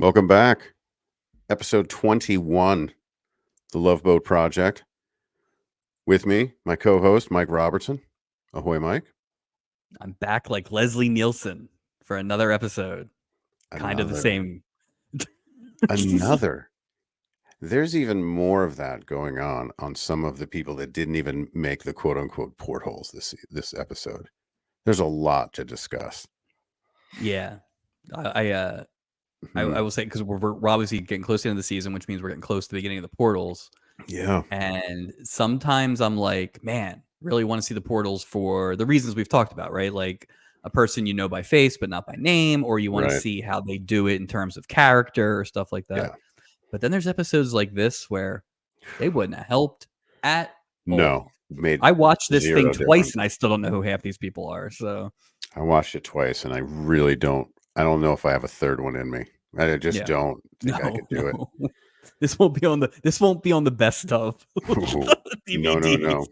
Welcome back. Episode 21, The Love Boat Project. With me, my co-host, Mike Robertson. Ahoy, Mike. I'm back like Leslie Nielsen for another episode. Kind of the Another. same. Another. There's even more of that going on some of the people that didn't even make the quote-unquote portholes this episode. There's a lot to discuss. Yeah. I will say, because we're obviously getting close to the end of the season, which means we're getting close to the beginning of the portals. Yeah. And sometimes I'm like, man, really want to see the portals for the reasons we've talked about, right? Like a person you know by face but not by name, or you want to Right. see how they do it in terms of character or stuff like that. Yeah. But then there's episodes like this where they wouldn't have helped at No. all. Made I watched this thing zero twice difference. and I still don't know who half these people are. So I watched it twice and I really don't know if I have a third one in me. I just don't think I could do it. This won't be on the best of DVDs. No.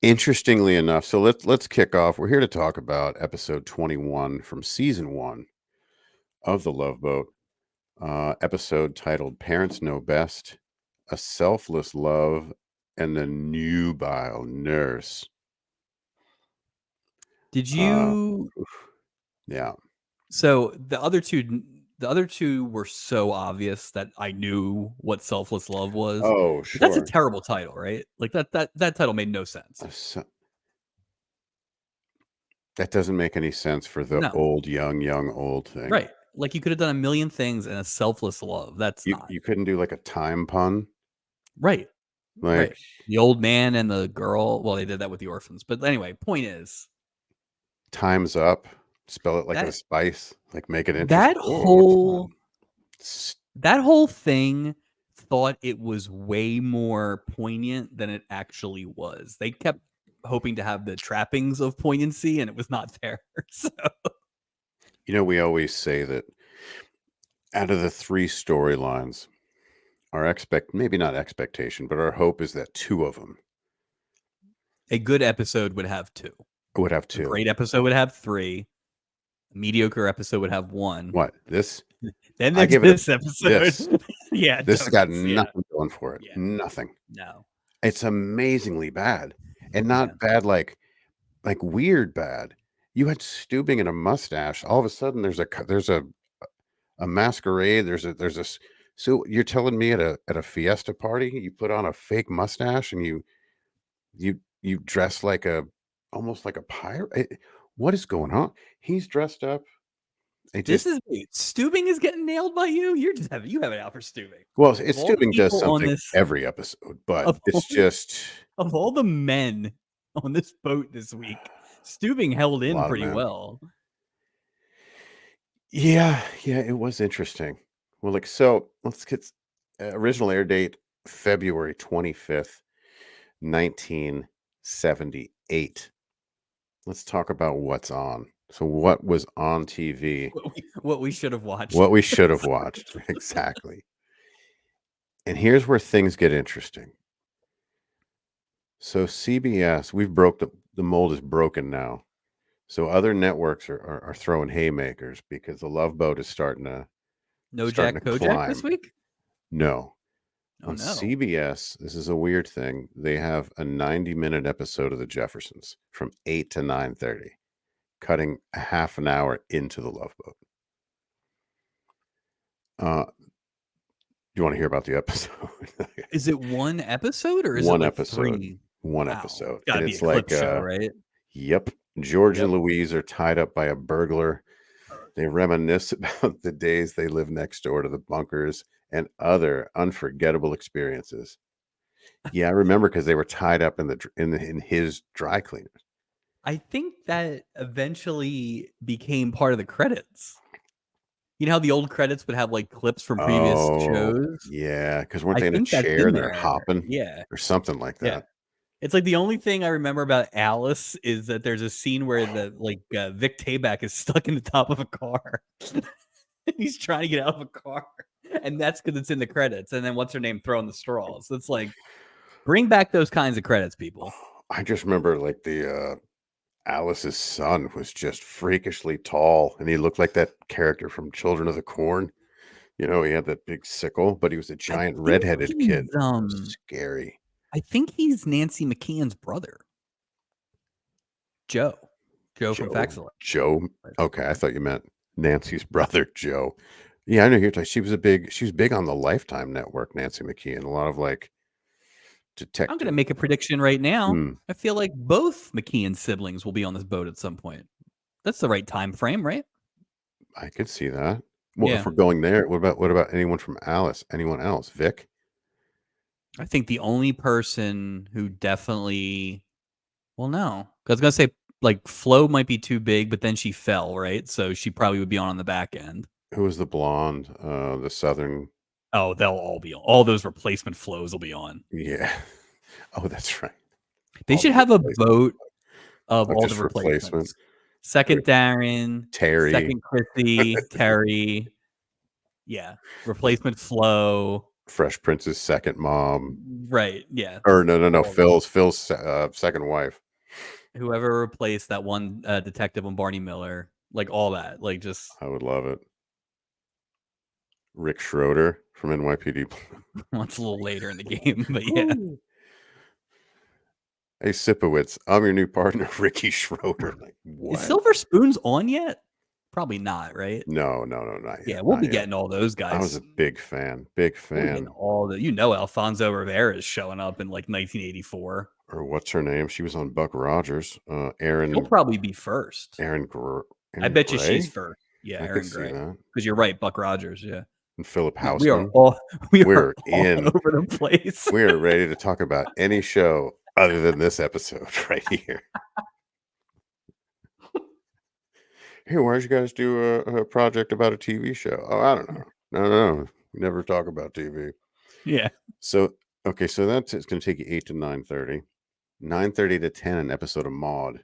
Interestingly enough, so let's kick off. We're here to talk about episode 21 from season 1 of The Love Boat. Episode titled "Parents Know Best: A Selfless Love and the Nubile Nurse." Did you? Yeah. So the other two were so obvious that I knew what selfless love was. Oh, But that's a sure. terrible title, right? Like that title made no sense. That doesn't make any sense for the No. old, young, old thing. Right. Like you could have done a million things in a selfless love. That's not You couldn't do like a time pun. right. Like Right. The old man and the girl. Well, they did that with the orphans. But anyway, point is, time's up. Spell it like a spice. Like make it interesting. That whole thing thought it was way more poignant than it actually was. They kept hoping to have the trappings of poignancy, and it was not there. So. You know, we always say that out of the 3 storylines, our maybe not expectation, but our hope is that 2 of them. A good episode would have 2. Would have 2. A great episode would have 3. A mediocre episode would have 1. What? This? Then there's this episode. This. Yeah. This has got nothing going for it. Yeah. Nothing. No. It's amazingly bad. And not bad like weird bad. You had Steubing and a mustache. All of a sudden there's a masquerade. There's a so you're telling me at a fiesta party you put on a fake mustache and you dress like almost like a pirate. What is going on? He's dressed up. Steubing is getting nailed by you. You have it out for Steubing. Well, Steubing does something every episode, but it's just of all the men on this boat this week, Steubing held in pretty well. Yeah, it was interesting. Well, so let's get original air date February 25th, 1978. Let's talk about what's on. So what was on TV? What we should have watched. What we should have watched. Exactly. And here's where things get interesting. So CBS, we've broke the mold is broken now. So other networks are throwing haymakers because the Love Boat is starting to Jack Kojak this week? No. On CBS, this is a weird thing. They have a 90-minute episode of The Jeffersons from 8 to 9:30, cutting a half an hour into the Love Boat. You want to hear about the episode? Is it one episode or is one it episode? 3? One episode. It's gotta be a clip show, right? Yep. George and Louise are tied up by a burglar. They reminisce about the days they lived next door to the bunkers and other unforgettable experiences. Yeah, I remember because they were tied up in his dry cleaners. I think that eventually became part of the credits. You know how the old credits would have like clips from previous shows? Yeah, because weren't they in a chair and they're hopping? Yeah. Or something like that. Yeah. It's like the only thing I remember about Alice is that there's a scene where Vic Tayback is stuck in the top of a car. He's trying to get out of a car. And that's because it's in the credits. And then what's her name throwing the straws. So it's like, bring back those kinds of credits, people. I just remember like the Alice's son was just freakishly tall, and he looked like that character from Children of the Corn. You know, he had that big sickle, but he was a I giant think redheaded kid. he's Scary. I think he's Nancy McKeon's brother, Joe. Joe from Joe. Faxilent. Joe. Okay, I thought you meant Nancy's brother, Joe. Yeah, I know you're talking. She was big on the Lifetime network, Nancy McKeon. A lot of like I'm gonna detective. make a prediction right now. Hmm, I feel like both McKeon siblings will be on this boat at some point. That's the right time frame, right? I could see that. Well, if Yeah. we're going there, what about anyone from Alice? Anyone else? Vic? I think the only person who definitely well, no. 'Cause I was gonna say, like, Flo might be too big, but then she fell, right? So she probably would be on the back end. Who was the blonde? The Southern. Oh, they'll all be on. All those replacement Flows will be on. Yeah. Oh, that's right. They All the should have a replacement. boat of Oh, all the just replacement. replacements. Second Darren, Terry, second Chrissy, Terry. Yeah. Replacement Flo. Fresh Prince's second mom. Right, yeah. Or no, All of them. Phil's second wife. Whoever replaced that one, detective on Barney Miller, like, all that, like, just I would love it. Rick Schroeder from NYPD. once a little later in the game, but yeah. Woo. Hey, Sipowicz, I'm your new partner, Ricky Schroeder. Like, Is what? Silver Spoons on yet? Probably not, right? No, not Yeah, yet, we'll not be yet. getting all those I was guys. a big fan, big We'll be getting fan. all the Alfonso Rivera is showing up in, like, 1984. Or what's her name? She was on Buck Rogers. She'll probably be first. Aaron, I Aaron bet you she's Gray. first. Yeah, I could Aaron see Gray. that. Because you're right, Buck Rogers, yeah. And Philip Dude, we are Houseman. all we are We're all in. over the place. We are ready to talk about any show other than this episode right here. Hey, why don't you guys do a project about a TV show? Oh, I don't know. No. We never talk about TV. Yeah. So, okay, so it's going to take you 8 to 9:30. 9:30 to 10, an episode of Maude.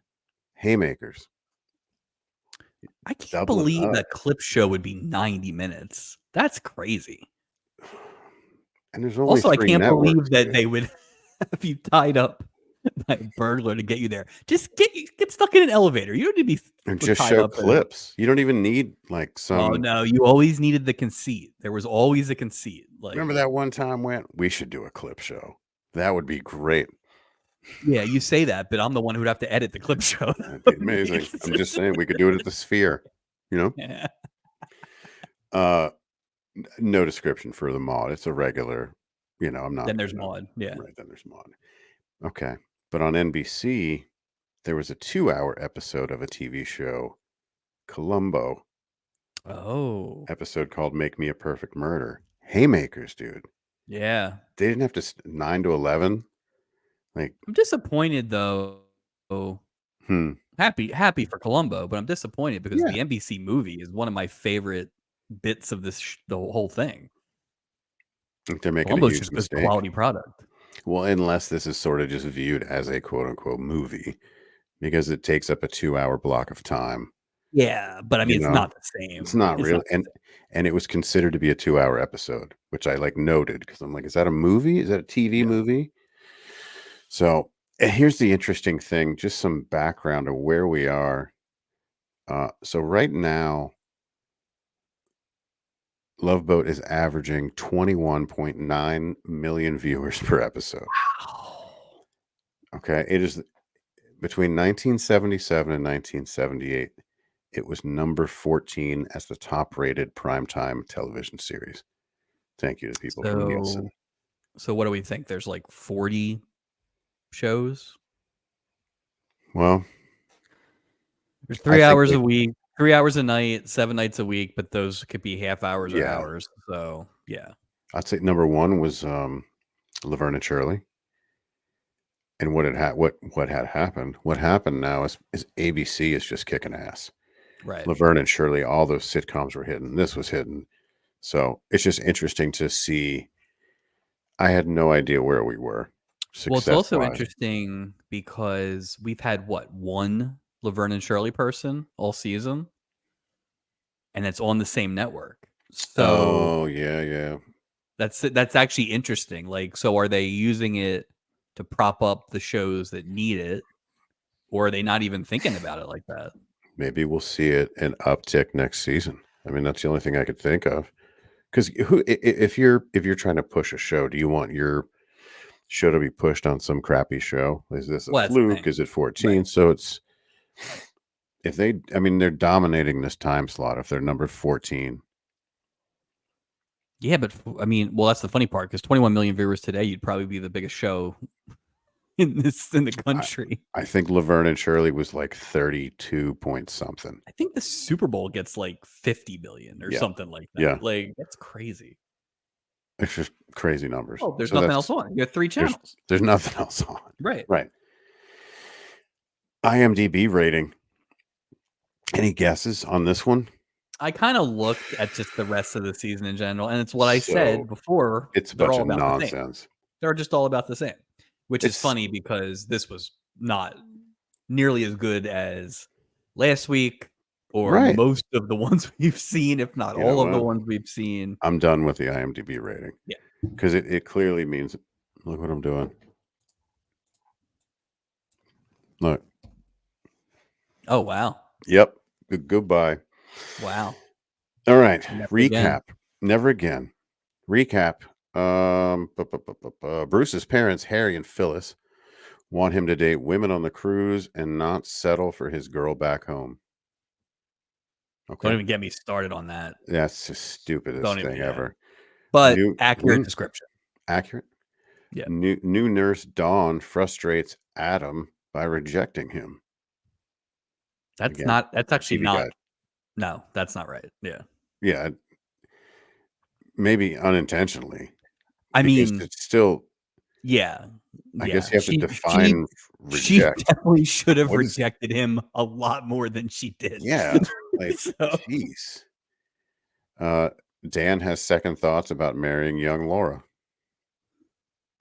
Haymakers. I can't Doubling believe up. that clip show would be 90 minutes. That's crazy. And there's only Also, I 3 can't networks, believe that dude. they would have you tied up by a burglar to get you there. Just get stuck in an elevator. You don't need to And be just tied show up in. clips. You don't even need like Oh some. no, you always needed the conceit. There was always a conceit. Like, Remember that one time we should do a clip show. That would be great. yeah, you say that, but I'm the one who would have to edit the clip show. That'd be amazing. I'm just saying we could do it at the Sphere, you know? Yeah. No description for the Maude. It's a regular, I'm not Then there's gonna. Maude. Yeah. Right, then there's Maude. Okay. But on NBC, there was a 2-hour episode of a TV show, Columbo, Oh. episode called Make Me a Perfect Murder. Haymakers, dude. Yeah. They didn't have to 9 to 11. Like, I'm disappointed though. hmm. Happy for Columbo, but I'm disappointed because Yeah. the NBC movie is one of my favorite bits of the whole thing. I think they're making a Columbo's huge just good mistake. quality product. Well, unless this is sort of just viewed as a quote unquote movie because it takes up a 2-hour block of time. Yeah, but I mean, You it's know, not the same. it's not It's real. not the same. And it was considered to be a 2-hour episode, which I like noted because I'm like, is that a movie? Is that a TV Yeah. movie? So here's the interesting thing, just some background of where we are. So right now, Love Boat is averaging 21.9 million viewers per episode. Wow. Okay. It is between 1977 and 1978. It was number 14 as the top rated primetime television series. Thank you to people from Nielsen. So what do we think? There's like 40 shows. Well, There's I 3 think hours a week, 3 hours a night, 7 nights a week, but those could be half hours or yeah, hours. So yeah. I'd say number one was Laverne and Shirley. And what had happened? What happened now is ABC is just kicking ass. Right. Laverne and Shirley, all those sitcoms were hidden. This was hidden. So it's just interesting to see. I had no idea where we were Well, it's success also wise. interesting because we've had one Laverne and Shirley person all season, and it's on the same network. So Oh yeah. that's actually interesting. Like, so are they using it to prop up the shows that need it? or are they not even thinking about it like that? Maybe we'll see an uptick next season. I mean, that's the only thing I could think of. Because if you're trying to push a show, do you want your show to be pushed on some crappy show? Is this a Well, that's the fluke? thing. Is it 14? Right. So it's if they, I mean, they're dominating this time slot. If they're number 14, Yeah, but I mean, well, that's the funny part because 21 million viewers today, you'd probably be the biggest show in the I, country. I think Laverne and Shirley was like 32 point something. I think the Super Bowl gets like 50 million or Yeah, something like yeah, that. Like that's crazy. it's just crazy numbers. Oh, there's So nothing else that's on. You have 3 there's channels. there's nothing else on. Right. Right. IMDb rating. Any guesses on this one? I kind of looked at just the rest of the season in general, and it's what I So said before. it's a They're bunch all of about the same. nonsense. They're just all about the same, which is It's funny because this was not nearly as good as last week or right. most of the ones we've seen, if not You know all of the what? ones we've seen. I'm done with the IMDb rating Yeah. because it clearly means look what I'm doing. Look. Oh wow. Yep. Goodbye. Wow. All right. Never again. Recap. Never again. Recap. Bruce's parents, Harry and Phyllis, want him to date women on the cruise and not settle for his girl back home. Don't Okay. even get me started on that. That's the stupidest thing Yeah. ever. But New accurate description. accurate. Yeah. New nurse Dawn frustrates Adam by rejecting him. That's Again, not that's actually TV not guide. no, that's not right. Yeah. Yeah, maybe unintentionally I because mean, it's still. yeah. I guess Yeah. you have to define She reject. definitely should have What is? rejected him a lot more than she did. Yeah, like So jeez. Dan has second thoughts about marrying young Laura.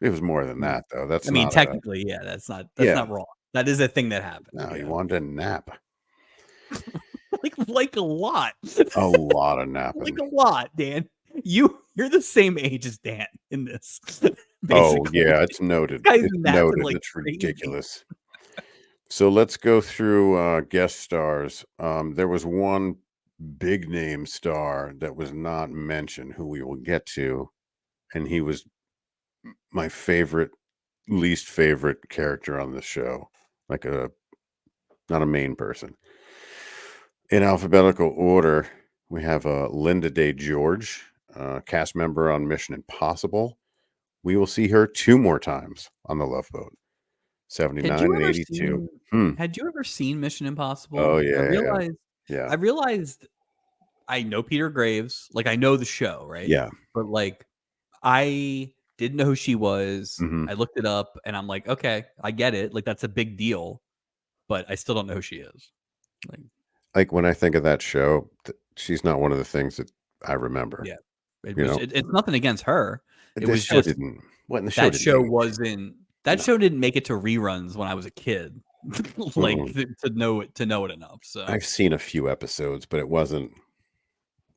It was more than that, though. I That's mean, not a. technically, yeah, that's Yeah, not wrong. That is a thing that happened. no, he Yeah. wanted a nap. Like a lot. A lot of Like napping. a lot, Dan. You're the same age as Dan in this. Oh Basically. yeah, it's noted. This guy's It's napping noted. like It's crazy. ridiculous. So let's go through guest stars. There was one big name star that was not mentioned, who we will get to, and he was my least favorite character on the show, like a not a main person. In alphabetical order, we have Linda Day George, cast member on Mission Impossible. We will see her 2 more times on the Love Boat, Had 79 you and ever 82. seen Hmm. Mission Oh Impossible? yeah, yeah, yeah, I realized I know Peter Graves, like I know the show, right? yeah. But like I didn't know who she was. Hmm. I looked it up and I'm like, okay, I get it. Like that's a big deal, but I still don't know who she is. Like, Like when I think of that show, she's not one of the things that I remember. yeah. It You was know, it's nothing against her. It the was show just didn't. What in the show didn't age. that No. show didn't make it to reruns when I was a kid. Like Mm-mm. to know it enough. So I've seen a few episodes, but it wasn't.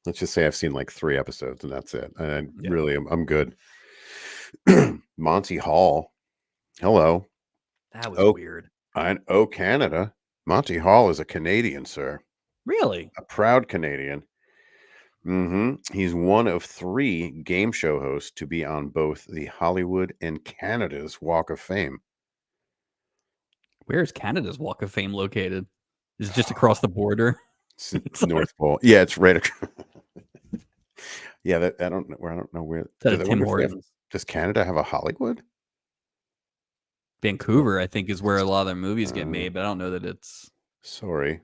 Let's just say I've seen like 3 episodes, and that's it. And I yeah. really, I'm good. Monty Hall. Hello. That was Oh, weird. oh, Canada. Monty Hall is a Canadian, sir. Really? A proud Canadian. He's one of 3 game show hosts to be on both the Hollywood and Canada's Walk of Fame. Where is Canada's Walk of Fame located? Is it just across the border? It's It's like, North Pole. Yeah, it's right. Yeah, that I don't know. I don't know where. is that a I Tim wonder if they have. Hortons? Does Canada have a Hollywood? Vancouver, I think, is where a lot of their movies get Uh, made, but I don't know that it's. sorry, Well,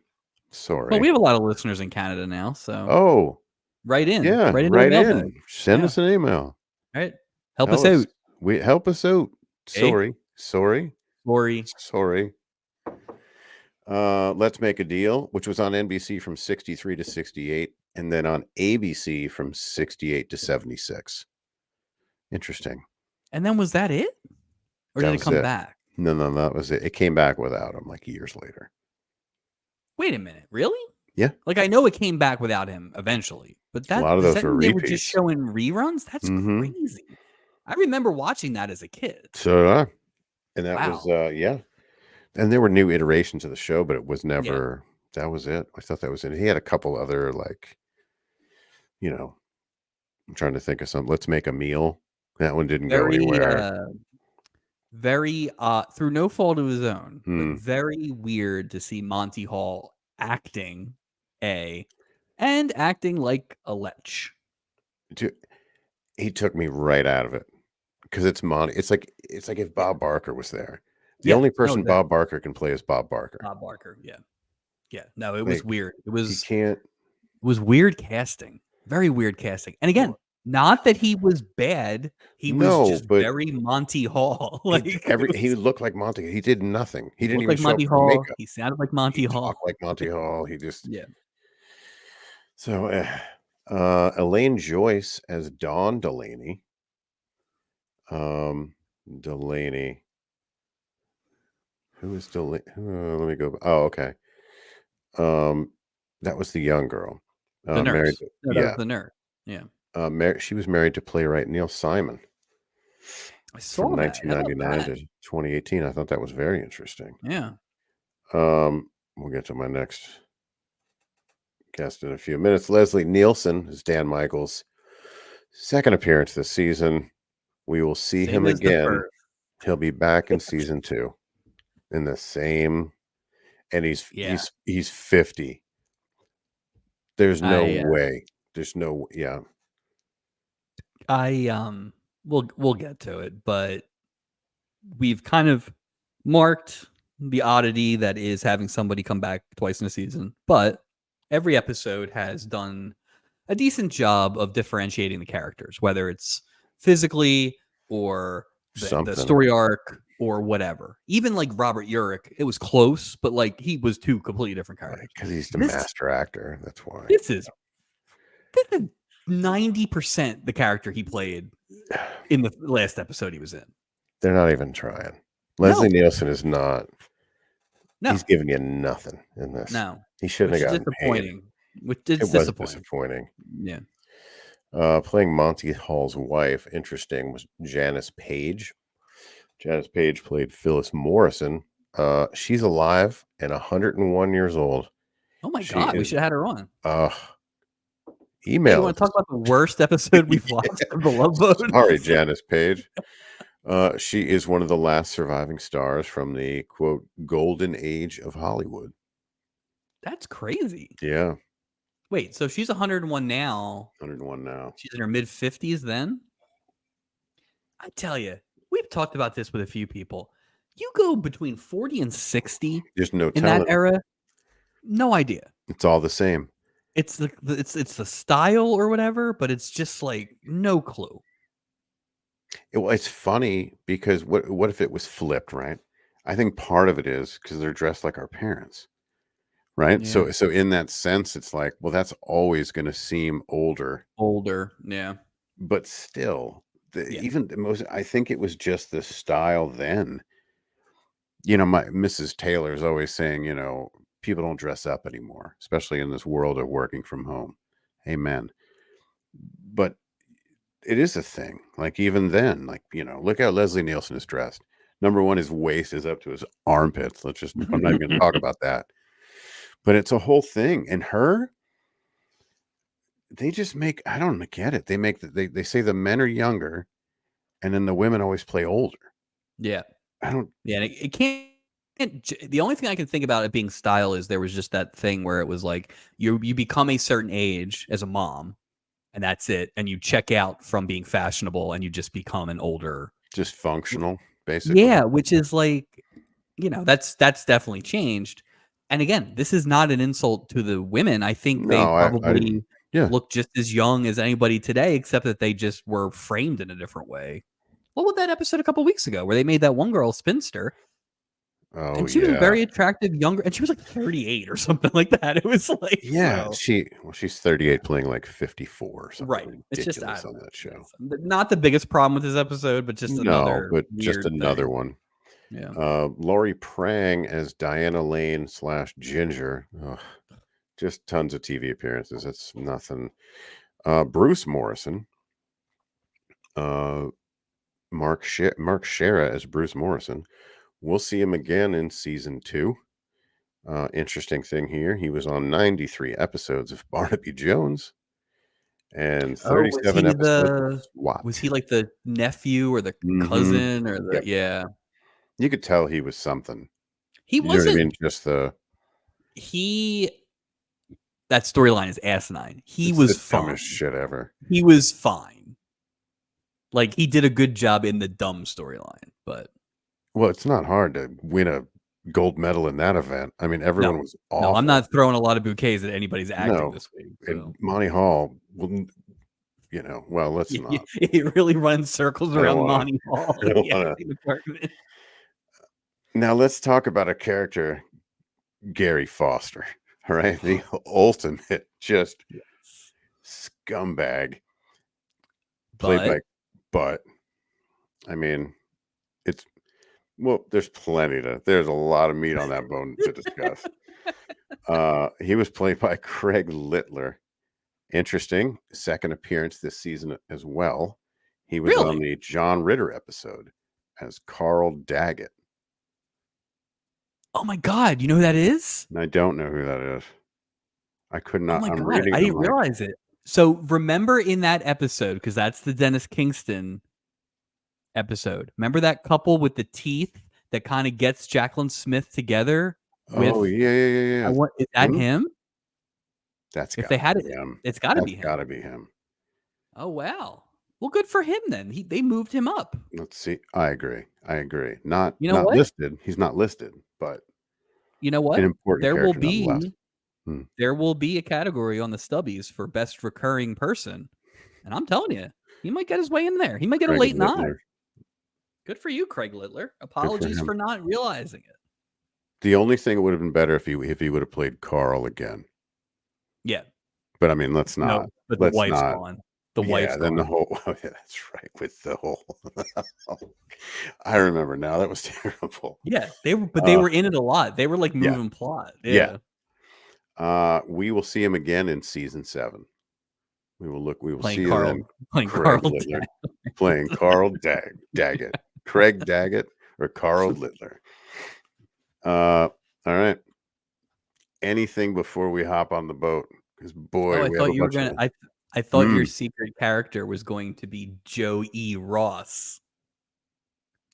we sorry. have a lot of listeners in Canada now, so Oh, yeah, write into the right mailbag. in. Send Yeah, us an email. all right. Help us Tell us. out, Help us out. eh? Sorry, sorry, Lori. sorry. Let's Make a Deal, which was on NBC from 63 to 68, and then on ABC from 68 to 76. Interesting. And then was that it? Or That did it was come it. back? No, that was it. It came back without him like years later. Wait a minute, really? Yeah. Like I know it came back without him eventually, but A lot of does those that were mean they were just repeats. showing reruns? That's Mm-hmm. crazy. I remember watching that as a kid. So, and that was, Wow. yeah. And there were new iterations of the show, but it was Yeah. never that was it. I thought that was it. He had a couple other, like, you know, I'm trying to think of something. Let's Make a Meal. That one didn't go Very, anywhere. very, through no fault of his own, but Hmm. very weird to see Monty Hall acting a and acting like a lech. Dude, he took me right out of it because it's Monty. It's like if Yeah. Bob Barker was there. The Yeah. only No, person exactly. Bob Barker can play is Bob Barker. Bob Barker. Yeah. Yeah. No, it was Like, weird. he can't. It was weird casting. Very weird casting. And again, Well, not that he was bad. He was no, just but very Monty Hall. he looked like Monty. He did nothing. He He didn't looked even like show up Monty for the Hall. makeup. He sounded like He Monty Hall. talked like Monty Hall. He just Yeah. so Elaine Joyce as Dawn Delaney. Delaney. Who is Delaney? Let me go. Oh, okay. Um, that was the young girl. The Married. nurse. No, that was Yeah. the nurse. Yeah. She was married to playwright Neil Simon I from saw that. How about 1999 that? to 2018. I thought that was very interesting. Yeah. We'll get to my next guest in a few minutes. Leslie Nielsen is Dan Michaels' second appearance this season. We will see Same him as the again. first. He'll be back in season 2 in the same, and Yeah. he's 50. There's no I way. There's no, yeah. we'll get to it, but we've kind of marked the oddity that is having somebody come back twice in a season. But every episode has done a decent job of differentiating the characters, whether it's physically or the Something, story arc or whatever. Even like Robert Urich, it was close, but like he was two completely different characters. because he's the This master actor. That's why. this is this is 90% the character he played in the last episode he was in. They're not even trying. Leslie No, Nielsen is not. no, He's giving you nothing in this. no, He shouldn't which have is gotten paid. disappointing. Which It is was disappointing. disappointing. Yeah. Playing Monty Hall's wife, interesting, was Janice Page. Janice Page played Phyllis Morrison. She's alive and 101 years old. Oh my She god, we is. should have had her on. Hey, you Email want to talk us. about the worst episode we've watched of the Love Boat? Sorry, Janice Page. She is one of the last surviving stars from the quote golden age of Hollywood. That's crazy. Yeah, Wait, so she's 101 now. 101 now. She's in her mid 50s then? I tell you, we've talked about this with a few people. You go between 40 and 60 There's no in that telling. era, no idea. It's all the same. It's it's the style or whatever, but it's just like no clue. Well, it's funny because what if it was flipped, right? I think part of it is because they're dressed like our parents, right? Yeah. So in that sense, it's like, well, that's always going to seem older, Older. Yeah. but still, Yeah. even the most. I think it was just the style then. You know, my Mrs. Taylor is always saying, people don't dress up anymore, especially in this world of working from home. Amen. But it is a thing. Like even then, like, look how Leslie Nielsen is dressed. Number one, his waist is up to his armpits. I'm not even going to talk about that. But it's a whole thing. And they just make, I don't get it. They make, they say the men are younger and then the women always play older. Yeah. I don't, Yeah, and it can't. The only thing I can think about it being style is there was just that thing where it was like you become a certain age as a mom, and that's it, and you check out from being fashionable, and you just become an older. just functional, basically. Yeah, which is like, that's definitely changed. And again, this is not an insult to the women. I think they No, I didn't. probably Yeah. look just as young as anybody today, except that they just were framed in a different way. What was that episode a couple weeks ago where they made that one girl a spinster? Oh, And she was a yeah. very attractive younger, and she was like 38 or something like that. It was like, Yeah. so She's 38 playing like 54 or something right. It's just, I ridiculous don't on know. that show. It's not the biggest problem with this episode, but just No, another but just weird another thing. one. Yeah. Laurie Prang as Diana Lane / Ginger. Ugh, just tons of TV appearances. It's nothing. Bruce Morrison. Mark Shera as Bruce Morrison We'll see him again in season 2. Interesting thing here, he was on 93 episodes of Barnaby Jones and Oh, 37 episodes of was SWAT. he like the nephew or the Mhm. cousin or the Yep. yeah. You could tell he was something. He You know what I mean? wasn't Just the he that storyline is asinine. He it's the was dumbest fine. shit ever. He was fine. Like, he did a good job in the dumb storyline, but Well, it's not hard to win a gold medal in that event. I mean, everyone no. was No, I'm awful. not throwing a lot of bouquets at anybody's acting No, this week, and so Monty Hall wouldn't, well, let's you not. it really runs circles I don't around wanna Monty Hall I in don't the wanna acting department. Now let's talk about a character, Gary Foster, all right? The ultimate just Yes. scumbag played by But but, I mean, it's there's a lot of meat on that bone to discuss. He was played by Craig Littler. Interesting, second appearance this season as well. He was on really? the John Ritter episode as Carl Daggett. Oh my god, you know who that is? And I don't know who that is. I could Oh not my I'm god, reading I it, I'm didn't like, realize it. So, remember in that episode, because that's the Dennis Kingston episode. Remember that couple with the teeth that kinda gets Jacqueline Smith together "Oh, with yeah, yeah, yeah, I yeah. want is that Him? him? That's If they gotta had be it, him. it's gotta That's be him. gotta be him." Oh, wow. Well, good for him then. They moved him up. Let's see. I agree. I agree. Not You know not what? listed. He's not listed, but You know an what? important character nonetheless. Hmm. There will be a category on the Stubbies for best recurring person, and I'm telling you, he might get his way in there. He might get a Craig late nod. Littler. Good for you, Craig Littler. Good for Apologies him. for not realizing it. The only thing that would have been better if he would have played Carl again. Yeah. But I mean, let's No, not but the let's wife's not gone. The yeah, wife's then the gone. whole oh, yeah, that's right, with the whole I remember now, that was terrible. Yeah, they Uh, were in it a lot. They were, like, yeah, moving plot. yeah. Yeah. We will see him again in season 7. We will Playing see you then, Carl Craig Littler playing Carl Daggett. Craig Daggett or Carl Littler. All right. Anything before we hop on the boat? Because Oh, boy, I we have thought a you were bunch of gonna I thought your mm, secret character was going to be Joe E. Ross,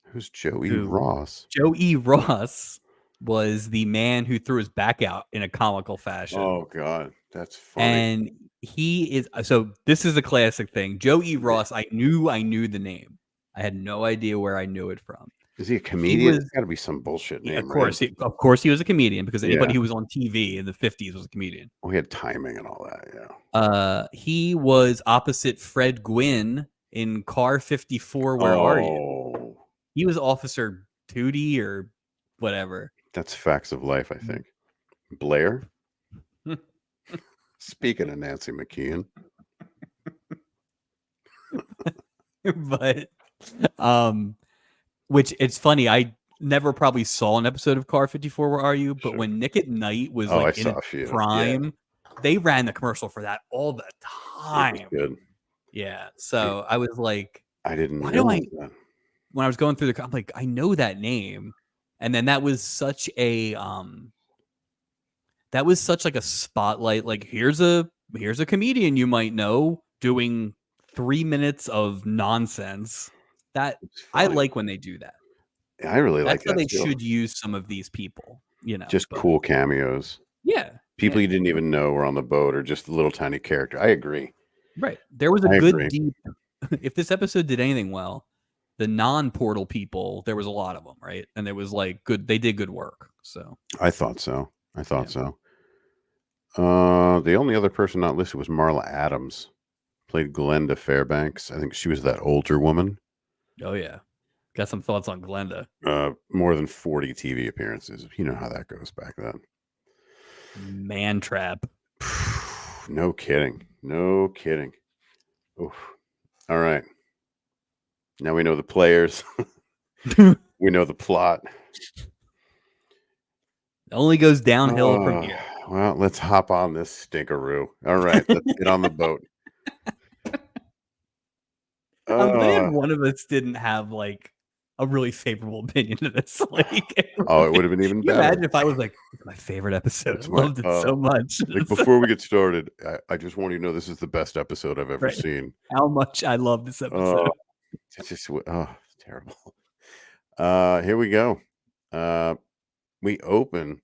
who's Joey who Ross? Joe E. Ross was the man who threw his back out in a comical fashion, Oh god, that's funny. and he is so this is a classic thing. Joe E. Yeah. Ross, I knew the name. I had no idea where I knew it from. Is he a He comedian? It's was gotta be some bullshit yeah, name, right? of course he was a comedian because Yeah. anybody who was on TV in the '50s was a comedian. We had timing and all that, yeah. He was opposite Fred Gwynn in Car 54, Where Are You? Oh, He was Officer Tootie or whatever. that's facts of life, I think. Blair? Speaking of Nancy McKeon. But, um, which it's funny, I never probably saw an episode of Car 54, Where Are You? But Sure. when Nick at Night was, Oh, I like, in saw its a few. Yeah, prime, they ran the commercial for that all the it was time. good. Yeah, I so I was like, I didn't "Why do I" realize that. when I was going through I'm like, "I know that name." And then that was such like a spotlight, like, here's a comedian you might know doing 3 minutes of nonsense. That It's I funny. like when they do that. I really like That's how that they too. should use some of these people, Just but cool cameos. yeah, People yeah, you didn't even know were on the boat or just a little tiny character. I agree. right. There was a I good agree. deep if this episode did anything well, the non-Portal people, there was a lot of them, right? And there was, like, they did good work, so, I thought so. I thought yeah. so. The only other person not listed was Marla Adams. Played Glenda Fairbanks. I think she was that older woman. Oh, yeah. Got some thoughts on Glenda. More than 40 TV appearances. You know how that goes back then. Man Trap. No kidding. No kidding. Oof. All right. Now we know the players. We know the plot. Only goes downhill from Uh, here. well, let's hop on this stinkeroo. All right, let's get on the boat. I'm glad Uh, one of us didn't have, like, a really favorable opinion to this. Like, Oh, it would have been even can you better. imagine if I was like, it's my favorite episode. It's I my loved it so much. like before we get started, I just want you to know this is the best episode I've ever Right. seen. How much I love this Oh, episode. it's just it's terrible. Here we go. We open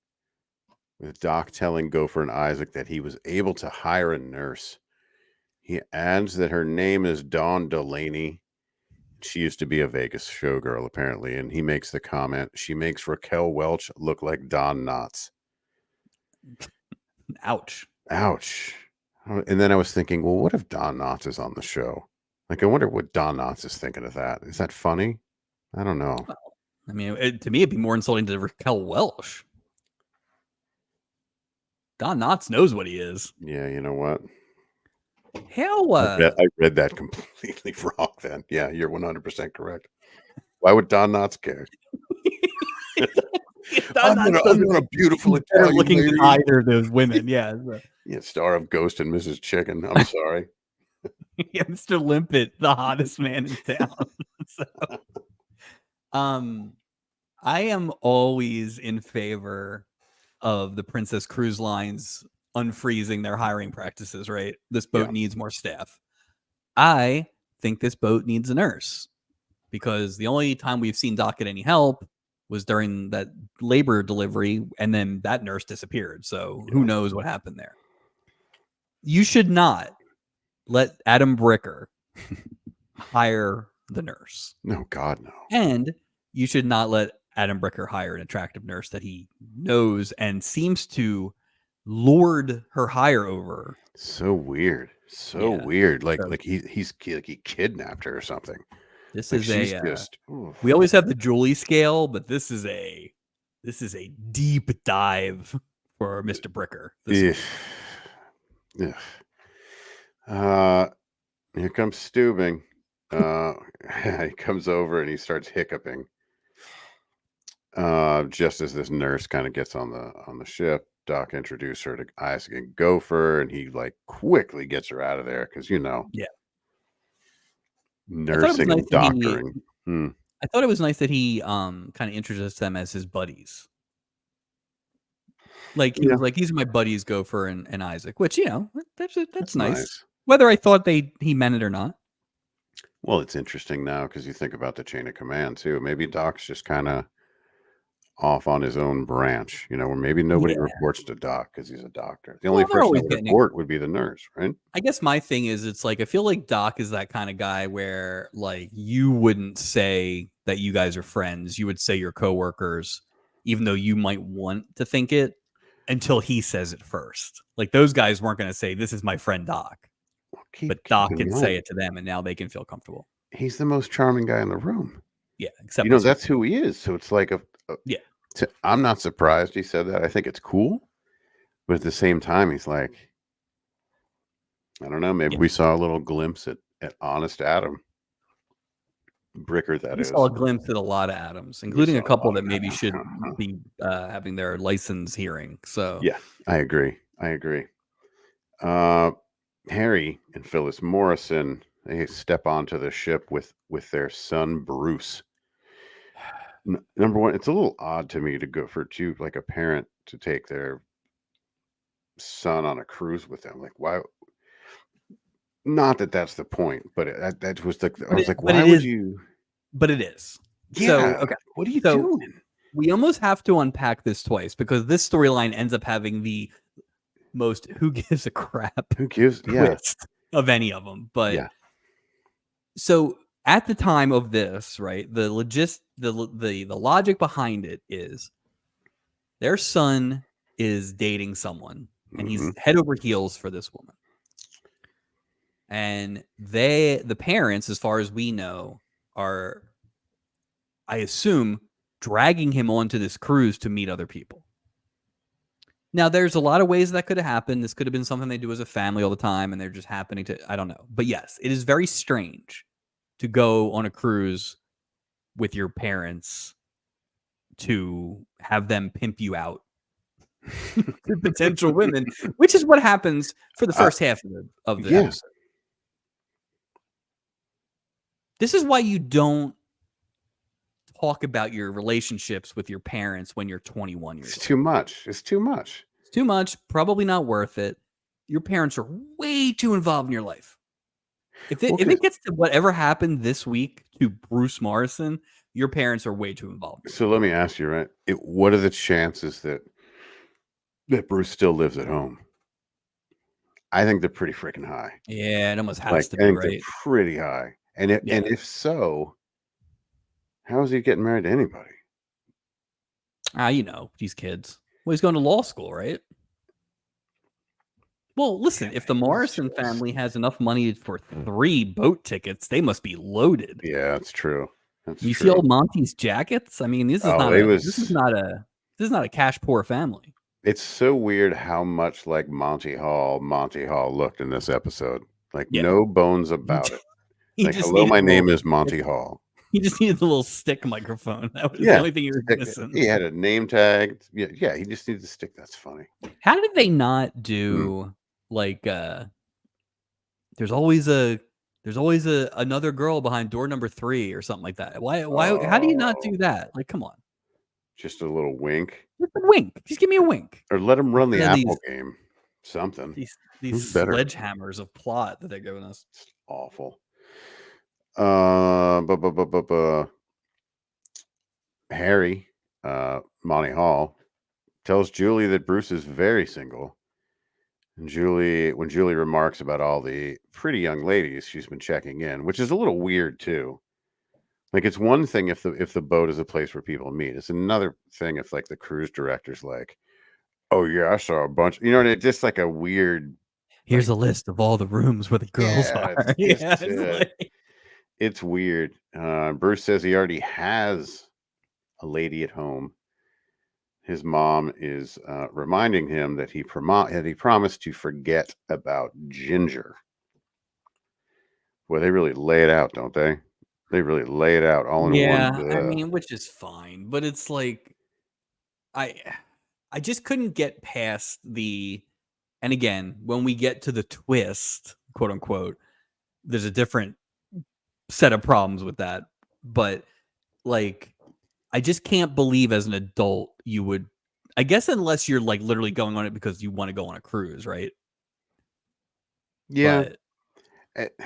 with Doc telling Gopher and Isaac that he was able to hire a nurse. He adds that her name is Dawn Delaney. She used to be a Vegas showgirl, apparently, and he makes the comment, she makes Raquel Welch look like Don Knotts. Ouch. Ouch. And then I was thinking, well, what if Don Knotts is on the show? Like, I wonder what Don Knotts is thinking of that. Is that funny? I don't know. Well, I mean, to me, it'd be more insulting to Raquel Welch. Don Knotts knows what he is. Yeah, you know what? Hell, I read that completely wrong then. Yeah, you're 100% correct. Why would Don Knotts care? Don Knotts I'm gonna beautiful better Italian looking than lady. either of those women. Yeah. So. Yeah, star of Ghost and Mrs. Chicken. I'm sorry. Yeah, Mr. Limpet, the hottest man in town. So, I am always in favor of the Princess Cruise Lines unfreezing their hiring practices, right? This boat needs more staff. I think this boat needs a nurse because the only time we've seen Doc get any help was during that labor delivery, and then that nurse disappeared. So who knows what happened there? You should not let Adam Bricker hire the nurse. No, God, no. And you should not let Adam Bricker hire an attractive nurse that he knows and seems to lord her hire over. So weird. So weird. Like he kidnapped her or something. This like is she's a just we always have the Julie scale, but this is a deep dive for Mr. Bricker. Here comes Steubing. He comes over and he starts hiccuping. Just as this nurse kind of gets on the ship, Doc introduced her to Isaac and Gopher, and he like quickly gets her out of there because nursing and doctoring. I thought it was nice that he kind of introduced them as his buddies. Like he was like, these are my buddies, Gopher and Isaac, which that's nice. Whether I thought he meant it or not. Well, it's interesting now because you think about the chain of command too. Maybe Doc's just kind of off on his own branch, where maybe nobody reports to Doc because he's a doctor. The only person that would report would be the nurse, right? I guess my thing is, it's like I feel like Doc is that kind of guy where like you wouldn't say that you guys are friends. You would say you're coworkers, even though you might want to think it until he says it first. Like those guys weren't going to say, "This is my friend Doc." But Doc can say it to them, and now they can feel comfortable. He's the most charming guy in the room. Yeah, except that's who he is. So it's like I'm not surprised he said that. I think it's cool, but at the same time, he's like, I don't know. Maybe we saw a little glimpse at honest Adam Bricker. That is, saw a glimpse at a lot of Adams, including a couple that maybe should be having their license hearing. So yeah, I agree. Harry and Phyllis Morrison, they step onto the ship with their son Bruce. Number one, it's a little odd to me to go for like a parent to take their son on a cruise with them. Like, why? Not that that's the point, but that was I was like, why would you? But it is. Yeah. So, okay. What are you doing? We almost have to unpack this twice because this storyline ends up having the most who gives a crap twist of any of them. But so at the time of this, right, the logic behind it is their son is dating someone and he's head over heels for this woman. And the parents, as far as we know, are, I assume, dragging him onto this cruise to meet other people. Now, there's a lot of ways that could have happened. This could have been something they do as a family all the time, and they're just happening to, I don't know. But yes, it is very strange to go on a cruise with your parents to have them pimp you out to potential women, which is what happens for the first half of the episode. This is why you don't talk about your relationships with your parents when you're 21 years It's old. too much. It's too much. It's too much, probably not worth it. Your parents are way too involved in your life. If Well, it gets to whatever happened this week to Bruce Morrison, your parents are way too involved in your so life. let me ask you, right? What are the chances that Bruce still lives at home? I think they're pretty freaking high. Yeah, it almost Like, has to I be, think they're right? pretty high. And Yeah. if so, how is he getting married to anybody? These kids. Well, he's going to law school, right? Well, listen, Damn if it. the Morrison family has enough money for 3 boat tickets, they must be loaded. Yeah, that's true. That's You see true. old Monty's jackets? I mean, this is Oh, not they a was cash poor family. it's so weird how much like Monty Hall looked in this episode. Like, Yeah. no bones He about j it. he Like, just hello, needed my a little name is stick Monty Hall. he just needed the little stick microphone. That was the Yeah, only thing he was stick missing. he had a name tag. Yeah, he just needs a stick. That's funny. How did they not Mm. do, like, there's always another girl behind door number 3 or something like that. Why how do you not Oh, do that? Like, come on. just a little wink. Just a wink. Just give me a wink. Or let him run the Instead of Apple game. Something. these Who's better? sledgehammers of plot that they're giving us. It's awful. Bu bu bu bu bu Harry, Monty Hall, tells Julie that Bruce is very single. And when Julie remarks about all the pretty young ladies she's been checking in, which is a little weird too. Like, it's one thing if the boat is a place where people meet. It's another thing if like the cruise director's like, "Oh yeah, I saw a bunch." You know, and it's just like a weird, Here's like, a list of all the rooms where the girls yeah, are. it's Yeah, just it's like it's weird. Bruce says he already has a lady at home. His mom is reminding him that he promised to forget about Ginger. Boy, they really lay it out, don't they? They really lay it out all in one. yeah, I mean, which is fine, but it's like I I just couldn't get past and again, when we get to the twist, quote unquote, there's a different set of problems with that. But like I just can't believe as an adult you would I guess unless you're like literally going on it because you want to go on a cruise, right? Yeah, But it, I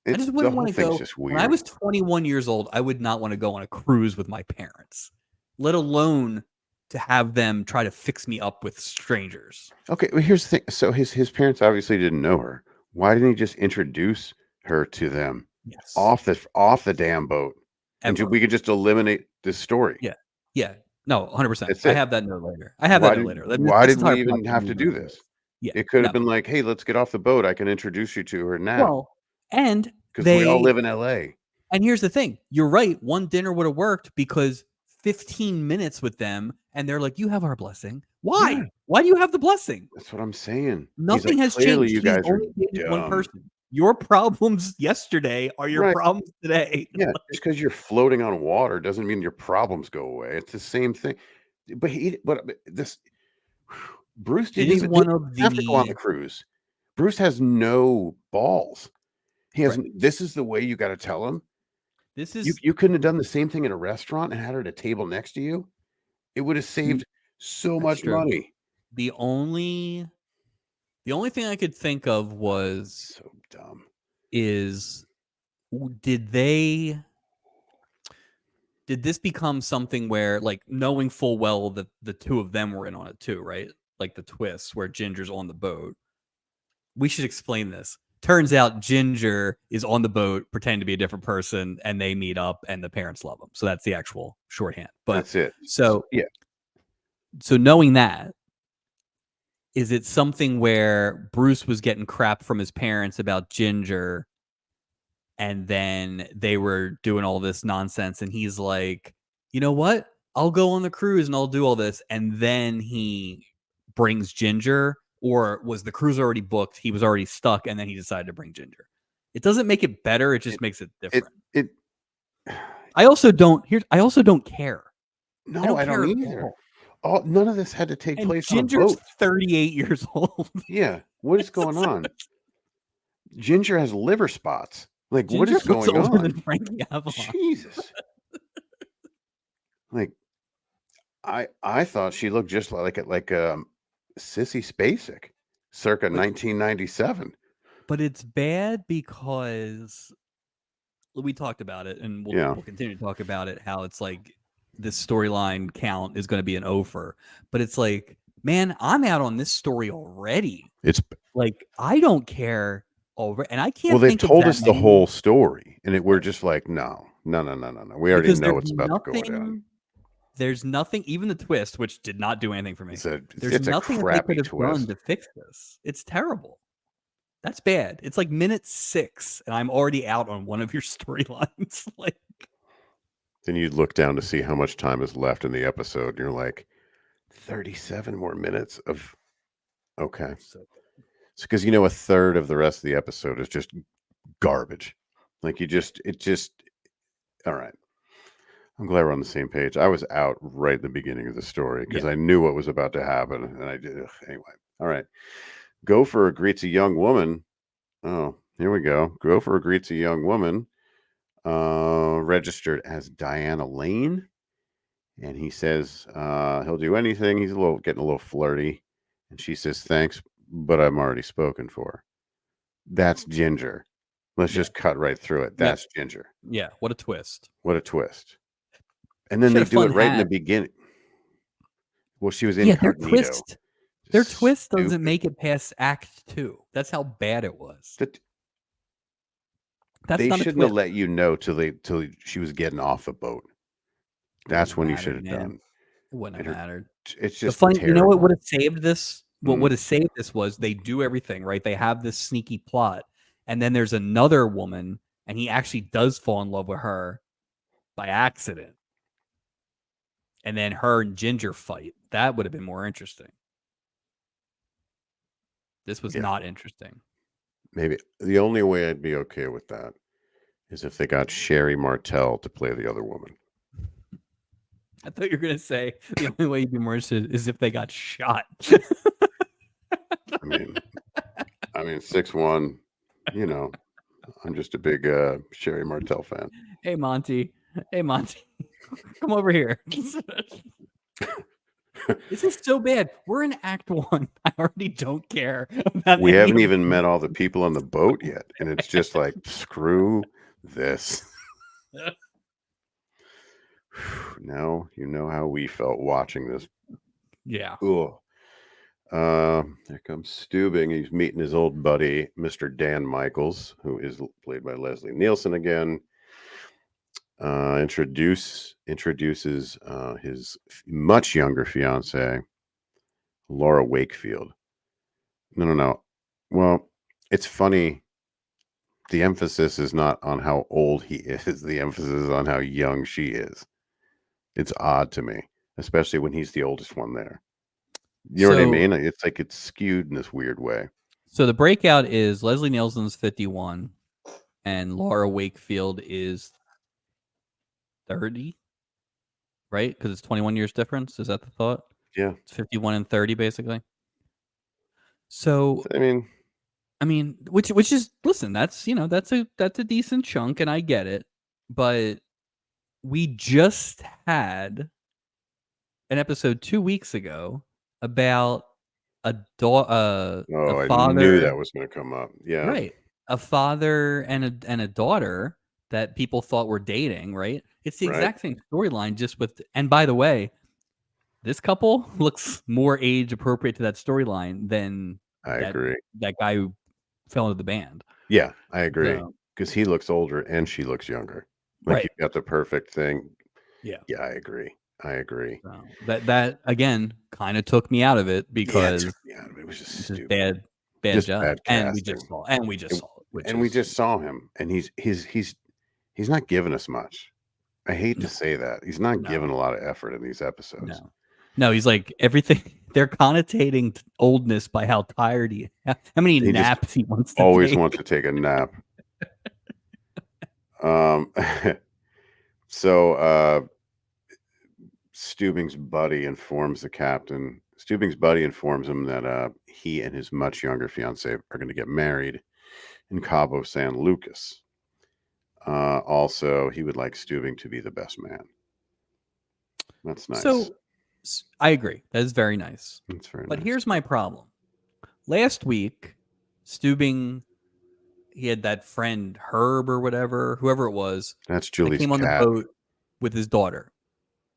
it's just the wouldn't whole wanna thing's go just when I weird. was 21 years old, I would not wanna go on a cruise with my parents, let alone to have them try to fix me up with strangers. Okay, well, here's the thing. So his parents obviously didn't know her. Why didn't he just introduce her to them Yes. off the damn boat, and Ever. we could just eliminate this story? Yeah. Yeah. No, 100%. That's I it. have that note later. I have that note later. Why This did entire we plot even could have to move into do this. this? Yeah. It could have No. been like, "Hey, let's get off the boat. I can introduce you to her now Well, and because we all live in LA." and here's the thing. You're right. One dinner would have worked because 15 minutes with them and they're like, "You have our blessing." Yeah, Why? Why do you have the blessing? that's what I'm saying. He's Nothing like, has "Clearly, changed. you He's guys are only dated one dumb." person. Your problems yesterday are your Right. problems today. Yeah, just because you're floating on water doesn't mean your problems go away. It's the same thing. But this Bruce It didn't is even one of have to go on the the cruise. Bruce has no balls. He has right. this is the way you gotta tell him. This You is you couldn't have done the same thing in a restaurant and had her at a table next to you? It would have mm, saved so that's much true. money. The only the only thing I could think of was So dumb. is did they did this become something where like knowing full well that the two of them were in on it too, right? Like the twist where Ginger's on the boat. We should explain this. Turns out Ginger is on the boat pretending to be a different person and they meet up and the parents love them. So that's the actual shorthand. But That's it. so Yeah. so knowing that, is it something where Bruce was getting crap from his parents about Ginger and then they were doing all this nonsense and he's like, "You know what? I'll go on the cruise and I'll do all this." And then he brings Ginger, or was the cruise already booked? He was already stuck and then he decided to bring Ginger. It doesn't make it better, it It just makes it it different. it I also don't care. I No, don't I care don't at either. all. All None of this had to take And place on a Ginger's boat. 38 years old. Yeah. What is It's going just- on? Ginger has liver spots. Like, what is Ginger's looks going older on? than Frankie Avalon. Jesus. Like I thought she looked just like Sissy Spacek, circa But 1997. but it's bad because we talked about it, and we'll Yeah, we'll continue to talk about it. How it's like this storyline count is going to be an over, but it's like, man, I'm out on this story already. it's Like I don't care already, and I well, can't they've think of told that us the many. whole story, and we're Right. just like, no, no, no, no, no, no. We already Because know what's about to go down. there's nothing, even the twist, which did not do anything for me. There's It's a nothing that they could crappy have done twist. to fix this. It's terrible. That's bad. It's like minute 6, and I'm already out on one of your storylines. Like, Then you look down to see how much time is left in the episode, and you're like, 37 more minutes of okay. so It's because a third of the rest of the episode is just garbage. Like it just all right. I'm glad we're on the same page. I was out right at the beginning of the story because yeah. I knew what was about to happen, and I did anyway. All right. Gopher greets a young woman. Oh, here we go. Gopher greets a young woman, registered as Diana Lane, and he says he'll do anything. He's getting a little flirty, and she says thanks, but I'm already spoken for. That's Ginger. Let's Yeah. just cut right through it. Yep. That's Ginger. Yeah. What a twist. What a twist. And then She they had a do it fun right in the hat. beginning. Well, she was Yeah, incognito. their Just twist doesn't stupid. make it past act 2. That's how bad it was. That That's they not a shouldn't have twist. let you know till she was getting off the boat. It wouldn't That's have when you should mattered, have man. done. It wouldn't have And her, mattered. it's The just funny, what terrible. would have saved this? What Mm, would have saved this was they do everything right. They have this sneaky plot, and then there's another woman, and he actually does fall in love with her by accident, and then her and Ginger fight. That would have been more interesting. This was yeah, not interesting. maybe the only way I'd be okay with that is if they got Sherry Martell to play the other woman. I thought you were gonna say the only way you'd be more interested is if they got shot. I mean, 6'1", I'm just a big Sherry Martell fan. Hey Monty, come over here. This is so bad. We're in Act 1. I already don't care about We any haven't of even met all the people on the boat yet, and it's just like, screw this. Now you know how we felt watching this. Yeah. Ugh. There comes Steubing. He's meeting his old buddy, Mr. Dan Michaels, who is played by Leslie Nielsen again. Introduces his much younger fiance, Laura Wakefield. No. Well, it's funny. The emphasis is not on how old he is. The emphasis is on how young she is. It's odd to me, especially when he's the oldest one there. You know what I So mean? It's like it's skewed in this weird way. so the breakout is Leslie Nielsen's 51 and Laura Wakefield is 30, right? Because it's 21 years difference. Is that the thought? Yeah. It's 51 and 30 basically. So I mean, which is, listen, that's that's a decent chunk, and I get it, but we just had an episode 2 weeks ago about a oh, I knew father, that was going to come up. Yeah. right? A father and a daughter that people thought were dating, right? It's the Right. exact same storyline, just with, and by the way, this couple looks more age appropriate to that storyline than I that agree. that guy who fell into the band. Yeah, I agree. So, Because he looks older and she looks younger. Like right. you've got the perfect thing. Yeah. Yeah, I agree. I agree. So that again kind of took me out of it Yeah, it because took me out of it. It was just just stupid. bad Just job. bad casting. And we just And, saw it, which and we is just saw him, and he's not giving us much. I hate to no, say that. He's not no, giving a lot of effort in these episodes. no. No, he's like everything. They're connotating oldness by how tired how many He just naps he wants to always take. wants to take a nap. Um, so Steubing's buddy informs the captain. Steubing's buddy informs him that he and his much younger fiance are going to get married in Cabo San Lucas. Also, he would like Steubing to be the best man. That's nice. So I agree. That is very nice. That's very But nice. here's my problem. Last week, Steubing, he had that friend Herb or whoever it was, That's that Julie's came on the cat. boat with his daughter,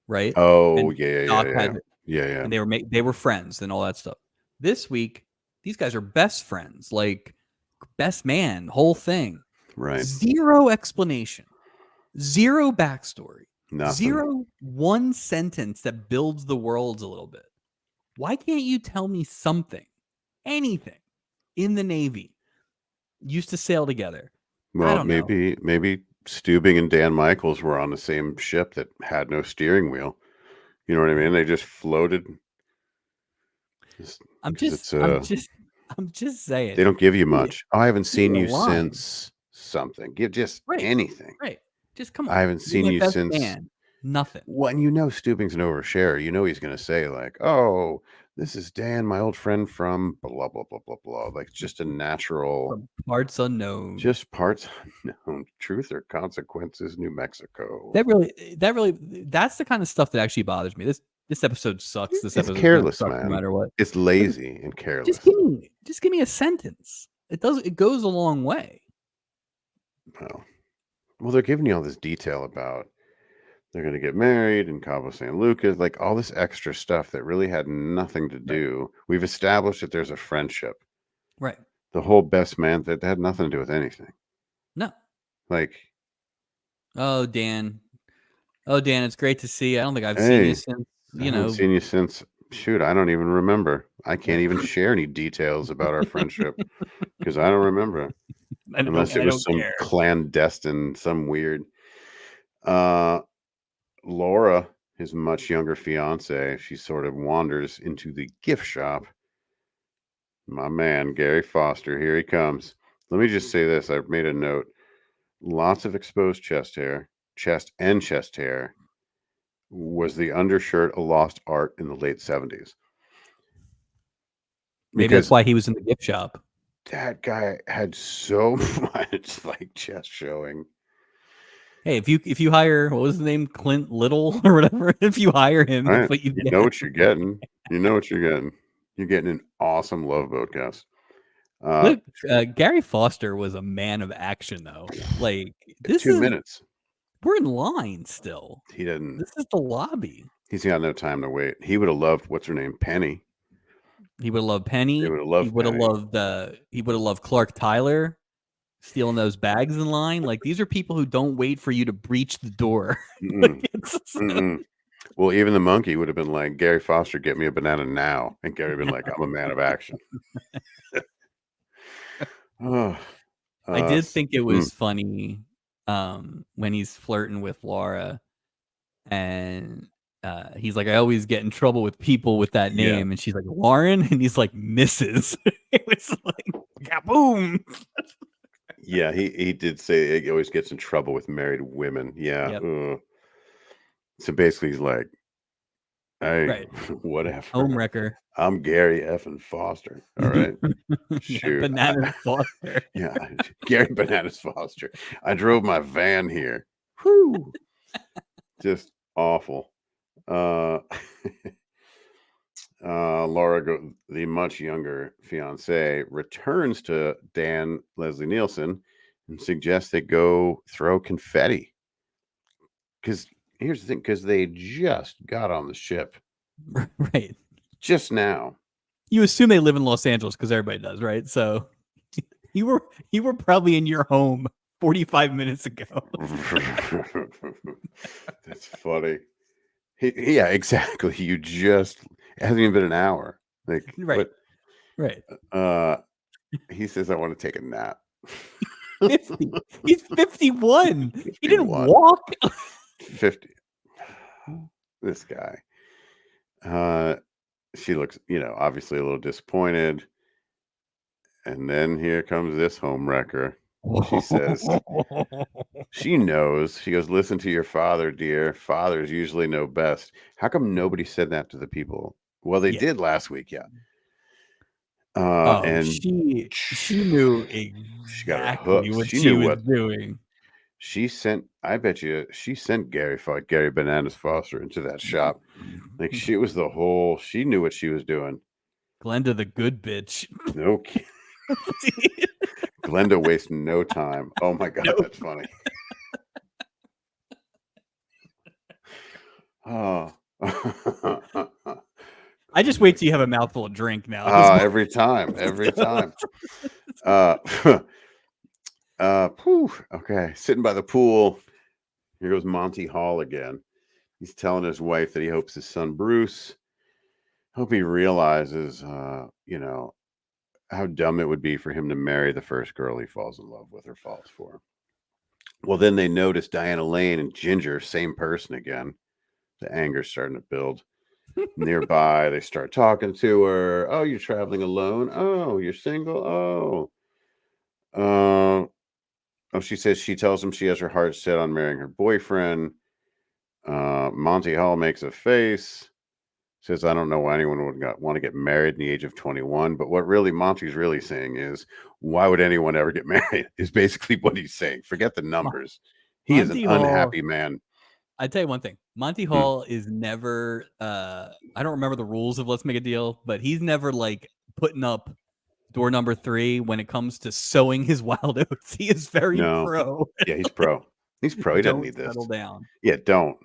right? Oh, And yeah, yeah, Doc yeah. had, Yeah, yeah. and they were friends and all that stuff. This week, these guys are best friends, like best man, whole thing. Right. Zero explanation, zero backstory, Nothing. zero one sentence that builds the worlds a little bit. Why can't you tell me something, anything in the Navy used to sail together? I Well, don't know. maybe Steubing and Dan Michaels were on the same ship that had no steering wheel. You know what I mean? They just floated. I'm Because just, it's I'm just, I'm just saying. they don't give you Give me, much. Oh, I haven't give me seen a you line. since something. Give just Right, anything. right. Just come I on. haven't You're seen my you best since. man. Nothing. When you know Steubing's an overshare, you know he's going to say like, "Oh, this is Dan, my old friend from blah blah blah blah blah." Like just a natural, From parts unknown. just parts unknown, truth or consequences, New Mexico. That's the kind of stuff that actually bothers me. This episode sucks. This It's episode is gonna careless, suck no man. matter what. It's But lazy and just careless. give me a sentence. It goes a long way. Well, they're giving you all this detail about they're going to get married in Cabo San Lucas, like all this extra stuff that really had nothing to Right. do. We've established that there's a friendship. Right. The whole best man that had nothing to do with anything. No. Like, Oh, Dan. Oh, Dan, it's great to see you. I don't think I've seen you hey, since, I haven't you seen you since, shoot, I don't even remember. I can't know. even share any details about our friendship because I don't remember I know, unless and it I was don't some care. clandestine, some weird. Uh, Laura, his much younger fiance, she sort of wanders into the gift shop. My man, Gary Foster, here he comes. Let me just say this. I've made a note. Lots of exposed chest hair, chest and chest hair. Was the undershirt a lost art in the late 70s? Maybe that's Because why he was in the gift shop. that guy had so much like chest showing. Hey, if you hire, what was his name, Clint Little or whatever, if you hire him, All that's right. what you You get. know what you're getting. You know what you're getting. You're getting an awesome Love Boat cast. Look, Gary Foster was a man of action, though. Like this 2 is, minutes. we're in line still. He didn't. This is the lobby. He's got no time to wait. He would have loved what's her name, Penny. He would have loved They Penny. would have loved Penny. He would have loved Clark Tyler stealing those bags in line. Like these are people who don't wait for you to breach the door. Mm-mm. Like, Mm-mm. Well, even the monkey would have been like, Gary Foster, get me a banana now. And Gary been like, I'm a man of action. Oh, I did think it mm, was funny when he's flirting with Laura and he's like, I always get in trouble with people with that yeah. name. And she's like, Lauren? And he's like, Mrs. It was like, kaboom. Yeah, he did say he always gets in trouble with married women. Yeah. Yep. So basically he's like, hey, Right. Home whatever. wrecker. I'm Gary effing Foster. All right. Yeah. Shoot. Bananas Foster. Yeah. Gary Bananas Foster. I drove my van here. Whew. Just awful. Uh Laura, the much younger fiance, returns to Dan Leslie Nielsen and suggests they go throw confetti. Because here's the thing: because they just got on the ship Right. just now. You assume they live in Los Angeles because everybody does, right? So you were probably in your home 45 minutes ago. That's funny. Yeah, exactly. You just it hasn't even been an hour. Like Right. Right. what? He says, "I want to take a nap." 50. He's 51. He didn't 51. walk. 50. This guy. She looks, obviously a little disappointed. And then here comes this home wrecker. She says, she knows. She goes, listen to your father, dear. Fathers usually know best. How come nobody said that to the people? Well, they Yeah. did last week, yeah. Oh, And she knew she got her exactly hooks. what She she knew was what doing. I bet you she sent Gary Bananas Foster into that shop. Like she knew what she was doing. Glenda the good bitch. No, Glenda wastes no time. Oh my God, No. that's funny. Oh. I just wait till you have a mouthful of drink now. Every time. Okay. Sitting by the pool. Here goes Monty Hall again. He's telling his wife that he hopes his son Bruce, hope he realizes, how dumb it would be for him to marry the first girl he falls in love with or falls for. Well, then they notice Diana Lane and Ginger, same person again. The anger's starting to build. Nearby, they start talking to her. Oh, you're traveling alone. Oh, you're single. Oh, she tells him she has her heart set on marrying her boyfriend. Monty Hall makes a face. Says, I don't know why anyone would want to get married in the age of 21. But what really Monty's really saying is, why would anyone ever get married? Is basically what he's saying. Forget the numbers. He is an Monty Hall. unhappy man. I tell you one thing. Monty Hall is never. I don't remember the rules of Let's Make a Deal, but he's never like putting up door number 3 when it comes to sowing his wild oats. He is very pro. Yeah, he's pro. He's pro. He doesn't need this. Settle down. Yeah, don't.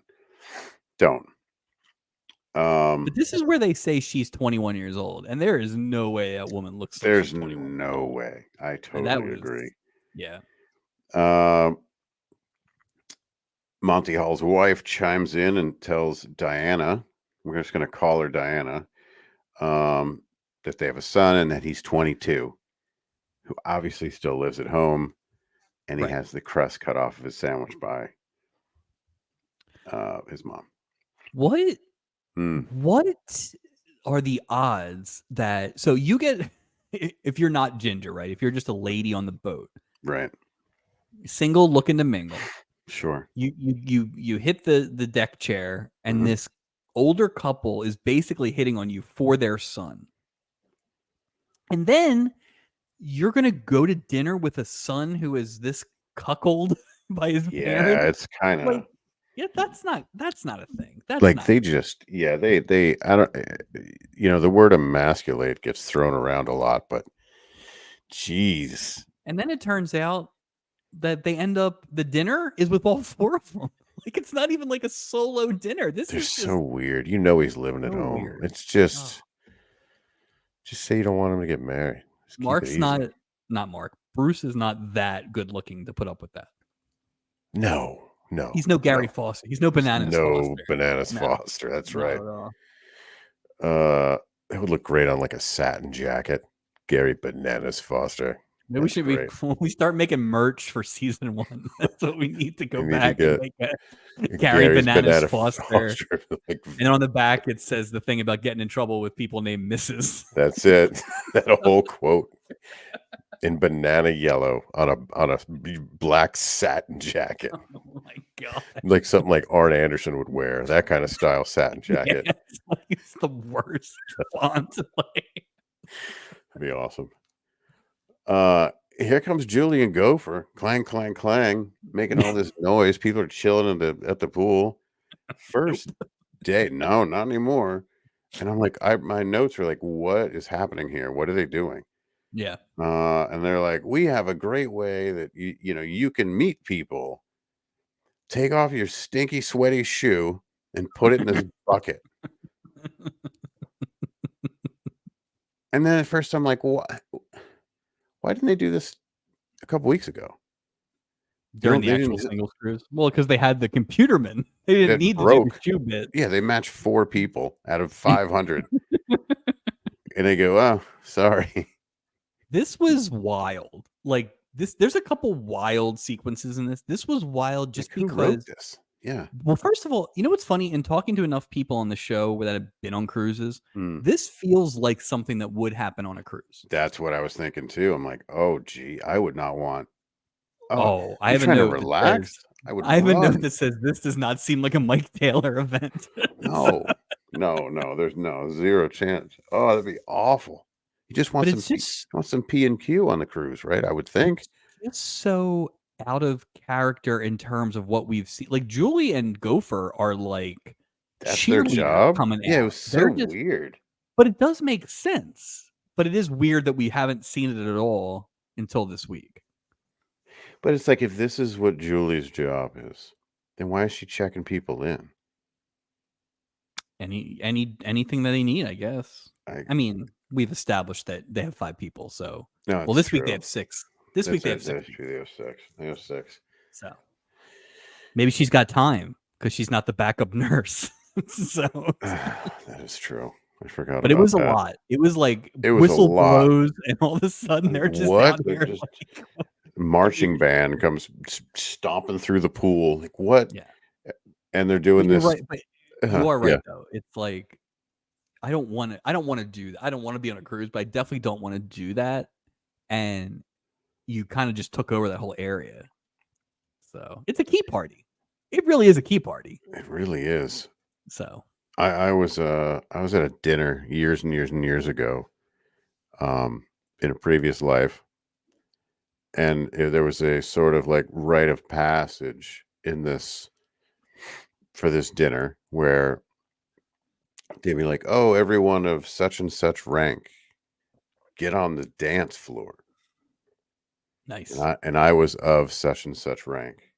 But this is where they say she's 21 years old, and there is no way that woman looks like there's she's 21. No way. I totally agree. Yeah. Monty Hall's wife chimes in and tells Diana, we're just going to call her Diana, that they have a son and that he's 22, who obviously still lives at home, and he has the crust cut off of his sandwich by his mom. What are the odds that so you get if you're not Ginger, right? If you're just a lady on the boat, right? Single, looking to mingle. Sure. You hit the deck chair, and this older couple is basically hitting on you for their son, and then you're gonna go to dinner with a son who is this cuckled by his parents. Yeah, it's kind of like, yeah, that's not a thing. That's like not they just they I don't the word emasculate gets thrown around a lot, but jeez. And then it turns out that they end up the dinner is with all 4 of them. Like it's not even like a solo dinner. This is so weird. He's living at home. Weird. It's just say you don't want him to get married. Mark's not Mark. Bruce is not that good looking to put up with that. No. He's no Gary Foster. He's no Bananas Foster. Bananas Foster. That's right. It would look great on like a satin jacket. Gary Bananas Foster. Maybe we should when we start making merch for season 1. That's what we need to go back and make a Gary Bananas Foster. And on the back it says the thing about getting in trouble with people named Mrs. That's it. That whole quote in banana yellow on a black satin jacket. Oh my God. Like something like Arn Anderson would wear. That kind of style satin jacket. Yeah, it's the worst font. That'd be awesome. Here comes Julian Gopher, clang, clang, clang, making all this noise. People are chilling at the pool. First day, no, not anymore. And I'm like, my notes are like, what is happening here? What are they doing? Yeah. And they're like, we have a great way that you can meet people. Take off your stinky, sweaty shoe and put it in this bucket. And then at first I'm like, why didn't they do this a couple weeks ago? During the actual singles cruise? Well, because they had the computerman. They didn't need to do the shoe bit. Yeah, they matched 4 people out of 500. And they go, oh, sorry. This was wild. Like there's a couple wild sequences in this. This was wild just who because wrote this? Yeah. Well, first of all, you know what's funny? In talking to enough people on the show that have been on cruises, this feels like something that would happen on a cruise. That's what I was thinking too. I'm like, oh, gee, I would not want. Oh, I have a note. Relax. I have a note that says this does not seem like a Mike Taylor event. No, there's zero chance. Oh, that'd be awful. You just want some P&Q on the cruise, right? I would think. It's so out of character in terms of what we've seen. Like Julie and Gopher are like That's their cheerleaders job? coming Yeah, it out. was so They're just, weird. but it does make sense. But it is weird that we haven't seen it at all until this week. But it's like, if this is what Julie's job is, then why is she checking people in? Anything that they need, I guess. I mean, we've established that they have 5 people, so No, well, it's this week they true. have 6. This week That's they have it. 6 That's people. true. They have 6. They have 6. So maybe she's got time because she's not the backup nurse. So, That is true. I forgot but it about was a that. lot. It was like It was a whistle lot. blows, and all of a sudden Like, they're just what? out Like, there. just Like, marching band comes stomping through the pool. Like, what? yeah, And they're but doing you're this. right. But you are Yeah, right though. It's like I don't want to. I don't want to do that. I don't want to be on a cruise, but I definitely don't want to do that. And you kind of just took over that whole area. So it's a key party. It really is a key party. it really is. So I was at a dinner years and years and years ago, in a previous life, and there was a sort of like rite of passage in this for this dinner where they'd be like, "Oh, everyone of such and such rank, get on the dance floor." nice. And I was of such and such rank.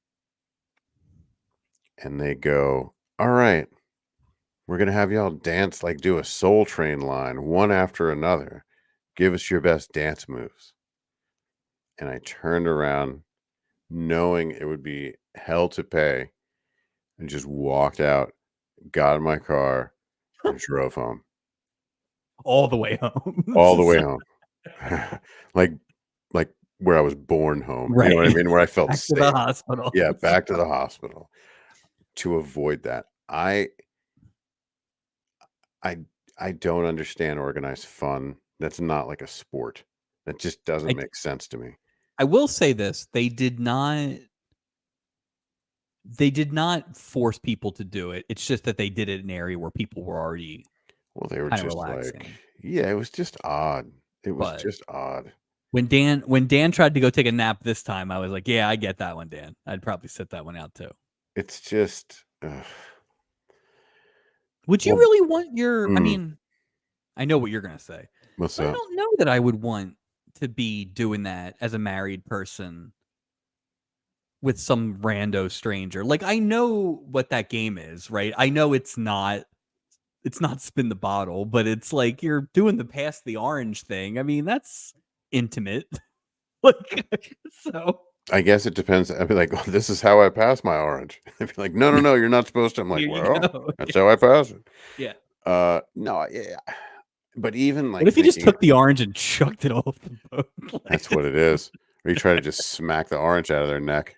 And they go, "All right, we're gonna have y'all dance, like do a Soul Train line, one after another. Give us your best dance moves." And I turned around knowing it would be hell to pay and just walked out, got in my car, and drove home. All the way home. All the way home. Like like where I was born home. You know what I Right. mean? Where I felt Back to the safe. hospital. Yeah, back to the hospital to avoid that. I I don't understand organized fun. That's not like a sport. That just doesn't I make sense to me. I will say this, they did not force people to do it. It's just that they did it in an area where people were already Well, they were kind of just like, relaxing. yeah, it was just odd. It was But just odd. when Dan tried to go take a nap this time, I was like, "Yeah, I get that one, Dan. I'd probably sit that one out too." It's just, Would you well, really want your I mm, mean, I know what you're gonna say, what's but I that? don't know that I would want to be doing that as a married person with some rando stranger. Like, I know what that game is, right? I know it's not spin the bottle, but it's like you're doing the pass the orange thing. I mean, that's intimate. Like, so I guess it depends. I'd be like, "Oh, this is how I pass my orange." They'd be like, "No, no, no, you're not supposed to." I'm like, here you "Well, go. that's how I pass it." Yeah. No, yeah. But even What like if you just thinking took the orange and chucked it off the boat? Like, that's what it is. Or you try to just smack the orange out of their neck.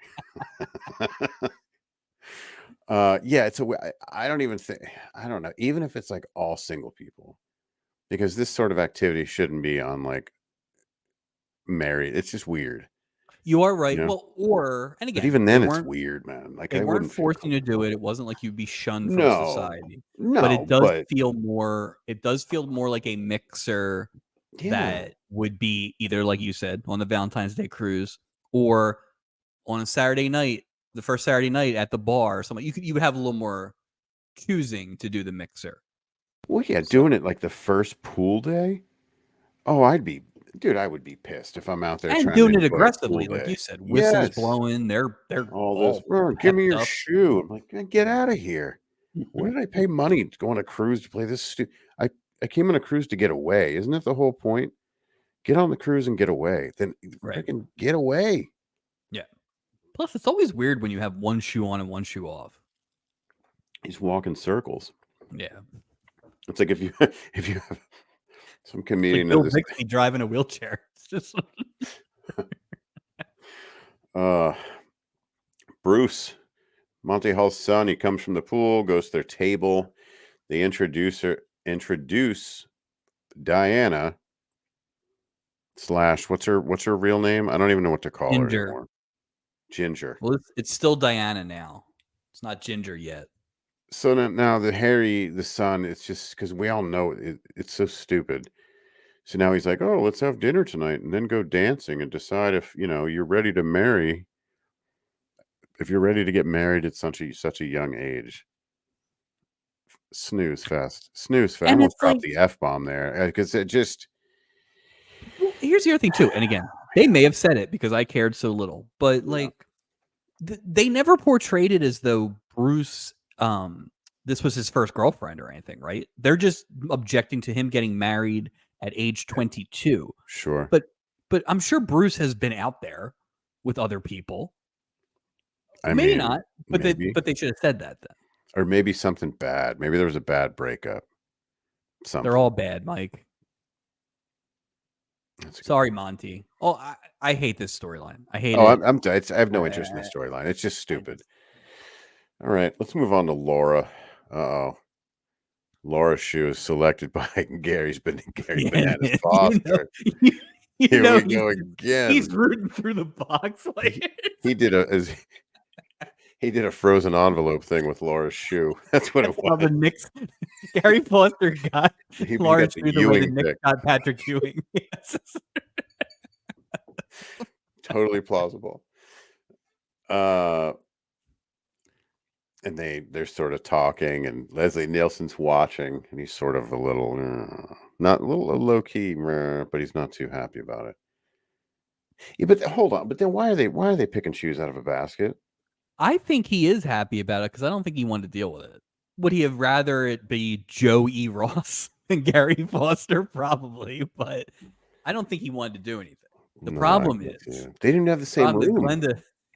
Yeah, it's a I don't even think I don't know, even if it's like all single people, because this sort of activity shouldn't be on like married. It's just weird, you are you right. know? Well, and But again, even then it's weird, man. Like they I weren't wouldn't feel forcing you to do comfortable. it. It wasn't like you'd be shunned from No. society. But No, but it does feel more like a mixer yeah. that would be either like you said on the Valentine's Day cruise or on a Saturday night, the first Saturday night at the bar or something. You would have a little more choosing to do the mixer. Well, yeah, So doing it like the first pool day. Oh, I would be pissed if I'm out there and trying to doing it enjoy a pool aggressively, like you day. said, whistles Yes. blowing, they're All this, all "Oh, give me pepped your up. shoe." I'm like, "Man, get out of here. What did I pay money to go on a cruise to play this I I came on a cruise to get away. Isn't that the whole point? Get on the cruise and get away. Then Right. freaking get away." Yeah. Plus, it's always weird when you have one shoe on and one shoe off. He's walking circles. Yeah. It's like if you if you have some It's like comedian at Bill this Bixby driving a wheelchair. It's just uh Bruce, Monte Hall's son, he comes from the pool, goes to their table. They introduce Diana slash what's her real name? I don't even know what to call her Ginger. anymore. Ginger. Well, it's still Diana now. It's not Ginger yet. So now the Harry, the son, it's just because we all know it's so stupid. So now he's like, "Oh, let's have dinner tonight and then go dancing and decide if, you're ready to marry if you're ready to get married at such a young age, snooze fest. Snooze fest. I And almost it's dropped like, the F-bomb there because it just well, here's the other thing too. And again, they may have said it because I cared so little, but yeah, like they never portrayed it as though Bruce this was his first girlfriend or anything, right? They're just objecting to him getting married at age 22. sure. But I'm sure Bruce has been out there with other people. I Maybe mean, not, maybe. but they should have said that then. Or maybe something bad. Maybe there was a bad breakup. They're Something. all bad, Mike. That's a good Sorry, point. Monty. Oh, I hate this storyline. I hate Oh, it. I have no interest in the I, storyline. It's just I stupid. just All right, let's move on to Laura. Uh-oh. Laura Shu is selected by Gary yeah, Bananas you know, Foster. you, you Here know we go he's again. rooting through the box He, like he did he did a frozen envelope thing with Laura Shu. That's what it that's how was. the Knicks. Gary Foster got He Lawrence got the Drew the way the Ewing Knicks pick. got Patrick Ewing. Yes. Totally plausible. Uh and they're sort of talking, and Leslie Nielsen's watching, and he's sort of a little not a little low key, but he's not too happy about it. Yeah, but hold on. But then why are they picking shoes out of a basket? I think he is happy about it because I don't think he wanted to deal with it. Would he have rather it be Joe E. Ross than Gary Foster? Probably, but I don't think he wanted to do anything. The No, I problem can't see is, it. They didn't have the same room.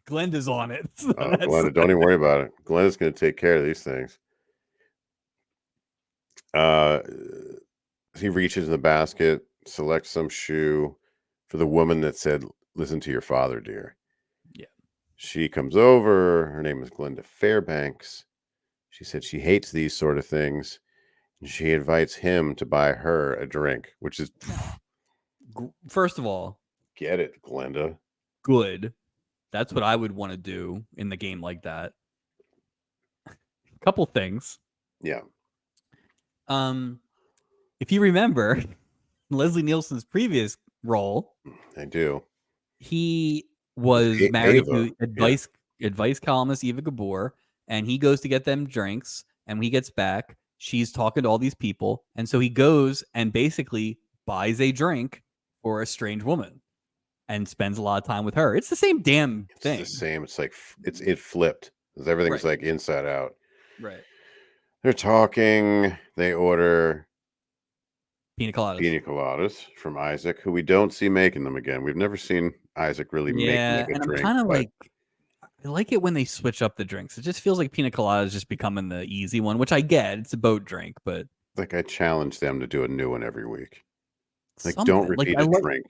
Glenda's on it. So Oh, that's Glenda, don't even worry about it. Glenda's going to take care of these things. Uh, he reaches in the basket, selects some shoe for the woman that said, "Listen to your father, dear." yeah. She comes over. Her name is Glenda Fairbanks. She said she hates these sort of things. And she invites him to buy her a drink, which is First of all, get it, Glenda. good. That's what I would want to do in the game like that. Couple things. Yeah, If you remember Leslie Nielsen's previous role, I do. he With was married Ava. to Yeah. advice columnist Eva Gabor, and he goes to get them drinks. And when he gets back, she's talking to all these people, and so he goes and basically buys a drink for a strange woman and spends a lot of time with her. It's the same damn It's the thing, same. It's like it flipped. 'Cause everything's right? like inside out. Right. They're talking. They order Pina coladas. pina coladas from Isaac, who we don't see making them again. We've never seen Isaac really make Yeah, a and I'm drink, kind of but like, I like it when they switch up the drinks. It just feels like pina colada is just becoming the easy one, which I get. It's a boat drink, but like I challenge them to do a new one every week. Like, don't something like repeat a drink.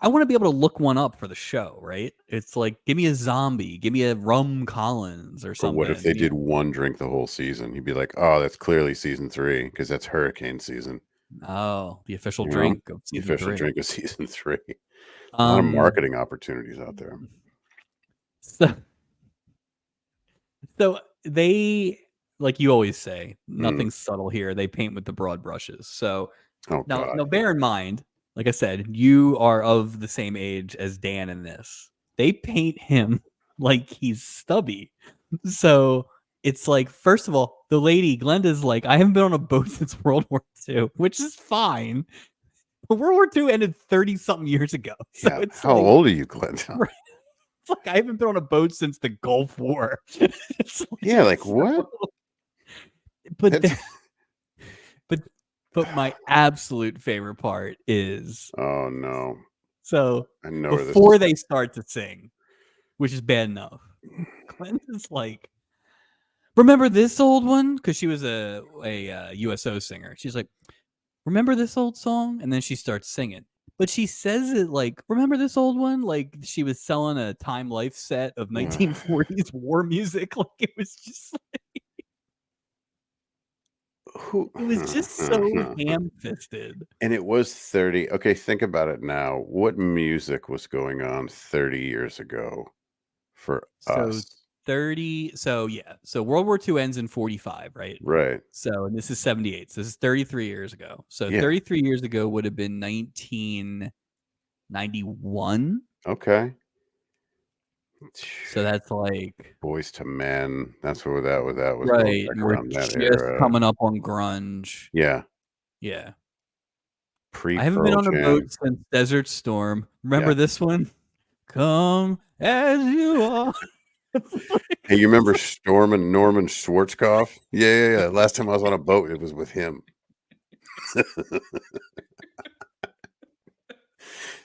I want to be able to look one up for the show, right? It's like, give me a zombie, give me a rum Collins or Or what if something. they did one drink the whole season? You'd be like, oh, that's clearly season 3 because that's hurricane season. Oh, the official You know, drink of the season official 3. drink of season 3. A lot of Um, marketing opportunities out there. so so they, like you always say, Mm. nothing's subtle here. They paint with the broad brushes. So Oh God, now bear in mind, like I said, you are of the same age as Dan in this. They paint him like he's stubby. So it's like, first of all, the lady, Glenda's like, I haven't been on a boat since World War II, which is fine. But World War II ended 30 something years ago. So yeah. it's How like, old are you, Glenda? right, it's like I haven't been on a boat since the Gulf War. It's Yeah, like, like what? but That's but my absolute favorite part is, oh no, so I know where this is. before they start to sing, which is bad enough, Glenn is like, remember this old one? Because she was a USO singer. She's like, remember this old song? And then she starts singing. But she says it like, remember this old one? Like she was selling a Time Life set of 1940s war music. Like it was just, Who? it was just so ham-fisted. And it was 30. Okay, think about it now. What music was going on 30 years ago for So us? 30, so yeah. So World War II ends in 45, right? Right. So, and this is 78. So this is 33 years ago. So Yeah. 33 years ago would have been 1991. Okay. So that's like Boys to Men. That's where that was going right, back and we're around that just era. coming up on grunge. Yeah. Yeah. I haven't been Pre-Pearl on a boat Jam. since Desert Storm. Remember Yeah. this one? Come as you are. It's Hey, like you remember Storm and Norman Schwarzkopf? Yeah. Last time I was on a boat, it was with him.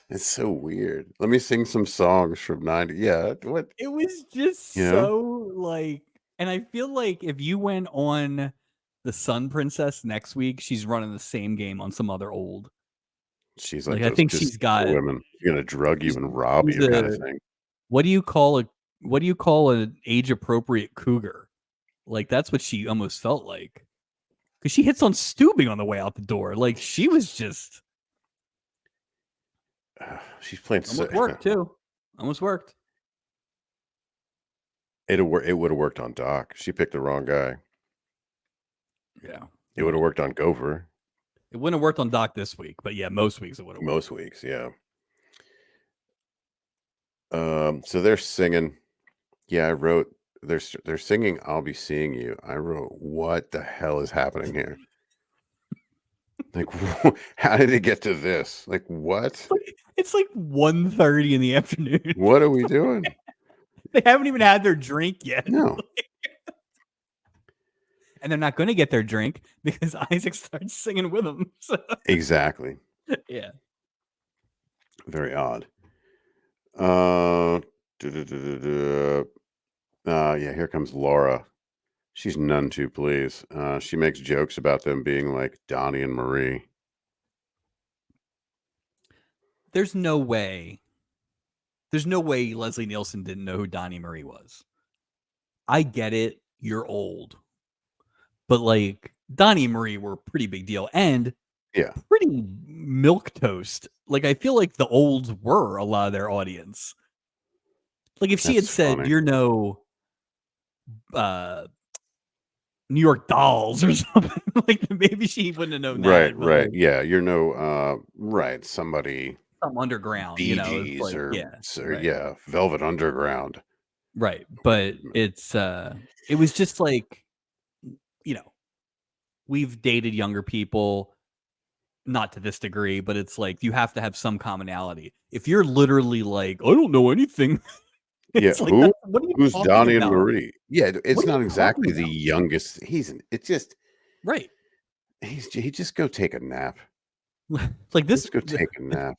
It's so weird. Let me sing some songs from 90. Yeah, what? it was just You know? so like and I feel like if you went on the Sun Princess next week, she's running the same game on some other old. She's like Like I those think she's casino got women. She's gonna drug you she's and rob she's you kinda a thing. what do you call a what do you call an age appropriate cougar? Like that's what she almost felt like. Cause she hits on Steubing on the way out the door. Like she was just She's playing so almost worked too. Almost worked. it would've worked on Doc. She picked the wrong guy. Yeah. It would've worked on Gopher It wouldn't have worked on Doc this week, but yeah, most weeks it would have worked. most weeks, yeah. So they're singing. Yeah, I wrote they're singing "I'll Be Seeing You." I wrote, "What the hell is happening here?" Like, how did it get to this? Like, what? It's like 1:30 in the afternoon. What are we doing? They haven't even had their drink yet. No, And they're not gonna get their drink because Isaac starts singing with them. So exactly. yeah. Very odd. Uh, yeah, here comes Laura. She's none too pleased. She makes jokes about them being like Donnie and Marie. There's no way. There's no way Leslie Nielsen didn't know who Donnie Marie was. I get it. You're old. But like Donnie and Marie were a pretty big deal and Yeah, pretty milk toast. Like I feel like the olds were a lot of their audience. Like if she had that's said funny. you're no uh New York Dolls or something, like maybe she wouldn't have known Right, that, but right. like Yeah, you're no right, somebody some underground, Bee it's Gees like or yeah, right. yeah, Velvet Underground. Right. But it's it was just like, you know, we've dated younger people, not to this degree, but it's like you have to have some commonality. If you're literally like, I don't know anything, Yeah, it's like who? that's what are you Who's talking Donnie and about? Marie? Yeah, What it's are you not talking exactly the about? youngest. It's just Right. he just go take a nap. Like this Just go take a nap.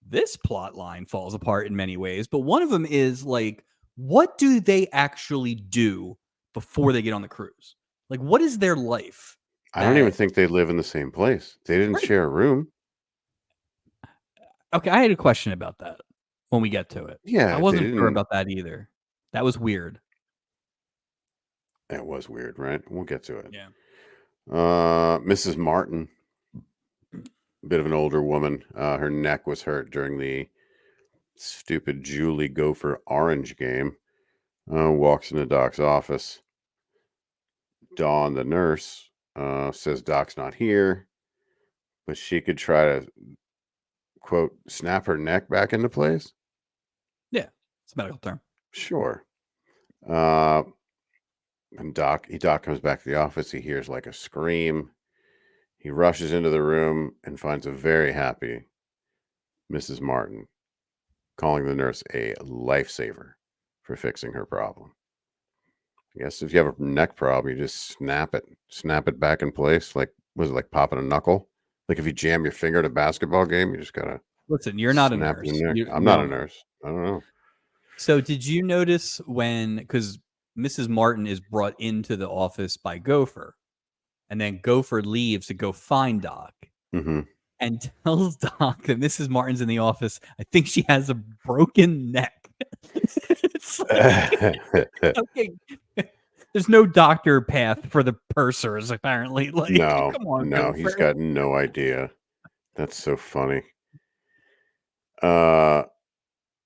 this plot line falls apart in many ways, but one of them is like, what do they actually do before they get on the cruise? Like, what is their life? I don't even That think they live in the same place. They didn't right? share a room. Okay, I had a question about that when we get to it. I Yeah, they wasn't sure didn't. about that either. That was weird. That was weird, right? We'll get to it. Yeah. Mrs. Martin, bit of an older woman. Her neck was hurt during the stupid Julie Gopher Orange game. Walks into Doc's office. Dawn, the nurse, says Doc's not here, but she could try to quote snap her neck back into place. Yeah. It's a medical term. Sure. Uh, and Doc comes back to the office. He hears like a scream. He rushes into the room and finds a very happy Mrs. Martin, calling the nurse a lifesaver for fixing her problem. I guess if you have a neck problem, you just snap it back in place. Like, was it like popping a knuckle? Like if you jam your finger at a basketball game, you just gotta Listen, you're not a snap your nurse. neck. I'm We not all a know. nurse. I don't know. So did you notice when because Mrs. Martin is brought into the office by Gopher, and then Gopher leaves to go find Doc Hmm. and tells Doc that Mrs. Martin's in the office. I think she has a broken neck. It's like okay, there's no doctor path for the pursers, apparently. Like, No, come on, no, he's Gopher. got no idea. That's so funny. Uh,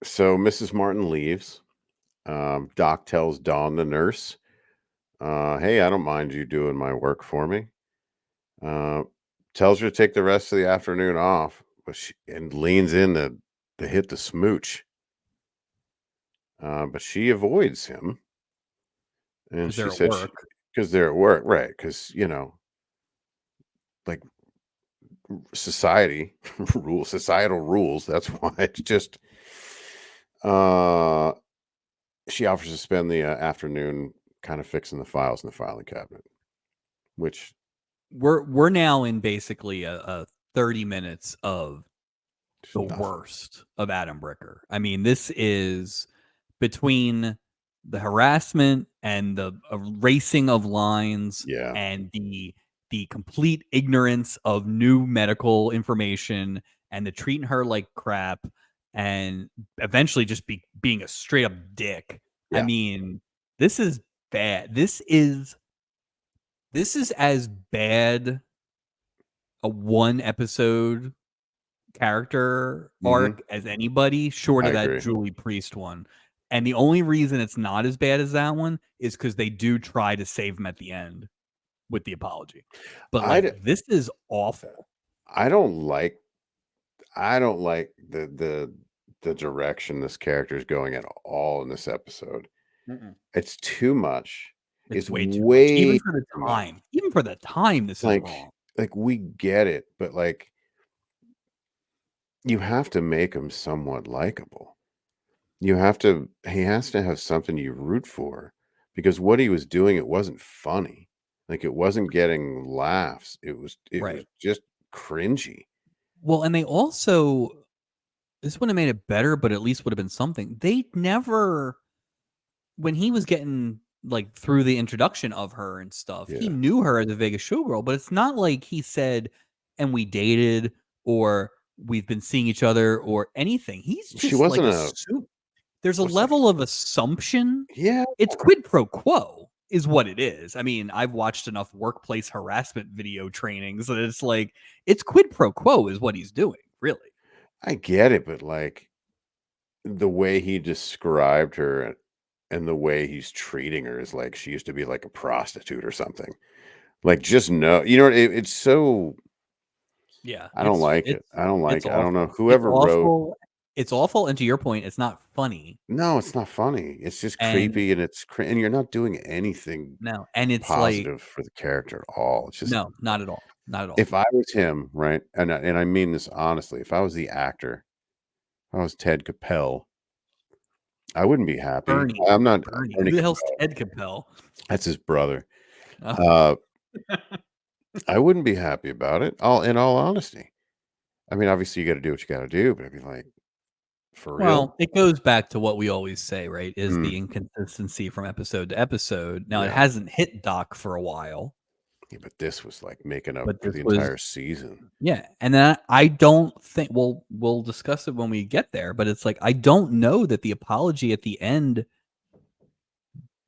so Mrs. Martin leaves. Doc tells Dawn, the nurse, "Hey, I don't mind you doing my work for me." Uh, Tells her to take the rest of the afternoon off, but and leans in to hit the smooch. but she avoids him, and because she they're at said work. because they're at work, right? Because like societal rules. That's why it's just. Uh, she offers to spend the afternoon kind of fixing the files in the filing cabinet, which We're now in basically a 30 minutes of is the nothing. worst of Adam Bricker. I mean, this is between the harassment and the erasing of lines Yeah, and the complete ignorance of new medical information and the treating her like crap and eventually just being a straight up dick. I yeah. mean, this is bad. This is as bad a one episode character Hmm. arc as anybody, short I of that agree. Julie Priest one. And the only reason it's not as bad as that one is because they do try to save him at the end with the apology. But I like d- this is awful. I don't like the direction this character is going at all in this episode. Mm-mm. It's too much. It's It's way too much. way Even for the too much. time. Even for the time, this is Like wrong. we get it, but like you have to make him somewhat likable. He has to have something you root for because what he was doing, it wasn't funny. Like it wasn't getting laughs. It was Right. just cringy. Well, and they also this would have made it better, but at least would have been something. They never when he was getting like through the introduction of her and stuff, he Yeah. knew her as a Vegas showgirl, but it's not like he said, and we dated or we've been seeing each other or anything. He's She just like wasn't a assume there's a what's that? level of assumption. Yeah. It's quid pro quo is what it is. I mean, I've watched enough workplace harassment video trainings that it's like it's quid pro quo is what he's doing, really. I get it, but like the way he described her and the way he's treating her is like she used to be like a prostitute or something. Like just no, it's so Yeah, I don't like it. I don't it's like it. I don't know awful. It's whoever wrote. awful. It's awful, and to your point, it's not funny. No, it's not funny. It's just And creepy and and you're not doing anything no, and it's like positive for the character at all. It's just no, not at all. Not at all. if I was him, right? And I mean this honestly, if I was the actor, if I was Ted Capel, I wouldn't be happy. I'm not Bernie. Bernie Who the hell's Capel. Ted Capel? That's his brother. Oh, Uh, I wouldn't be happy about it. All in all honesty. I mean, obviously you got to do what you got to do, but I'd be like, for real? well, it goes back to what we always say, right? Is Mm, the inconsistency from episode to episode. Now it yeah. hasn't hit Doc for a while, Yeah, but this was like making up but for this the was entire season. yeah. And then I don't think we'll discuss it when we get there, but it's like I don't know that the apology at the end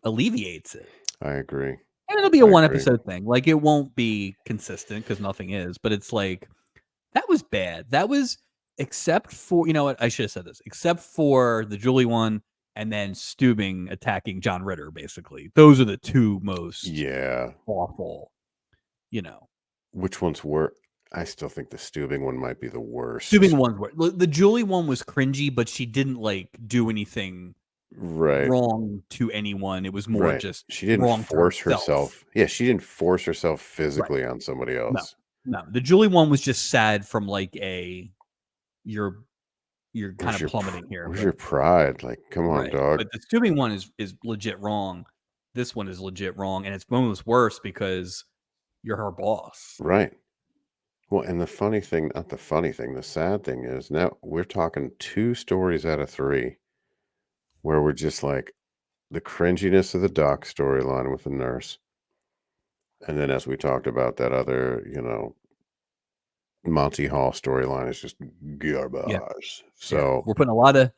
alleviates it. I agree. And it'll be a I one agree. episode thing. Like it won't be consistent because nothing is, but it's like that was bad. That was except for you know what I should have said this. Except for the Julie one and then Steubing attacking John Ritter, basically. Those are the two most Yeah. awful, you know. Which one's worse? I still think the Steubing one might be the Steubing worst. ones were the Julie one was cringy, but she didn't like do anything Right. wrong to anyone. It was more Right. just She didn't wrong to force herself. herself. Yeah, she didn't force herself Right. physically on somebody No. else. No. The Julie one was just sad from like a you're you're kind of plummeting here, Where's but your pride? Like, come on, right. dog. But the Steubing one is legit wrong. This one is legit wrong, and it's almost worse because you're her boss. Right. Well, and the funny thing, not the funny thing, the sad thing is now we're talking 2 stories out of 3 where we're just like the cringiness of the doc storyline with the nurse. And then as we talked about that other, Monty Hall storyline is just Yeah, garbage. yeah. So We're putting a lot of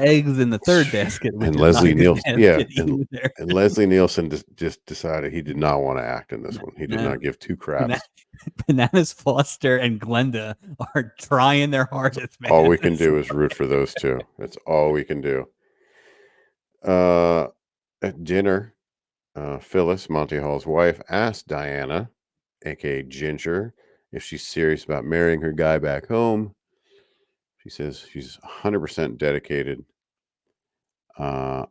eggs in the third basket, which and is not Leslie a good Nielsen, yeah, basket either. and Leslie Nielsen just decided he did not want to act in this No, one. He did no. not give 2 Bana- craps. Bananas Foster and Glenda are trying their hardest, All man. we can do is root for those 2. That's all we can do. At dinner, Phyllis, Monty Hall's wife, asked Diana, aka Ginger, if she's serious about marrying her guy back home. She says she's 100% dedicated. uh,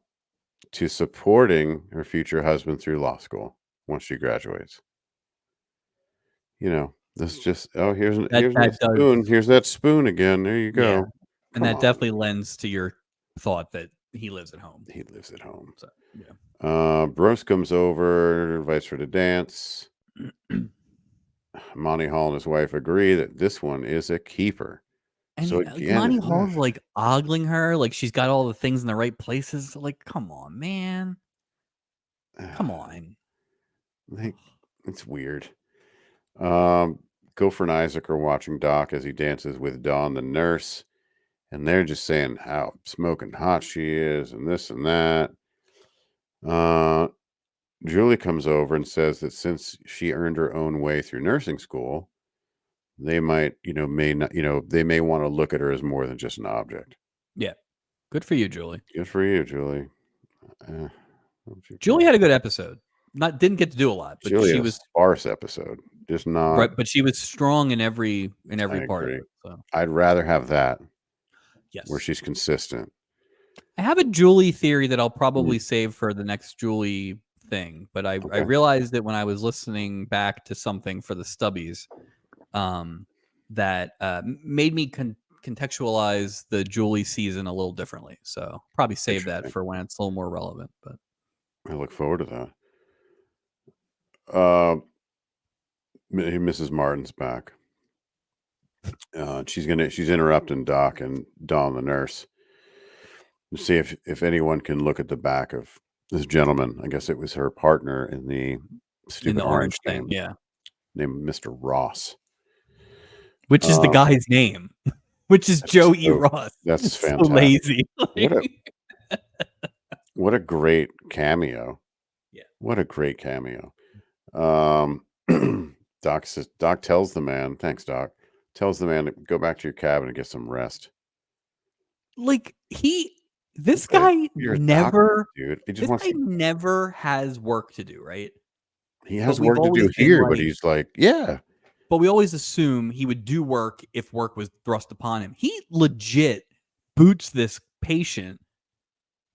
to supporting her future husband through law school once she graduates. This just, oh, here's that That does, spoon. Here's that spoon again. There you yeah, go. and Come that on. definitely lends to your thought that he lives at home. He lives at home. So, yeah. Bruce comes over, invites her to dance. Monty Hall and his wife agree that this one is a keeper. So And, again, Monty Hall's, like, ogling her, like, she's got all the things in the right places, like, come on, man. Come on. like, it's weird. Um, Gopher and Isaac are watching Doc as he dances with Dawn, the nurse, and they're just saying how smoking hot she is and this and that. Uh, Julie comes over and says that since she earned her own way through nursing school, they might, may not, they may want to look at her as more than just an object. Yeah. Good for you, Julie. Good for you, Julie. Julie had a good episode. Didn't get to do a lot, but Julie she had a was sparse episode. Just not. right, but she was strong in every I part of agree. it, so, I'd rather have that where yes. she's consistent. I have a Julie theory that I'll Mm, probably save for the next Julie thing, but I okay. realized that when I was listening back to something for the Stubbies, that, made me contextualize the Julie season a little differently, so probably save that Interesting. for when it's a little more relevant, but I look forward to that. Uh, Mrs. Martin's back. She's interrupting Doc and Dawn, the nurse, to see if anyone can look at the back of this gentleman. I guess it was her partner in the in stupid the orange orange thing, game, yeah. named Mr. Ross. Which is the Uh, guy's name, which is that's Joe E. so Ross. that's It's so fantastic. lazy. What a what a great cameo. Yeah. What a great cameo. Um, Doc tells the man, thanks, Doc, tells the man to go back to your cabin and get some rest. Like, this Okay, guy you're a doctor, never dude. He just this wants guy to. never has work to do, right? He But has we've work to always do been here, but like he's like, yeah, but we always assume he would do work if work was thrust upon him. He legit boots this patient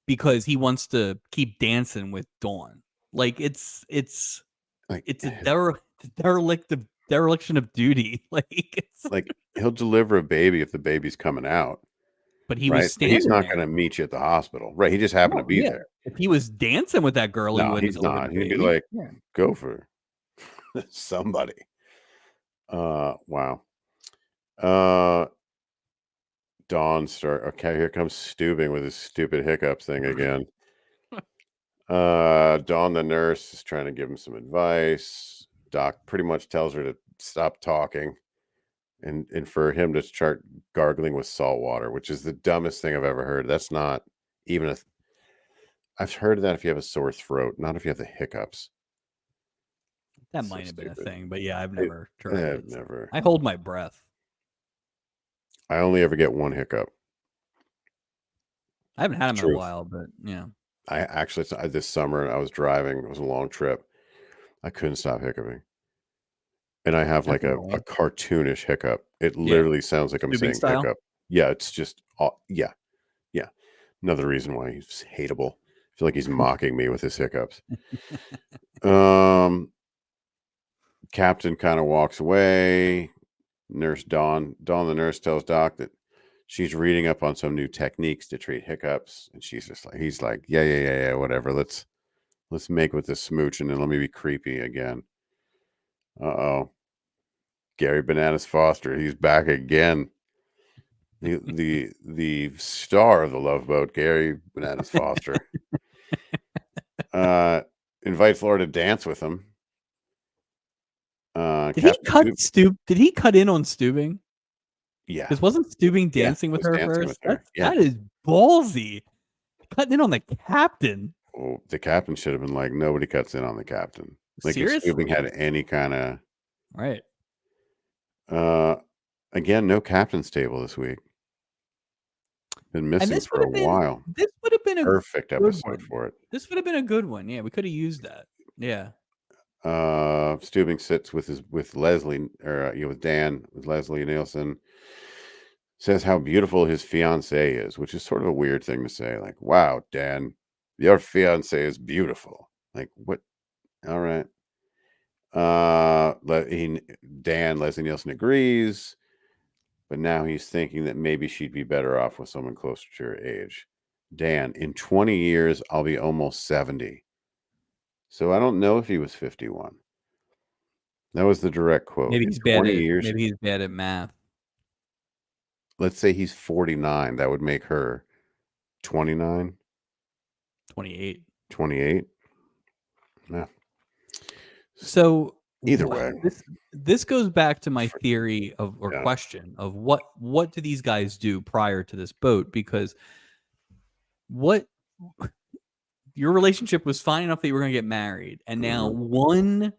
because he wants to keep dancing with Dawn. Like, like, it's a dereliction of duty. Like, it's like he'll deliver a baby if the baby's coming out, but he was right? But he's standing not going there. to meet you at the hospital, right? He just happened to No, be yeah. there. If he was dancing with that girl, he No, wouldn't he's have delivered not. the He'd be baby. like, Yeah. go for somebody. Wow. Uh, Okay, here comes Steubing with his stupid hiccups thing again. Dawn, the nurse, is trying to give him some advice. Doc pretty much tells her to stop talking and for him to start gargling with salt water, which is the dumbest thing I've ever heard. That's not even a. I've heard that if you have a sore throat, not if you have the hiccups. That So might have been a stupid. thing, but yeah, I've It, never tried I've it. So never. I hold my breath. I only ever get one hiccup. I haven't had It's them in a true. while, but yeah. I actually this summer I was driving. It was a long trip. I couldn't stop hiccuping. And I have like Nothing a wrong. cartoonish hiccup. It Yeah. literally sounds like I'm Tubing saying style? hiccup. Yeah, it's just yeah, yeah. Another reason why he's hateable. I feel like he's mocking me with his hiccups. Um, Captain kind of walks away. Nurse Dawn the nurse tells Doc that she's reading up on some new techniques to treat hiccups, and he's like, yeah, whatever. Let's make with this smooch, and then let me be creepy again. Uh-oh. Gary Bananas Foster, he's back again. The star of the Love Boat, Gary Bananas Foster, uh, invites Laura to dance with him. Captain Stoop, Did he cut in on Steubing? yeah, Because wasn't Steubing yeah, dancing with was her dancing with first? her. Yeah. That is ballsy. Cutting in on the captain. Oh, the captain should have been like, nobody cuts in on the captain. Like if Steubing Seriously? had any kind of, Right. uh, again, no captain's table this week. Been And missing for a while. this would have been a Perfect good episode one. for it. This would have been a good one. Yeah, we could have used that. Yeah. Steubing sits with Leslie, or with Dan, with Leslie Nielsen. Says how beautiful his fiancée is, which is sort of a weird thing to say. Like, wow, Dan, your fiancée is beautiful. Like, what? All right. Dan, Leslie Nielsen agrees, but now he's thinking that maybe she'd be better off with someone closer to her age. Dan, in 20 years, I'll be almost 70. So I don't know if he was 51. That was the direct quote. Maybe In he's bad 20 at years, maybe he's bad at math. let's say he's 49. That would make her 29, 28. 28. Yeah. So Either way, this goes back to my fr- theory of or yeah. question of what do these guys do prior to this boat? Because what your relationship was fine enough that you were going to get married, and now Mhm.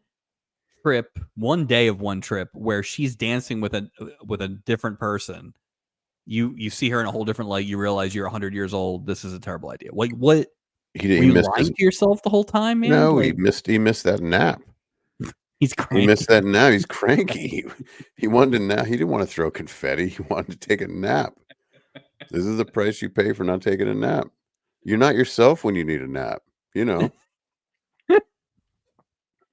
one day of one trip where she's dancing with a different person, you see her in a whole different light. You realize you're 100 years old. This is a terrible idea. Like, what were He you missed his lying to yourself the whole time, man? no, Like, he missed that nap. he's He missed cranky. that nap. He's cranky. He wanted to nap. He didn't want to throw confetti. He wanted to take a nap. This is the price you pay for not taking a nap. You're not yourself when you need a nap. You know, This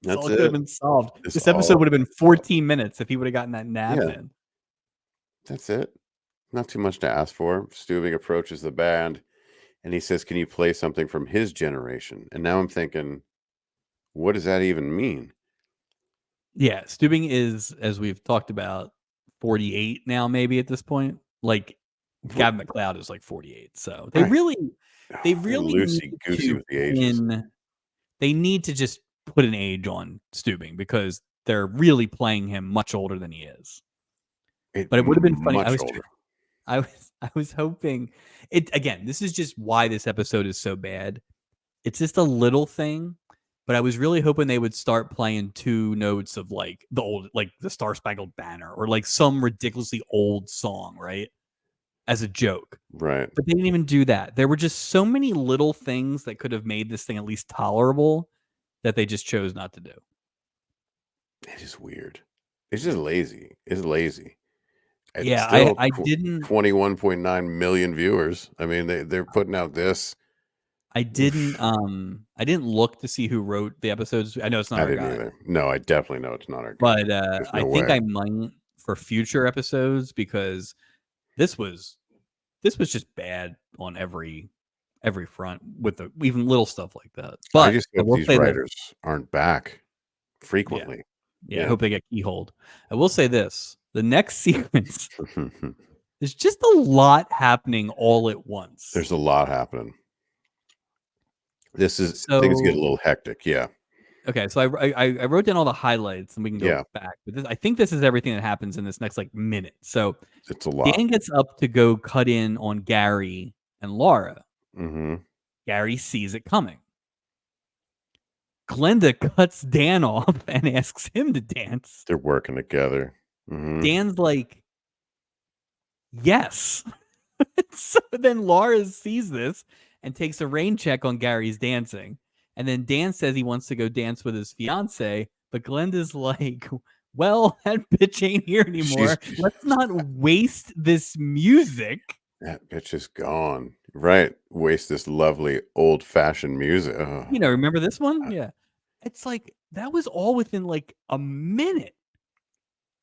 that's all could have it. been solved. It's This episode all would have been 14 minutes if he would have gotten that nap yeah, in. that's it. Not too much to ask for. Stubing approaches the band and he says, "Can you play something from his generation?" And now I'm thinking, what does that even mean? Yeah, Steubing is, as we've talked about, 48 now, maybe at this point. Like, What? Gavin McLeod is like 48. So Right. they They're really need loosey goosey to with the ages. pin. They need to just put an age on Steubing because they're really playing him much older than he is. But it would have been funny. Much older. I was hoping it again. This is just why this episode is so bad. It's just a little thing, but I was really hoping they would start playing 2 notes of, like, the old like, the Star Spangled Banner or, like, some ridiculously old song, right, as a joke. Right. But they didn't even do that. There were just so many little things that could have made this thing at least tolerable that they just chose not to do. It is weird. It's just lazy. It's lazy. It's Yeah, still I didn't 21.9 million viewers. I mean, they're putting out this. I didn't look to see who wrote the episodes. I know it's not I our didn't guy, either. No, I definitely know it's not our guy. but, There's I no think way. I might for future episodes because this was this was just bad on every front with the even little stuff like that. I But just I hope will these say this. writers aren't back Yeah. frequently. Yeah, I Yeah. hope they get keyholed. I will say this. The next sequence, there's just a lot happening all at once. There's a lot happening. Things get a So, little hectic. Yeah. okay, so I wrote down all the highlights and we can go Yeah. back. But I think this is everything that happens in this next like minute. So It's a lot. Dan gets up to go cut in on Gary and Laura. Mhm. Gary sees it coming. Glenda cuts Dan off and asks him to dance. They're working together. Mhm. Dan's like, yes. So then Laura sees this and takes a rain check on Gary's dancing. And then Dan says he wants to go dance with his fiance, but Glenda's like, well, that bitch ain't here She's anymore. Let's not waste this music. that bitch is gone. Right. Waste this lovely old-fashioned music. Ugh. You know, remember this one? Yeah. It's like that was all within like a minute.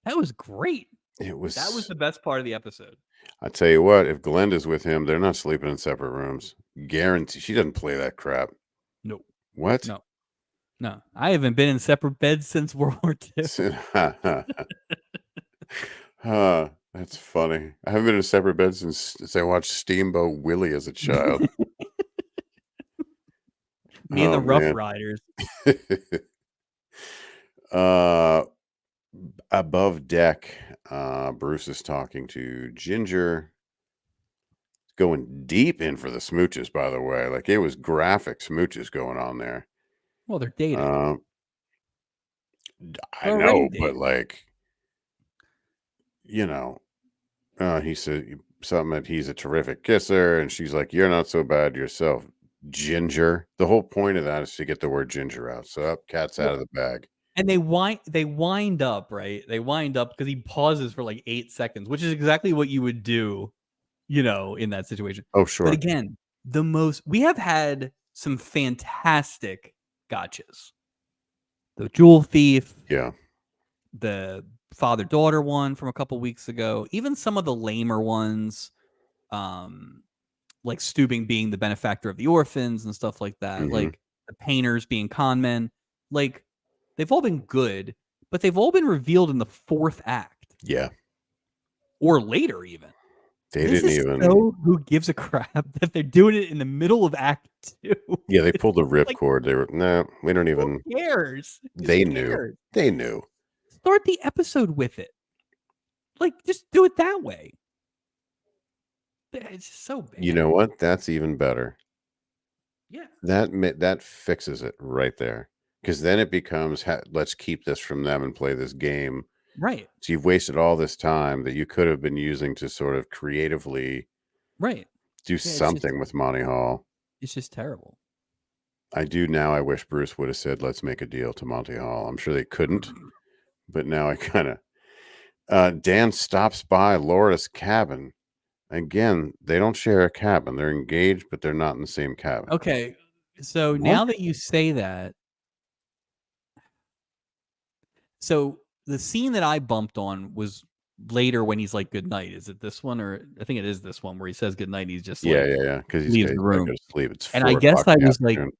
That was great. It That was was the best part of the episode. I tell you what, if Glenda's with him, they're not sleeping in separate rooms. Guarantee she doesn't play that crap. No, What? no, no. I haven't been in separate beds since World War II. That's funny. I haven't been in a separate bed since I watched Steamboat Willie as a child. Me and the Oh, Rough man. Riders. Uh, above deck, Bruce is talking to Ginger, going deep in for the smooches, by the way. Like, it was graphic smooches going on there. Well, they're dating. Um, I They're already know, but, dating. like, you know, he said something that he's a terrific kisser, and she's like, "You're not so bad yourself, Ginger." The whole point of that is to get the word ginger out. So, cat's out Well, of the bag. And they wind up, right? They wind up because he pauses for like 8 seconds, which is exactly what you would do, in that situation. Oh, But sure. again, we have had some fantastic gotchas. The Jewel Thief, Yeah. the father-daughter one from a couple weeks ago, even some of the lamer ones, um, like Steubing being the benefactor of the orphans and stuff like that, Mhm. like the painters being con men, like they've all been good, but they've all been revealed in the 4th act Yeah. or later even. They This didn't is even so who gives a crap that they're doing it in the middle of act 2. Yeah, they pulled the It's like, ripcord. They were, "No, we don't who even." cares? Who They knew. cares? They knew. Start the episode with it. Like, just do it that way. It's just so You bad. know what? That's even better. Yeah. That fixes it right there, because then it becomes, "Let's keep this from them and play this game." Right. So you've wasted all this time that you could have been using to sort of creatively Right. do Yeah, it's just something with Monty Hall. it's just terrible. I wish Bruce would have said, "Let's make a deal," to Monty Hall. I'm sure they couldn't, but now I kinda Dan stops by Laura's cabin. Again, they don't share a cabin. They're engaged, but they're not in the same cabin. Okay. So What? now that you say that, so the scene that I bumped on was later when he's like, "Good night." Is it this one or I think it is this one where he says good night and he's just Yeah, like yeah, yeah. Because leaves he's the gotta go room. to sleep. It's And I 4 guess o'clock I in the was like afternoon.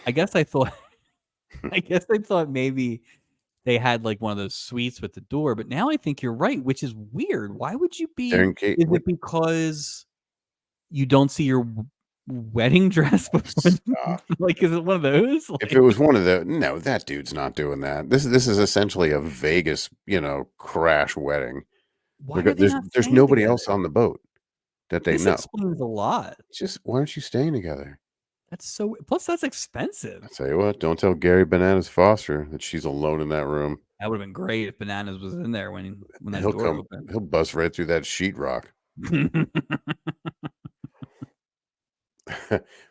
I guess I thought maybe they had like one of those suites with the door, but now I think you're right, which is weird. Why would you They're be engaged. is it because you don't see your wedding dress before Stop. like, is it one of those? If it Like, was one of the no, that dude's not doing that. This is essentially a Vegas, crash wedding. why are they There's not there's staying nobody together? else on the boat that they This know. explains a lot. Just why aren't you staying together? That's so plus that's expensive. I tell you what, don't tell Gary Bananas Foster that she's alone in that room. That would've been great if Bananas was in there when that He'll door come. opened. He'll bust right through that sheetrock.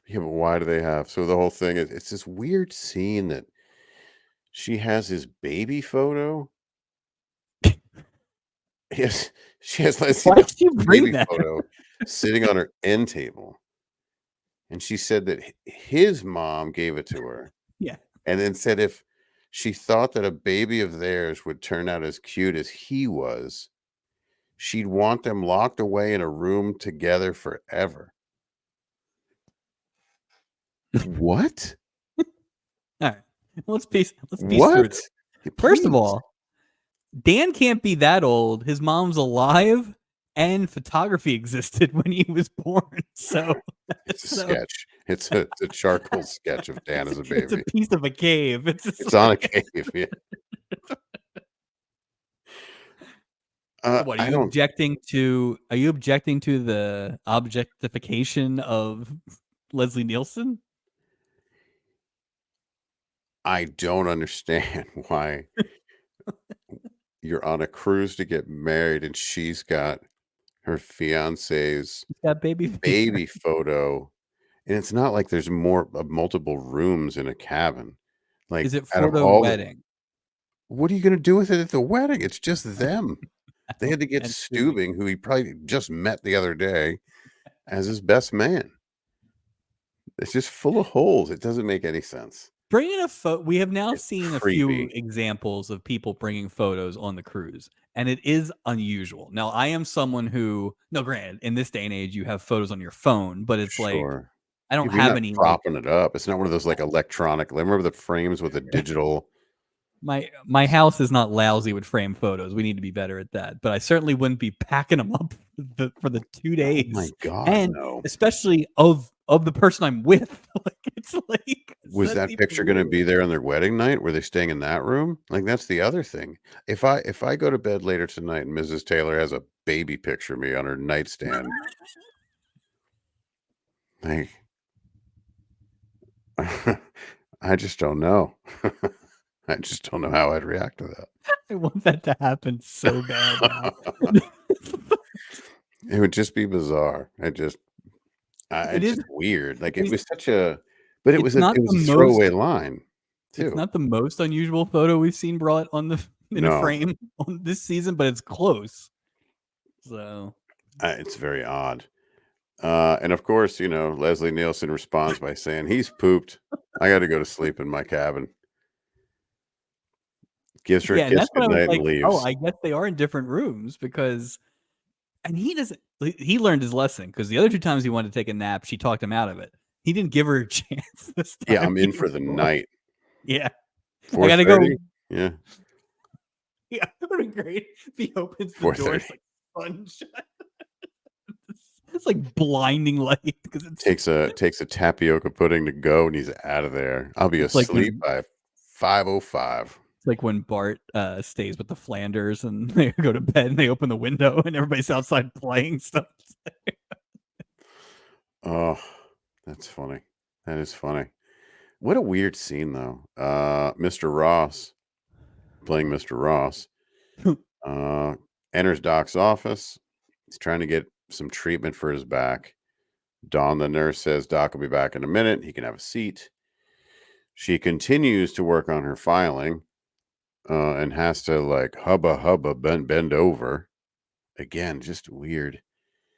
Yeah, but why do they have? So the whole thing is, it's this weird scene that she has his baby photo. Yes, she has Leslie Why'd you Nielsen's bring baby that? photo sitting on her end table, and she said that his mom gave it to her, Yeah. and then said if she thought that a baby of theirs would turn out as cute as he was, she'd want them locked away in a room together forever. What? Alright. Let's piece through What? this. First of Please. all, Dan can't be that old. His mom's alive and photography existed when he was born. So It's a so sketch. It's a charcoal sketch of Dan as a it's a baby. piece of a cave. It's just It's on a like cave, yeah. what I don't are you objecting to the objectification of Leslie Nielsen? I don't understand why you're on a cruise to get married and she's got her fiance's He's got baby fever. baby photo, and it's not like there's multiple rooms in a cabin. Like, Is it out for of the all the wedding? what are you gonna do with it at the wedding? It's just them. They had to get And Stewie. Steubing, who he probably just met the other day, as his best man. It's just full of holes. It doesn't make any sense. Bringing a photo, we have now It's seen a few creepy. examples of people bringing photos on the cruise, and it is unusual. Now, I am someone who no, granted, in this day and age, you have photos on your phone, but it's like, Sure. I don't If you're have not any, like propping it up, it's not one of those, like, electronic, like, remember the frames with the digital. my house is not lousy with frame photos, we need to be better at that, but I certainly wouldn't be packing them up for the 2 Oh my days, god, and no. especially of the person I'm with, like, it's like, Was that's that even picture gonna weirder. be there on their wedding night? Were they staying in that room? Like, that's the other thing. If I go to bed later tonight and Mrs. Taylor has a baby picture of me on her nightstand, like, I just don't know. I just don't know how I'd react to I want that to happen so bad now. that. It would just be bizarre. It It's is just weird. Like, it it's was such a but it's it not was the a most throwaway line. It's too. not the most unusual photo we've seen brought on the in a No, frame on this season, but it's close. So it's very odd. And of course, Leslie Nielsen responds by saying he's pooped. I got to go to sleep in my cabin. Gives her a yeah, and kiss that's when I was goodnight and like, "Oh, leaves. I guess they are in different rooms because." And he doesn't. He learned his lesson because the other 2 times he wanted to take a nap, she talked him out of it. He didn't give her a chance this Yeah, time I'm in for the either. night. Yeah, I gotta go. 4:30. Yeah, Yeah, it would be great if he opens the door. 4:30. It's like sunshine. It's like blinding light because Takes a tapioca pudding to go, and he's out of there. I'll be it's like asleep when by 5:05. it's like when Bart stays with the Flanders and they go to bed and they open the window and everybody's outside playing stuff. Oh, that's funny. That is funny. What a weird scene, though. Mr. Ross, playing Mr. Ross, uh, enters Doc's office. He's trying to get some treatment for his back. Dawn, the nurse, says Doc will be back in a minute. He can have a seat. She continues to work on her filing and has to like hubba bend over. Again, just weird.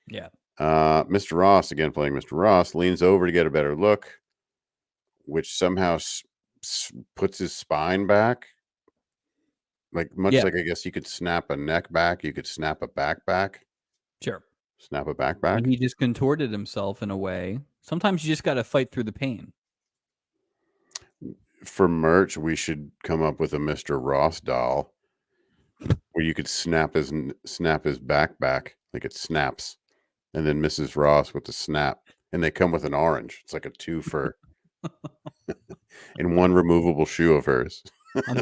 Yeah, Mr. Ross, again playing Mr. Ross, leans over to get a better look, which somehow puts his spine back. Like much yeah, like I guess you could snap a neck back, you could snap a back back, sure. snap a back And back. he just contorted himself in a way. Sometimes you just got to fight through the pain. For merch, we should come up with a Mr. Ross doll where you could snap his back like it snaps, and then Mrs. Ross with the snap, and they come with an orange. It's like a two for and one removable shoe of hers. Um,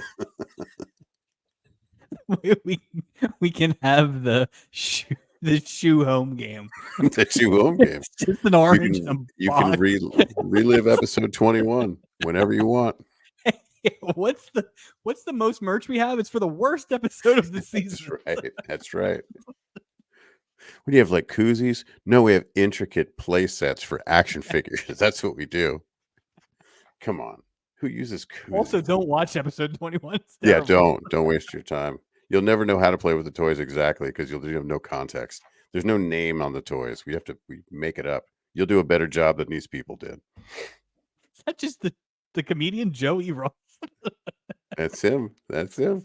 we we can have the shoe home game. The shoe home game. It's just an You orange can and a you can box. relive episode 21 whenever you want. What's the most merch we have? It's for the worst episode of the That's season. right. That's right. What do you have, like koozies? No, we have intricate play sets for action figures. That's what we do. Come on. Who uses Also, koozies? don't watch episode 21. It's Yeah, terrible. don't waste your time. You'll never know how to play with the toys exactly because you'll have no context. There's no name on the toys. We make it up. You'll do a better job than these people did. Is that just the comedian Joey Ross? That's him. That's him.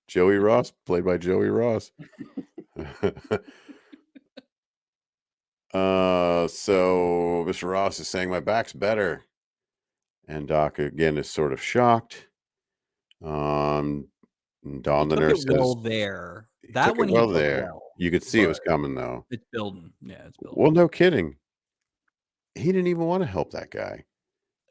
Joey Ross, played by Joey Ross. So Mr. Ross is saying my back's better. And Doc again is sort of shocked. Um He Dawn the took it nurse says well there. he That took it one he well took there. well, You could see it but was coming though. it's building. Yeah, it's Well, building. no kidding. He didn't even want to help that guy.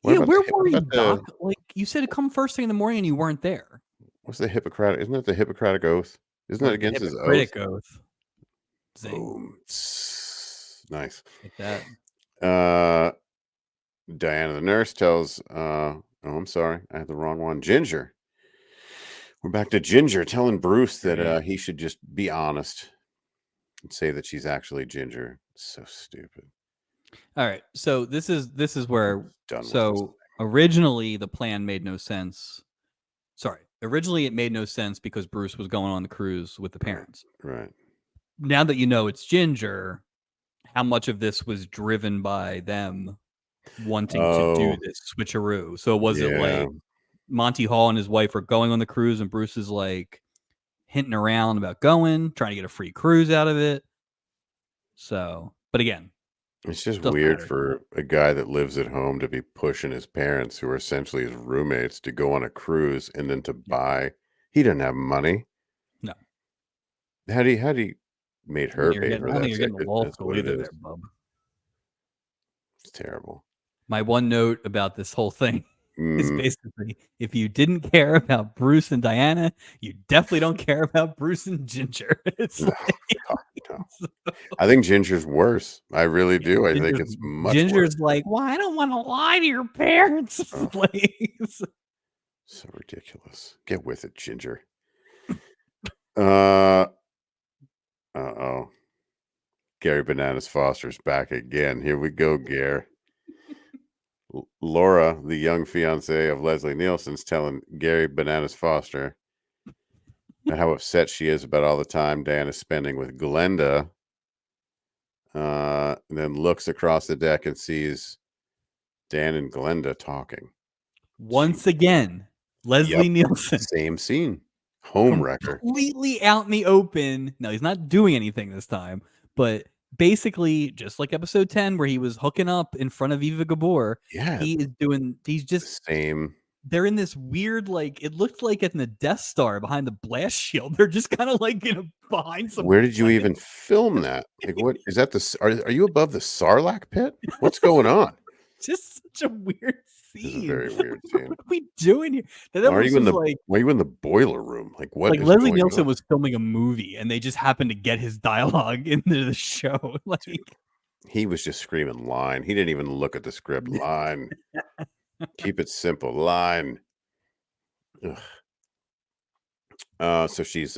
Yeah, where What were about you, Doc? Like you said to come first thing in the morning and you weren't there. what's the Hippocratic? Isn't that the Hippocratic oath? Isn't that Or the against his oath? Hippocratic oath. Zing. Boom. Nice. Like that. Uh Diana the nurse tells oh, I'm sorry, I had the wrong one. Ginger. We're back to Ginger telling Bruce that Great. he should just be honest and say that she's actually Ginger. So stupid. All right. So this is where Done with this. so originally the plan made no sense. Sorry. Originally it made no sense because Bruce was going on the cruise with the Right. parents. Right. Now that you know it's Ginger, how much of this was driven by them wanting to do Oh, this switcheroo? So was it yeah. like Monty Hall and his wife are going on the cruise and Bruce is like hinting around about going, trying to get a free cruise out of it? So, but again, It's just doesn't weird matter. for a guy that lives at home to be pushing his parents, who are essentially his roommates, to go on a cruise and then to Yeah. buy. He didn't have money. No. How do you made I mean, her pay for I don't think that you're getting to ticket? law That's school what it either is. there, bub. It's terrible. My one note about this whole thing is Mm, basically if you didn't care about Bruce and Diana, you definitely don't care about Bruce and Ginger. It's no, like, God, no. I think Ginger's worse. I really yeah, do. I think it's much worse. Ginger's like, well, I don't want to lie to your parents. Oh, It's like, so ridiculous. Get with it, Ginger. Uh, uh-oh. Gary Bananas Foster's back again. Here we go, Gare. Laura, the young fiance of Leslie Nielsen's, telling Gary Bananas Foster how upset she is about all the time Dan is spending with Glenda. And then looks across the deck and sees Dan and Glenda talking. Once again, Yep, Leslie Nielsen same scene. Home wrecker. completely out in the open. No, he's not doing anything this time, but basically, just like episode 10, where he was hooking up in front of Eva Gabor, Yeah, he's the just, same. they're in this weird, like, it looked like in the Death Star behind the blast shield. They're just kind of like, behind some Where did you plants. even film that? Like, what is that? Are you above the Sarlacc pit? What's going on? Just such a weird This is a scene. very weird scene. What are we doing here? That Why are almost you in was the like, Why are you in the boiler room? Like, what is Leslie going Nielsen on? was filming a movie and they just happened to get his dialogue into the show. Dude, Like, he was just screaming line. He didn't even look at the script. Line. Keep it simple. Line. Ugh. So she's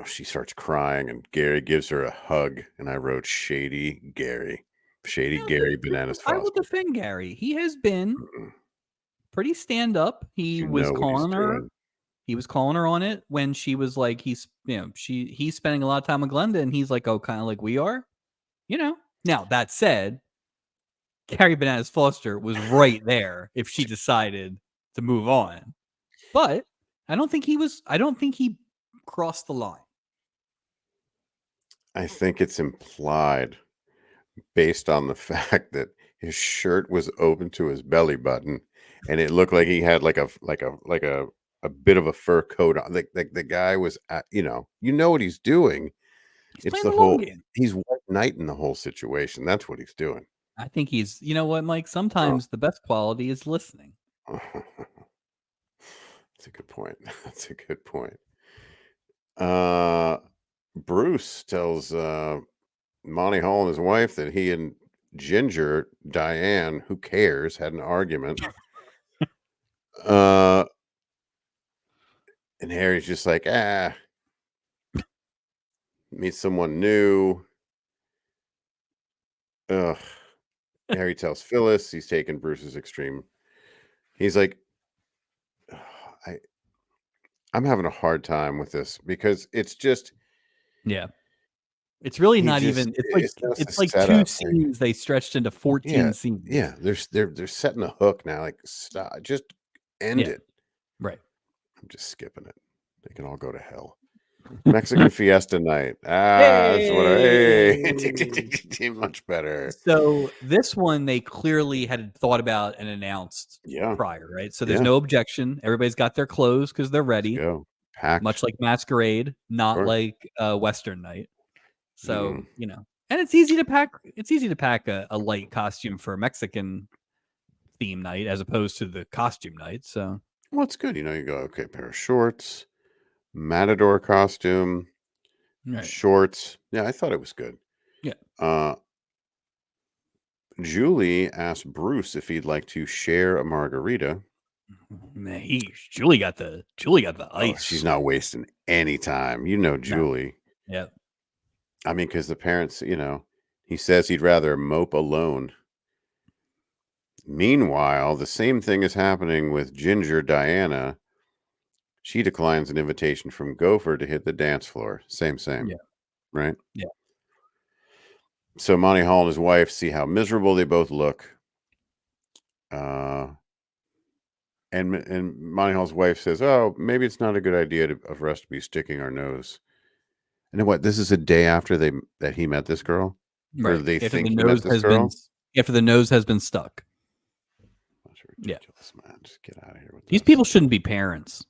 she starts crying and Gary gives her a hug. And I wrote Shady Gary. Shady now, Gary Bananas I will Foster. defend Gary. He has been Mm-mm. pretty stand up. He You was know what he's calling her. doing. He was calling her on it when she was like, he's spending a lot of time with Glenda, and he's like, oh, kind of like we are, you know. Now that said, Carrie Bananas Foster was right there if she decided to move on, but I don't think he was. I don't think he crossed the line. I think it's implied based on the fact that his shirt was open to his belly button and it looked like he had like a bit of a fur coat on. Like the guy was what he's doing. He's It's playing the the long whole game. he's white knight in the whole situation. That's what he's doing. I think he's. You know what, Mike? Oh. Sometimes the best quality is listening. That's a good point. That's a good point. Uh Bruce tells Monty Hall and his wife that he and Ginger, Diane, who cares, had an argument. Uh, and Harry's just like, meet someone new. Ugh. Harry tells Phyllis he's taken Bruce's extreme. He's like, "Ugh, I, I'm having a hard time with this because it's just Yeah. It's really he not just even it's just a it's like 2 setup. Like, scenes they stretched into 14 yeah, scenes. yeah. They're setting a hook now. Like, stop, just end Yeah, it. right. I'm just skipping it. They can all go to hell. Mexican Fiesta night. That's what Hey! much better. So, this one they clearly had thought about and announced Yeah, prior, right? So, there's yeah. no objection. Everybody's got their clothes because 'cause they're Let's ready, go. Packed. much like Masquerade, not Sure. like, Western Night. Mm. So, and it's easy to pack a light costume for a Mexican theme night as opposed to the costume night, so Well, it's good. You go, okay, pair of shorts, matador costume, right. shorts. Yeah, I thought it was good. Yeah. Uh, Julie asked Bruce if he'd like to share a margarita. Man, Julie got the Oh, she's ice. not wasting any time. No. Julie. Yeah. I mean, because the parents, he says he'd rather mope alone. Meanwhile, the same thing is happening with Ginger Diana. She declines an invitation from Gopher to hit the dance floor. Same, Yeah. right? Yeah. So Monty Hall and his wife see how miserable they both look. Uh, and Monty Hall's wife says, "Oh, maybe it's not a good idea for us to be sticking our nose." And then what? This is a day after that he met this girl, or Right. they After the think he met nose this has been girl. after the nose has been stuck. That's Yeah. ridiculous, man. Just get out of here with These this. people shouldn't be parents.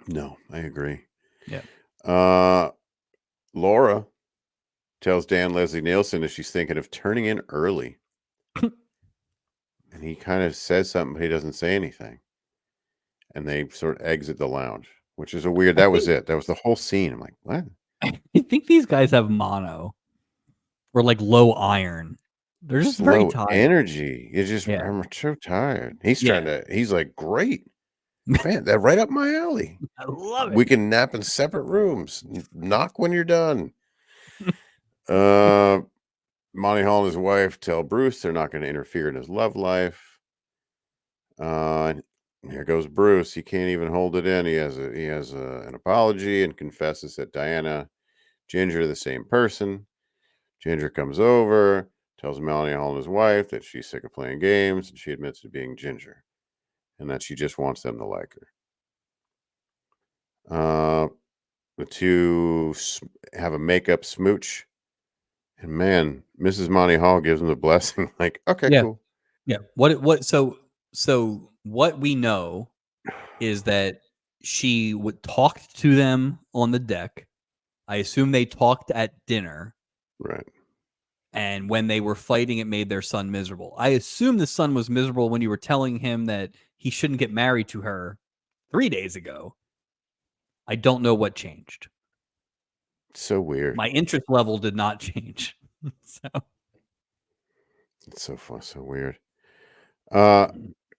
No, I agree. Yeah. Uh, Laura tells Dan Leslie Nielsen that she's thinking of turning in early. And he kind of says something, but he doesn't say anything. And they sort of exit the lounge, which is a weird. I That was think it. That was the whole scene. I'm like, what? I think these guys have mono or like low iron. They're just Just very low tired. energy. It's just Yeah. I'm so tired. Yeah. He's like, great. Man, that right up my alley. I love it. We can nap in separate rooms. Knock when you're done. Uh Monty Hall and his wife tell Bruce they're not going to interfere in his love life. Here goes Bruce. He can't even hold it in. He has an apology and confesses that Diana, Ginger, are the same person. Ginger comes over, tells Melanie Hall and his wife that she's sick of playing games, and she admits to being Ginger, and that she just wants them to like her. The two have a makeup smooch, and man, Mrs. Monty Hall gives them the blessing. Like, okay, Yeah. cool. Yeah. So what we know is that she would talk to them on the deck. I assume they talked at dinner. Right. And when they were fighting, it made their son miserable. I assume the son was miserable when you were telling him that he shouldn't get married to her 3 days ago. I don't know what changed. So weird. My interest level did not change. So It's so fun, so weird.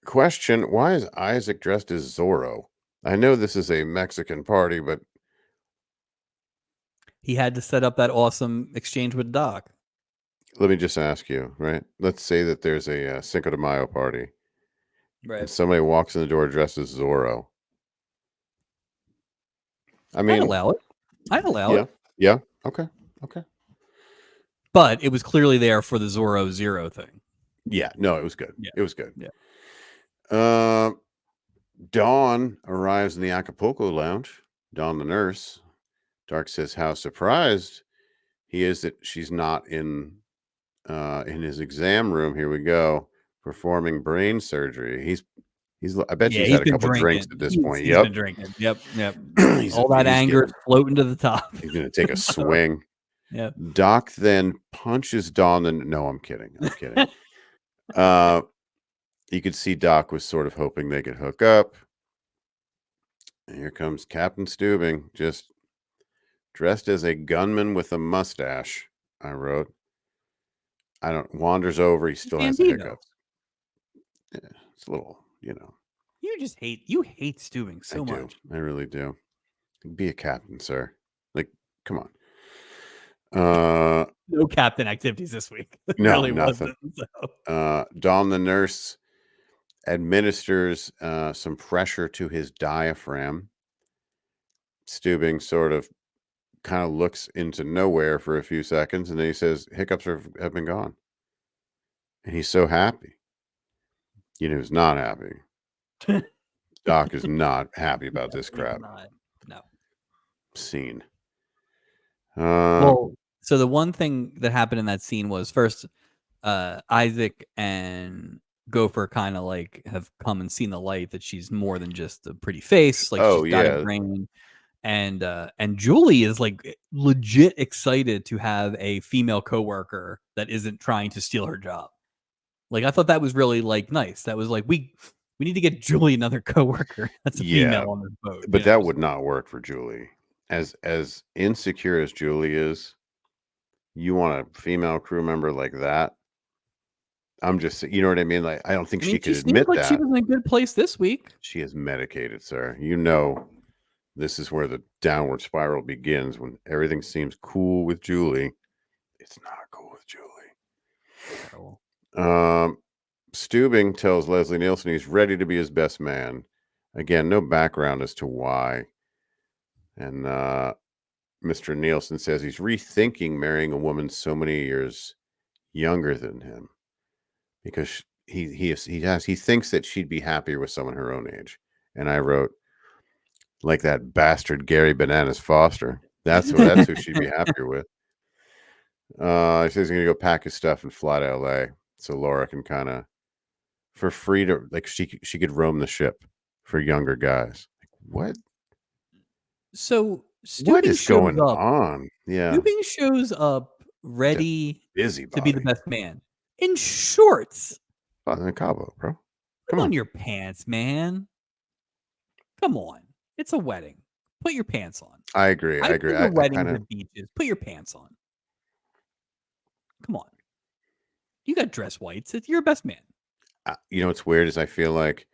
Question: why is Isaac dressed as Zorro? I know this is a Mexican party, but he had to set up that awesome exchange with Doc. let me just ask you, right? Let's say that there's a Cinco de Mayo party, and somebody walks in the door dressed as Zorro. I I'd mean, allow it. I'd allow yeah, it. yeah, okay. But it was clearly there for the Zorro Zero thing. Yeah, no, it was good. Yeah. It was good. Yeah. Dawn arrives in the Acapulco lounge. Dawn, the nurse. Dark says how surprised he is that she's not in his exam room. Here we go, performing brain surgery. He's. I bet Yeah, he's he's had a been couple drinks drinking. at this He's point. he's Yep. been drinking. Yep. he's All that anger is getting, floating to the top. he's going to take a swing. Yeah. Doc then punches Dawn. And no, I'm kidding. You could see Doc was sort of hoping they could hook up. And here comes Captain Steubing, just dressed as a gunman with a mustache. I wrote. Wanders over. He still has the hiccups. Yeah, it's a little, You hate Steubing so much. I really do. Be a captain, sir. Like, come on. No captain activities this week. It No, really nothing. wasn't. So. Dawn, the nurse, administers some pressure to his diaphragm. Steubing sort of kind of looks into nowhere for a few seconds, and then he says, hiccups have been gone. And he's so happy. He's not happy. Doc is not happy about this crap. No. Scene. Well, so the one thing that happened in that scene was first, Isaac and Gopher kind of like have come and seen the light that she's more than just a pretty face. Like she's got a brain. And Julie is like legit excited to have a female coworker that isn't trying to steal her job. Like I thought that was really like nice. That was like we need to get Julie another coworker that's a female on this boat. But that would not work for Julie. As insecure as Julie is, you want a female crew member like that? I'm just, you know what I mean? Like, I don't think she could admit that. She was in a good place this week. She is medicated, sir. This is where the downward spiral begins when everything seems cool with Julie. It's not cool with Julie. Steubing tells Leslie Nielsen he's ready to be his best man. Again, no background as to why. And Mr. Nielsen says he's rethinking marrying a woman so many years younger than him because he thinks that she'd be happier with someone her own age. And I wrote, like that bastard Gary Bananas Foster. That's who she'd be happier with. He says he's gonna go pack his stuff and fly to LA so Laura can kind of for free to like she could roam the ship for younger guys. Like, what? So what is going on? Yeah, Steubing shows up ready busy to be the best man in shorts. In Cabo, bro. Come on your pants, man. Come on, it's a wedding. Put your pants on. I agree. I weddings at beaches. Put your pants on. Come on. You got dress whites. You're a best man. What's weird is I feel like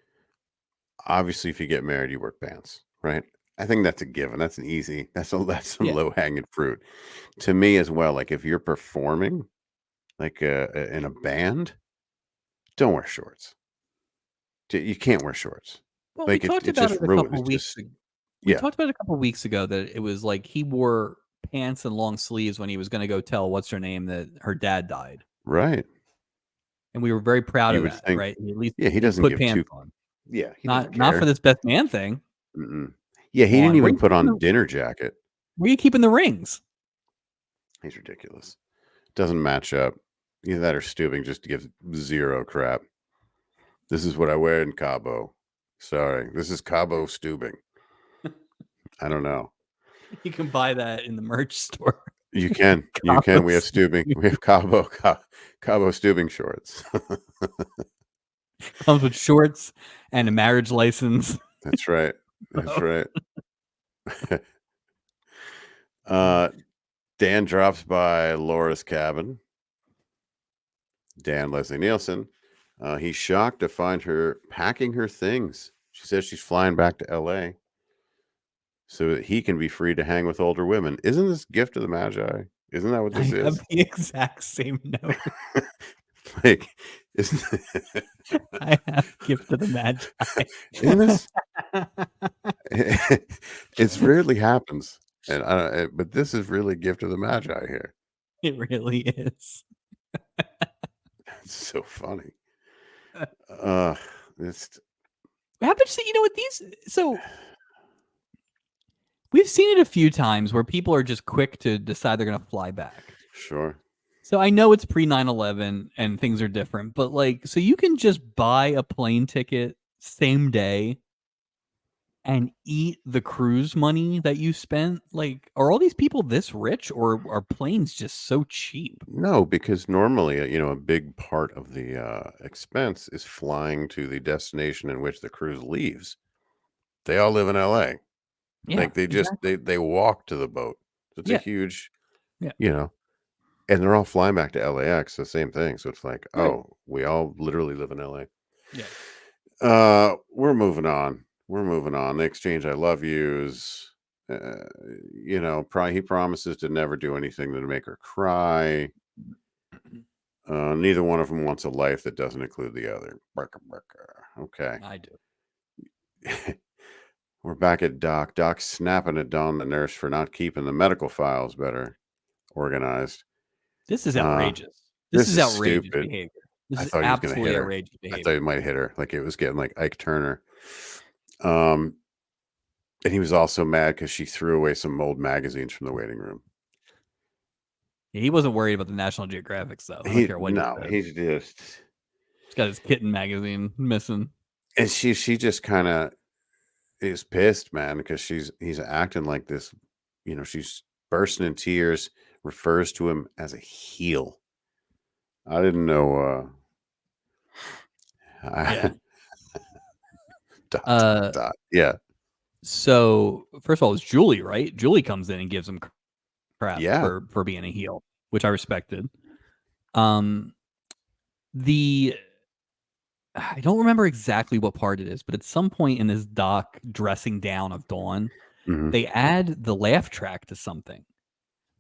obviously if you get married, you wear pants, right? I think that's a given. That's some low hanging fruit to me as well. Like if you're performing, like in a band, don't wear shorts. You can't wear shorts. Well, we Like talked it about just it a ruined. couple It's weeks just ag we yeah, talked about it a couple weeks ago that it was like he wore pants and long sleeves when he was gonna go tell what's her name that her dad died, right. and we were very proud You of would that, think, right? He at least yeah, he he doesn't put give pants two. on. Yeah, he doesn't Not for care. this best man thing. Mm-mm. Yeah, Come he didn't on, even put on dinner jacket. where you keeping the rings? He's ridiculous. Doesn't match up. Either that or Stubing just gives zero crap. This is what I wear in Cabo. Sorry, this is Cabo Stubing. I don't know. You can buy that in the merch store. You can. You can. We have Combos. Stubing. We have Cabo Stubing shorts. Comes with shorts and a marriage license. That's right. That's Bro. right. uh, Dan drops by Laura's cabin. Dan Leslie Nielsen. He's shocked to find her packing her things. She says she's flying back to LA so that he can be free to hang with older women. Isn't this gift of the Magi? Isn't that what this I have is? the exact same note. Like, isn't I have gift of the magi. isn't this? It's rarely happens, and but this is really gift of the Magi here. It really is. It's so funny. Uh, it's How much you know what these so we've seen it a few times where people are just quick to decide they're gonna fly back. sure. So I know it's pre 9/11 and things are different, but like so you can just buy a plane ticket same day and eat the cruise money that you spent. Like, are all these people this rich or are planes just so cheap? No, because normally, a big part of the expense is flying to the destination in which the cruise leaves. They all live in LA. Yeah, Like they just exactly. they walk to the boat. It's a Yeah, huge, yeah, you know, and they're all flying back to LAX, the same thing. So it's like, right. oh, we all literally live in LA. Yeah. We're moving on. We're moving on. They exchange I love yous. He promises to never do anything to make her cry. Neither one of them wants a life that doesn't include the other. Barker, barker. Okay. I do. We're back at Doc. Doc's snapping at Dawn, the nurse, for not keeping the medical files better organized. This is Uh, outrageous. This this is is outrageous stupid. behavior. This I is thought he was going to hit absolutely her. outrageous I thought he behavior. might hit her. Like it was getting like Ike Turner. Um, and he was also mad because she threw away some old magazines from the waiting room. Yeah, he wasn't worried about the National Geographic stuff. I don't care what he said. He's just. He's got his kitten magazine missing. And she just kind of is pissed, man, because he's acting like this. She's bursting in tears, refers to him as a heel. I didn't know. Yeah. Dot, dot, Uh, dot. Yeah. so first of all, it's Julie, right? Julie comes in and gives him crap Yeah. for being a heel, which I respected. Um, the I don't remember exactly what part it is, but at some point in this doc dressing down of Dawn, Mhm. they add the laugh track to something,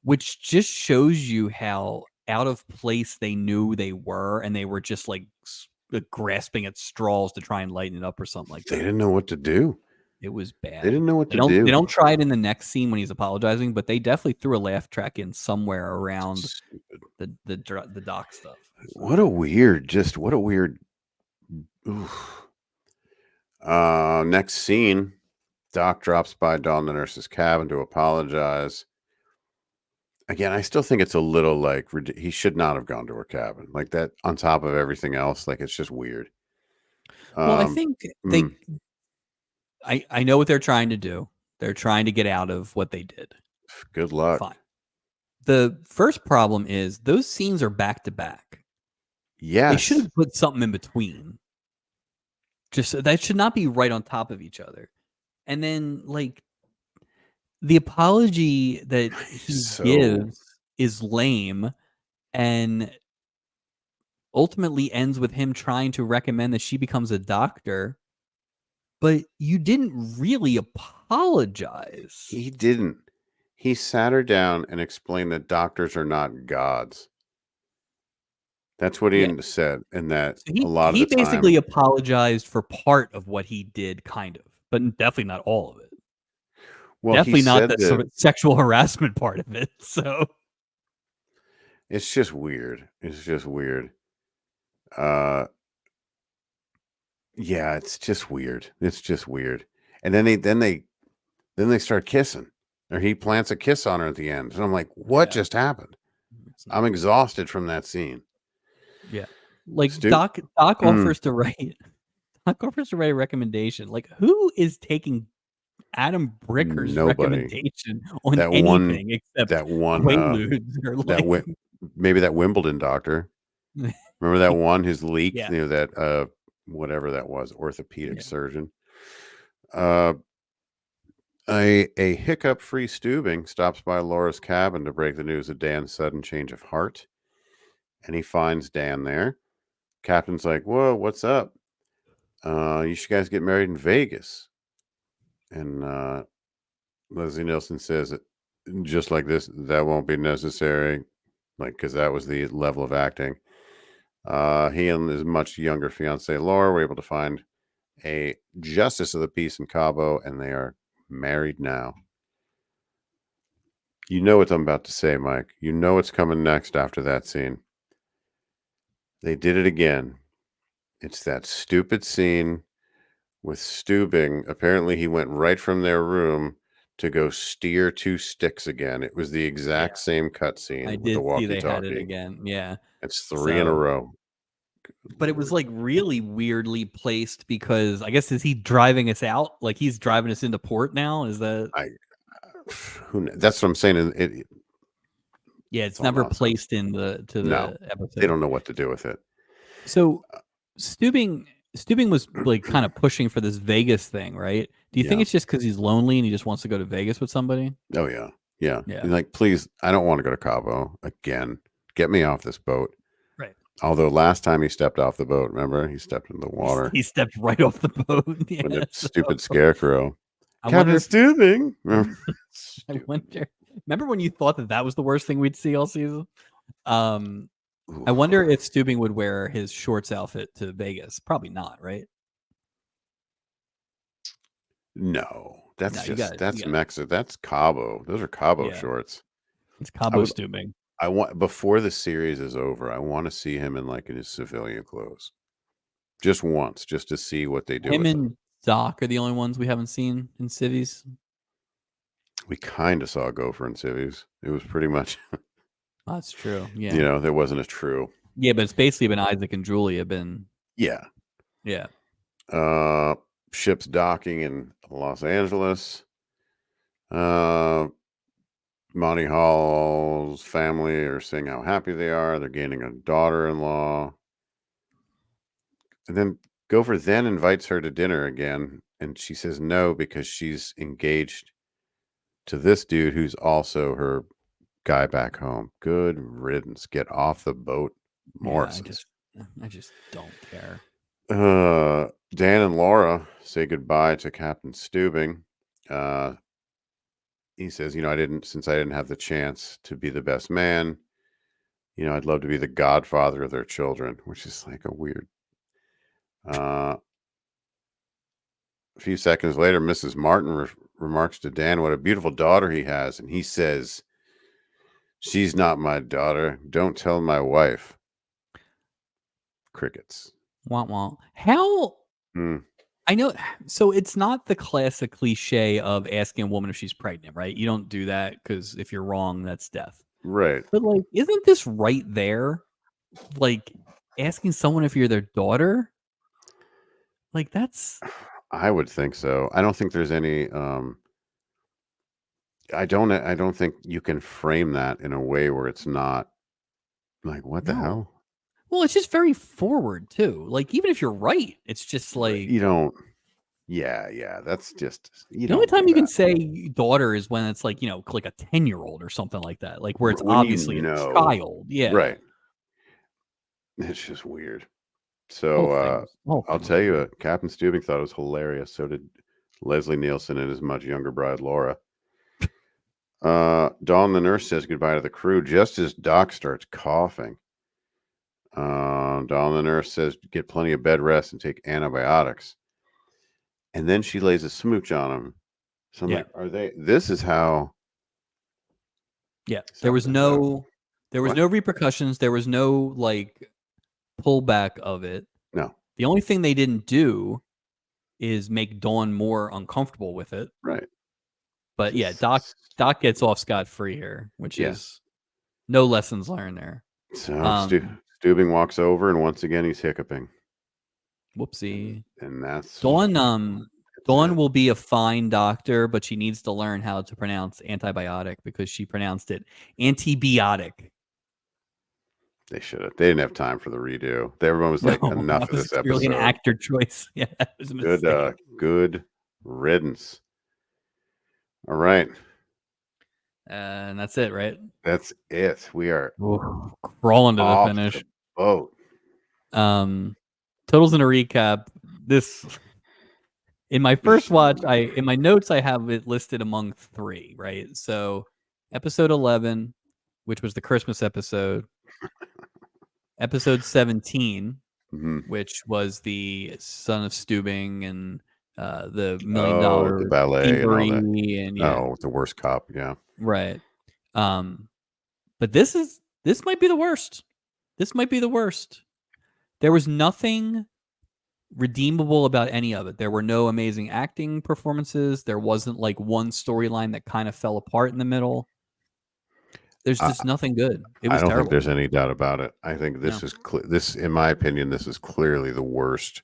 which just shows you how out of place they knew they were, and they were just like grasping at straws to try and lighten it up or something like They that. didn't know what to do. It was They bad. didn't know what They to don't they do. don't try it in the next scene when he's apologizing, but they definitely threw a laugh track in somewhere around Stupid. the doc stuff. So What a weird. Oof. Next scene, Doc drops by Dawn the nurse's cabin to apologize. Again, I still think it's a little like he should not have gone to her cabin like that. On top of everything else, like it's just weird. well, I Um, think mm, I know what they're trying to do. They're trying to get out of what they did. good luck. Fine. The first problem is those scenes are back to back. They should Yes, have put something in between. Just that should not be right on top of each other. And then like the apology that he so gives is lame and ultimately ends with him trying to recommend that she becomes a doctor, but you didn't really apologize. he didn't. He sat her down and explained that doctors are not gods. That's what Yeah. he said, and that So a lot of he the basically time. apologized for part of what he did, kind of, but definitely not all of it. Well, he Definitely not said the sort that of sexual harassment part of it. So it's just weird. It's just weird. Uh, yeah, it's just weird. It's just weird. And then they start kissing, or he plants a kiss on her at the end, and I'm like, what yeah, just happened? it's I'm not good. exhausted from that scene. Yeah, like Stu, Doc offers to write Doc offers to write a recommendation. Like, who is taking Adam Bricker's nobody. recommendation on That one. anything except That one. Quaaludes or That like maybe that Wimbledon doctor. Remember that one who's leaked, yeah, that whatever that was, orthopedic yeah, surgeon. Uh a hiccup-free Steubing stops by Laura's cabin to break the news of Dan's sudden change of heart, and he finds Dan there. Captain's like, "Whoa, what's up? You should guys get married in Vegas." And Leslie Nielsen says, just like this, that won't be necessary, like, because that was the level of acting. He and his much younger fiancee Laura were able to find a justice of the peace in Cabo, and they are married now. You know what I'm about to say, Mike. You know what's coming next after that scene. They did it again. It's that stupid scene with Steubing. Apparently, he went right from their room to go steer two sticks again. It was the yeah. exact same I cutscene with the did see they had it walkie-talkie. again. Yeah. It's 3 in a So, row. but it was Lord. like really weirdly placed because I guess is he driving us out? Like he's driving us into port now? Is that I that's what I'm saying. yeah, It's it's all never nonsense. placed in No, the they episode. don't know what to do with it. So Steubing was like kind of pushing for this Vegas thing, right? Do you think Yeah. it's just because he's lonely and he just wants to go to Vegas with somebody? Oh yeah. Yeah. Yeah. He's like, please, I don't want to go to Cabo again. Get me off this boat. Right. Although last time he stepped off the boat, remember? He stepped in the He, water he stepped right off the boat. with Yeah. that So stupid scarecrow. I wonder Captain if Steubing. Remember? I Stupid. wonder. Remember when you thought that that was the worst thing we'd see all season? Um, I Oof. wonder if Steubing would wear his shorts outfit to Vegas. Probably not, right? No, No, you that's got Mexico. That's Cabo. Those are Cabo yeah. shorts. It's I Cabo would. Steubing. I want before the series is over. I want to see him in his civilian clothes, just once, just to see what they do Him with them. and Doc are the only ones we haven't seen in civies. We kind of saw Gopher and Civvies. It was pretty much, That's true. Yeah. there wasn't a true. Yeah, but it's basically been Isaac and Julie have been Yeah. yeah. Uh, ships docking in Los Angeles. Uh, Monty Hall's family are saying how happy they are. They're gaining a daughter-in-law. And then Gopher then invites her to dinner again, and she says no because she's engaged to this dude who's also her guy back home. Good riddance. Get off the boat, Yeah, Morrison's. I just don't care. Dan and Laura say goodbye to Captain Steubing. He says, since I didn't have the chance to be the best man, I'd love to be the godfather of their children, which is like a weird. A few seconds later, Mrs. Martin remarks to Dan what a beautiful daughter he has, and he says, "She's not my daughter. Don't tell my wife." Crickets. Wah wah. How Hmm. I know so it's not the classic cliche of asking a woman if she's pregnant, right? You don't do that because if you're wrong, that's death. Right. But like, isn't this right there? Like asking someone if you're their daughter? Like that's I would think so. I don't think there's any. I don't think you can frame that in a way where it's not like, what the no. hell? Well, it's just very forward too. Like even if you're right, it's just Right. You like don't. Yeah. That's just you the only don't do time you can that say daughter is when it's like, like a 10-year-old or something like that. Like where it's when you obviously a know. child. Yeah. Right. It's just weird. Whole So whole I'll thing was tell you, weird. Captain Steubing thought it was hilarious. So did Leslie Nielsen and his much younger bride Laura. Dawn the nurse says goodbye to the crew just as Doc starts coughing. Dawn the nurse says get plenty of bed rest and take antibiotics. And then she lays a smooch on him. So I'm Yeah. like, are they? This is how. Yeah. So, There was no repercussions. There was no like pullback of it. No. The only thing they didn't do is make Dawn more uncomfortable with it. Right. But yeah, Doc gets off scot-free here, which is no lessons learned there. So Steubing walks over, and once again he's hiccuping. Whoopsie. And that's Dawn will be a fine doctor, but she needs to learn how to pronounce antibiotic because she pronounced it antibiotic. They should have. They didn't have time for the redo. Everyone was like, enough of this episode. Really an actor choice. Yeah, it was a mistake. Good riddance. All right. And that's it, right? That's it. We are crawling to the finish. The boat. Totals in a recap. This in my first watch, in my notes I have it listed among 3, right? So episode 11, which was the Christmas episode. Episode 17, which was the son of Steubing and the $1 million the ballet and all that. And the worst cop, yeah. Right. But this might be the worst. This might be the worst. There was nothing redeemable about any of it. There were no amazing acting performances. There wasn't like one storyline that kind of fell apart in the middle. There's just nothing good. It was I don't terrible. think there's any doubt about it. I think this is this, in my opinion, this is clearly the worst.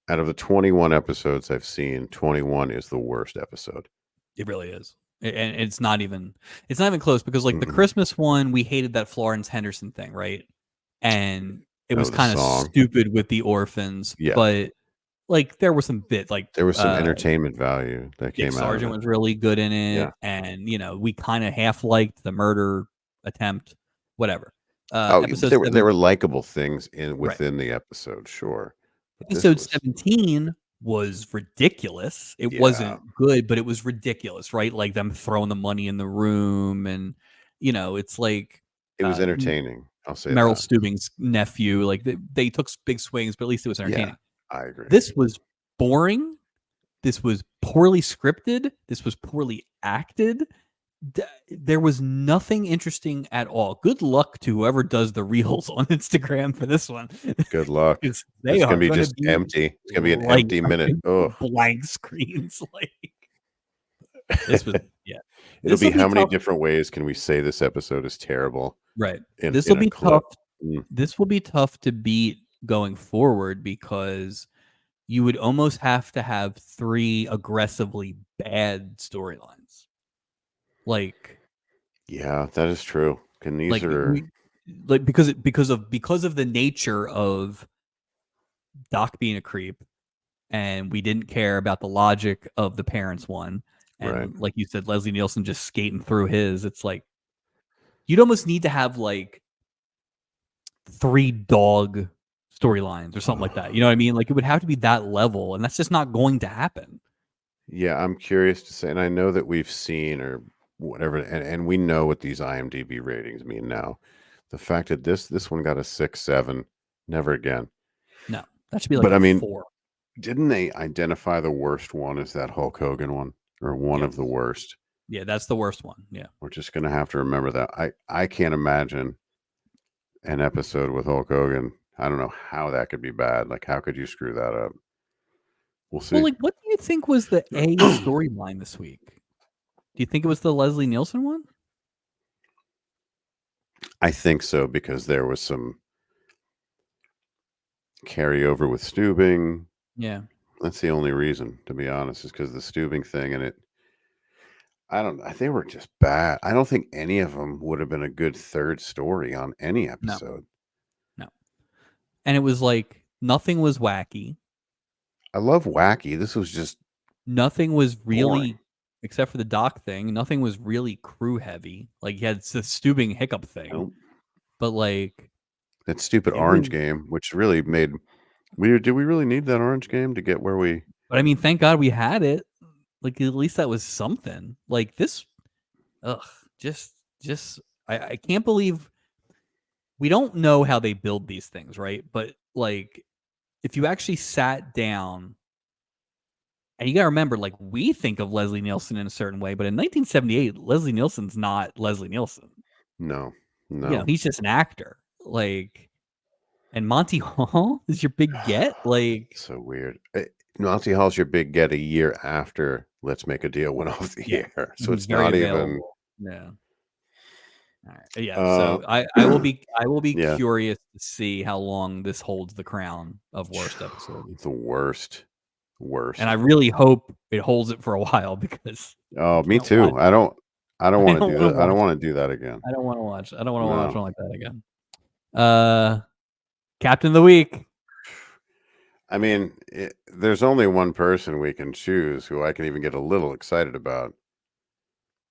Out of the 21 episodes I've seen, 21 is the worst episode. It really is. And it's not even close because like the Christmas one, we hated that Florence Henderson thing, right? And it was kind of stupid with the orphans, but like there were some there was some entertainment value that came out. Sargent was really good in it, and we kind of half liked the murder attempt, whatever. There were likable things within the episode, sure. Episode 17 was ridiculous. It wasn't good, but it was ridiculous, right? Like them throwing the money in the room, and it's like it was entertaining. I'll say Meryl Steubing's nephew. Like they took big swings, but at least it was entertaining. Yeah, I agree. This was boring. This was poorly scripted. This was poorly acted. There was nothing interesting at all. Good luck to whoever does the reels on Instagram for this one. Good luck. It's gonna be just empty. It's gonna be an empty minute. Blank screens. Like this was It'll be how many different ways can we say this episode is terrible? Right. This will be tough. This will be tough to beat going forward because you would almost have to have 3 aggressively bad storylines. Like, yeah, that is true. And these are because of the nature of Doc being a creep, and we didn't care about the logic of the parents one, and like you said, Leslie Nielsen just skating through his. It's like you'd almost need to have like 3 dog storylines or something like that. You know what I mean? Like it would have to be that level, and that's just not going to happen. Yeah, I'm curious to say, and I know that we've seen or whatever, and we know what these IMDb ratings mean now. The fact that this one got a 6-7, never again. No, that should be like a 4. Didn't they identify the worst one as that Hulk Hogan one, or one of the worst? Yeah, that's the worst one. Yeah, we're just gonna have to remember that. I can't imagine an episode with Hulk Hogan. I don't know how that could be bad. Like, how could you screw that up? We'll see. Well, like, what do you think was the A storyline this week? Do you think it was the Leslie Nielsen one? I think so, because there was some carryover with Steubing. Yeah. That's the only reason, to be honest, is because the Steubing thing, and they were just bad. I don't think any of them would have been a good third story on any episode. No. And it was like nothing was wacky. I love wacky. This was just nothing was really boring. Except for the Doc thing. Nothing was really crew heavy. Like you had the Steubing hiccup thing. Nope. But like that stupid orange game, which really made did we really need that orange game to get where we? But I mean, thank God we had it. Like at least that was something. Like this, I can't believe we don't know how they build these things, right? But like, if you actually sat down, and you got to remember, like, we think of Leslie Nielsen in a certain way, but in 1978, Leslie Nielsen's not Leslie Nielsen. No, You know, no. he's just an actor. Like, and Monty Hall is your big get. Like, So weird. Monty Hall's your big get a year after Let's Make a Deal went off the yeah, air. So he's it's very not even available. Yeah. All right. Yeah. uh So I will be yeah, curious to see how long this holds the crown of worst episode. the worst. And I Worst. really hope it holds it for a while because I Oh, me can't watch. too. I don't I want to don't do want to that. I don't watch. want to do that again. I don't want to watch. I don't want to watch No. one like that again. Captain of the week. I mean, there's only one person we can choose who I can even get a little excited about.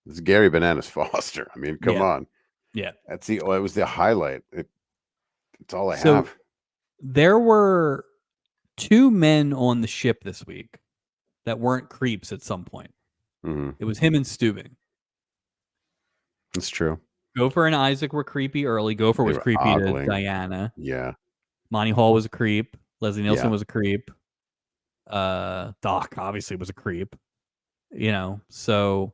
It's Gary Bananas Foster. I mean, come Yeah. on. Yeah. It was the highlight. It's all I So have. there were 2 men on the ship this week that weren't creeps at some point. Hmm. It was him and Steubing. It's true. Gopher and Isaac were creepy early. Gopher They was were creepy to ogling. Diana. Yeah. Monty Hall was a creep. Leslie Nielsen Yeah. was a creep. Doc obviously was a creep. You know, so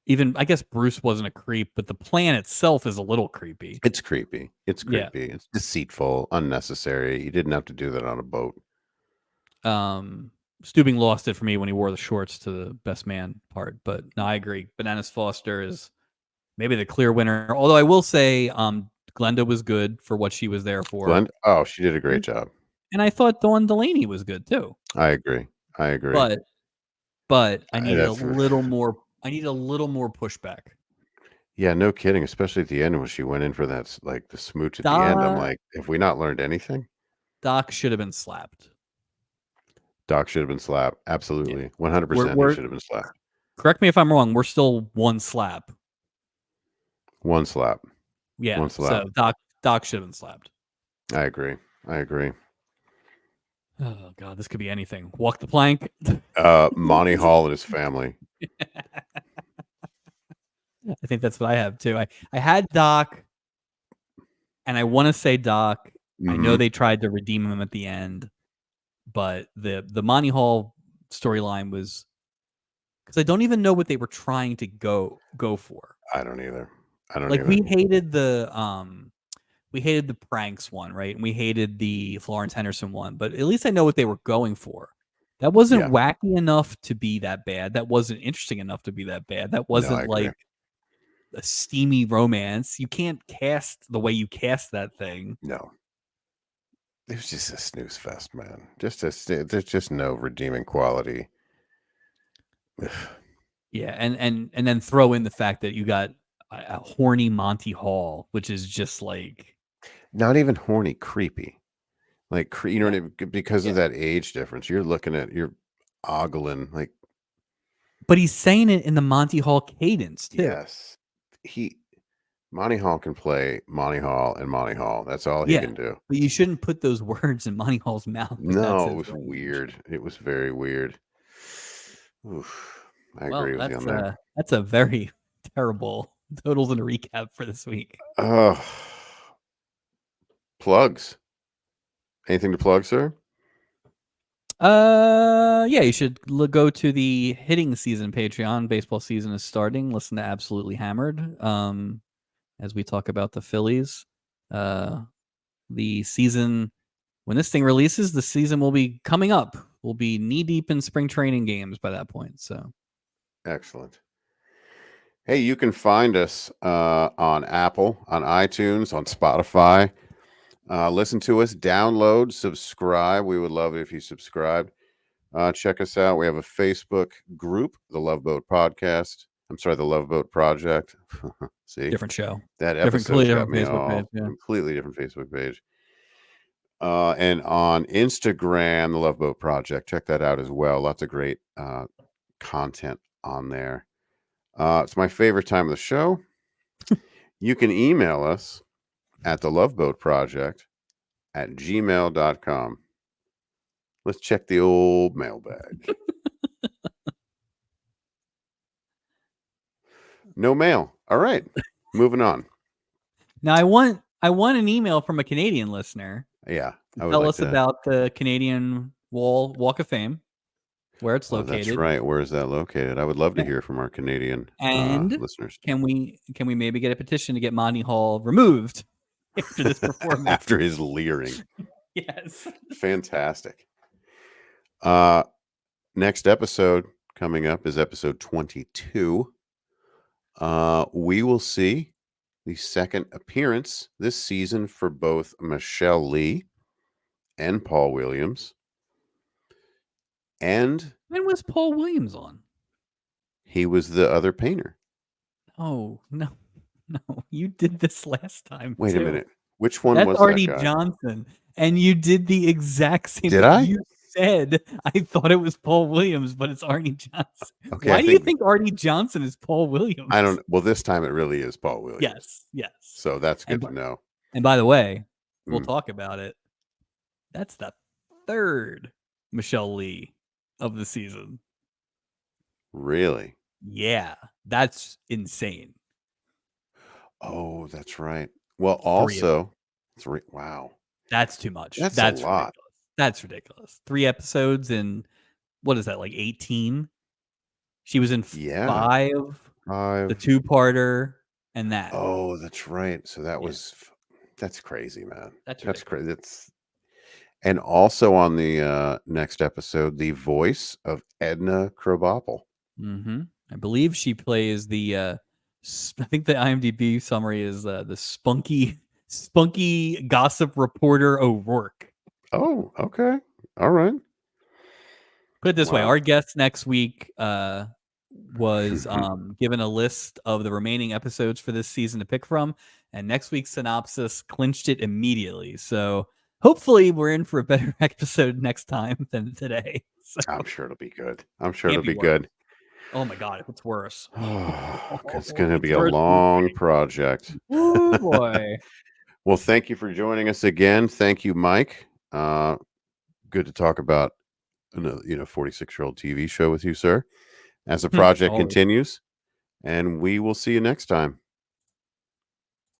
even I guess Bruce wasn't a creep, but the plan itself is a little creepy. It's creepy. It's Yeah. creepy. It's deceitful, unnecessary. You didn't have to do that on a boat. Steubing lost it for me when he wore the shorts to the best man part, but no, I agree. Bananas Foster is maybe the clear winner. Although I will say, Glenda was good for what she was there for, Glenn, oh, she did a great job. and I thought Dawn Delaney was good too. I agree. I agree. But I needed a That's little more. I needed a little more pushback. yeah, no kidding. Especially at the end when she went in for that, like the smooch at the end. I'm Doc, like, have we not learned anything? Doc should have been slapped. Doc should have been slapped. Yeah, Absolutely, we're 100%. He we're should have been slapped. correct me if I'm wrong. We're still one slap. One slap. Yeah, One slap. so Doc should have been slapped. I agree. I agree. Oh god, this could be anything. Walk the plank. Monty Hall and his family. I think that's what I have too. I had Doc, and I want to say Doc. I know Hmm. they tried to redeem him at the end, but the Monty Hall storyline was because I don't even know what they were trying to go for. I don't either. I don't Like either. we hated the pranks one, right? And we hated the Florence Henderson one, but at least I know what they were going for. That wasn't Yeah. wacky enough to be that bad. That wasn't interesting enough to be that bad. That No, I wasn't agree. like a steamy romance. You can't cast the way you cast that thing. No. It was just a snooze fest, man. There's just no redeeming quality. Yeah, and then throw in the fact that you got a horny Monty Hall, which is just like Not even horny, creepy. Like, you know yeah, what I mean? Because yeah. of that age difference, you're ogling, like, But he's saying it in the Monty Hall cadence too. yes. He Monty Hall can play Monty Hall and Monty Hall. That's all he Yeah, can do. but you shouldn't put those words in Monty Hall's mouth if that's No, it his was range. weird. It was very weird. Oof. I Well, agree with you on that. that's a very terrible totals and recap for this week. Oh, plugs. Anything to plug, sir? Yeah, you should go to the hitting season Patreon. Baseball season is starting. Listen to Absolutely Hammered. As we talk about the Phillies. The season when this thing releases, the season will be coming up. We'll be knee deep in spring training games by that point. So Excellent. Hey, you can find us on Apple, on iTunes, on Spotify. Listen to us, download, subscribe. We would love it if you subscribed. Check us out. We have a Facebook group, the Love Boat Podcast. I'm sorry, the Love Boat Project. See, different show, that completely episode's got different me Facebook all page. Yeah. completely different Facebook page. And on Instagram, the Love Boat Project. Check that out as well. Lots of great content on there. It's my favorite time of the show. You can email us at the Loveboat Project at gmail.com. Let's check the old mailbag. No mail. All right. Moving on. Now I want I want an email from a Canadian listener Yeah, to I would tell like us to. about the Canadian Walk of Fame, where it's Oh, that's located, right. Where is that located? I would love to hear from our Canadian and listeners can we maybe get a petition to get Monty Hall removed after this performance? after his leering. Yes. Fantastic. Next episode coming up is episode 22. We will see the second appearance this season for both Michelle Lee and Paul Williams. And When was Paul Williams on? he was the other painter. Oh, no. No, you did this last time Wait a too. minute. Which one That's was that Artie guy? Johnson, and you did the exact same Did thing. I? You said, "I thought it was Paul Williams, but it's Artie Johnson." Okay, Why I do you think think Artie Johnson is Paul Williams? I don't. Well, this time it really is Paul Williams. Yes, yes. So that's And good to know. and by the way, we'll Mm, talk about it. That's the third Michelle Lee of the season. really? Yeah, that's insane. Oh, that's right. Well, 3 of them. also, wow, That's too much. that's a That's lot. ridiculous. That's ridiculous. 3 episodes in what is that, like 18? She was in Yeah, 5, the 5. 2-parter, and that. Oh, that's right. So that Yeah, that's crazy, man. that's That's ridiculous. crazy. And also on the next episode, the voice of Edna Krabappel. I believe she plays the, I think the IMDb summary is, the spunky gossip reporter O'Rourke. Oh, okay. All right. Put it this way, Wow. our guest next week, was given a list of the remaining episodes for this season to pick from, and next week's synopsis clinched it immediately. So hopefully we're in for a better episode next time than today. So I'm sure it'll be good. I'm sure can't it'll be be worse. good. Oh my god, if it's worse. Oh, it's going to It's be a worse than you long think. project. Oh boy. Well, thank you for joining us again. Thank you, Mike. Good to talk about 46-year-old TV show with you, sir, as the project Always. continues. And we will see you next time.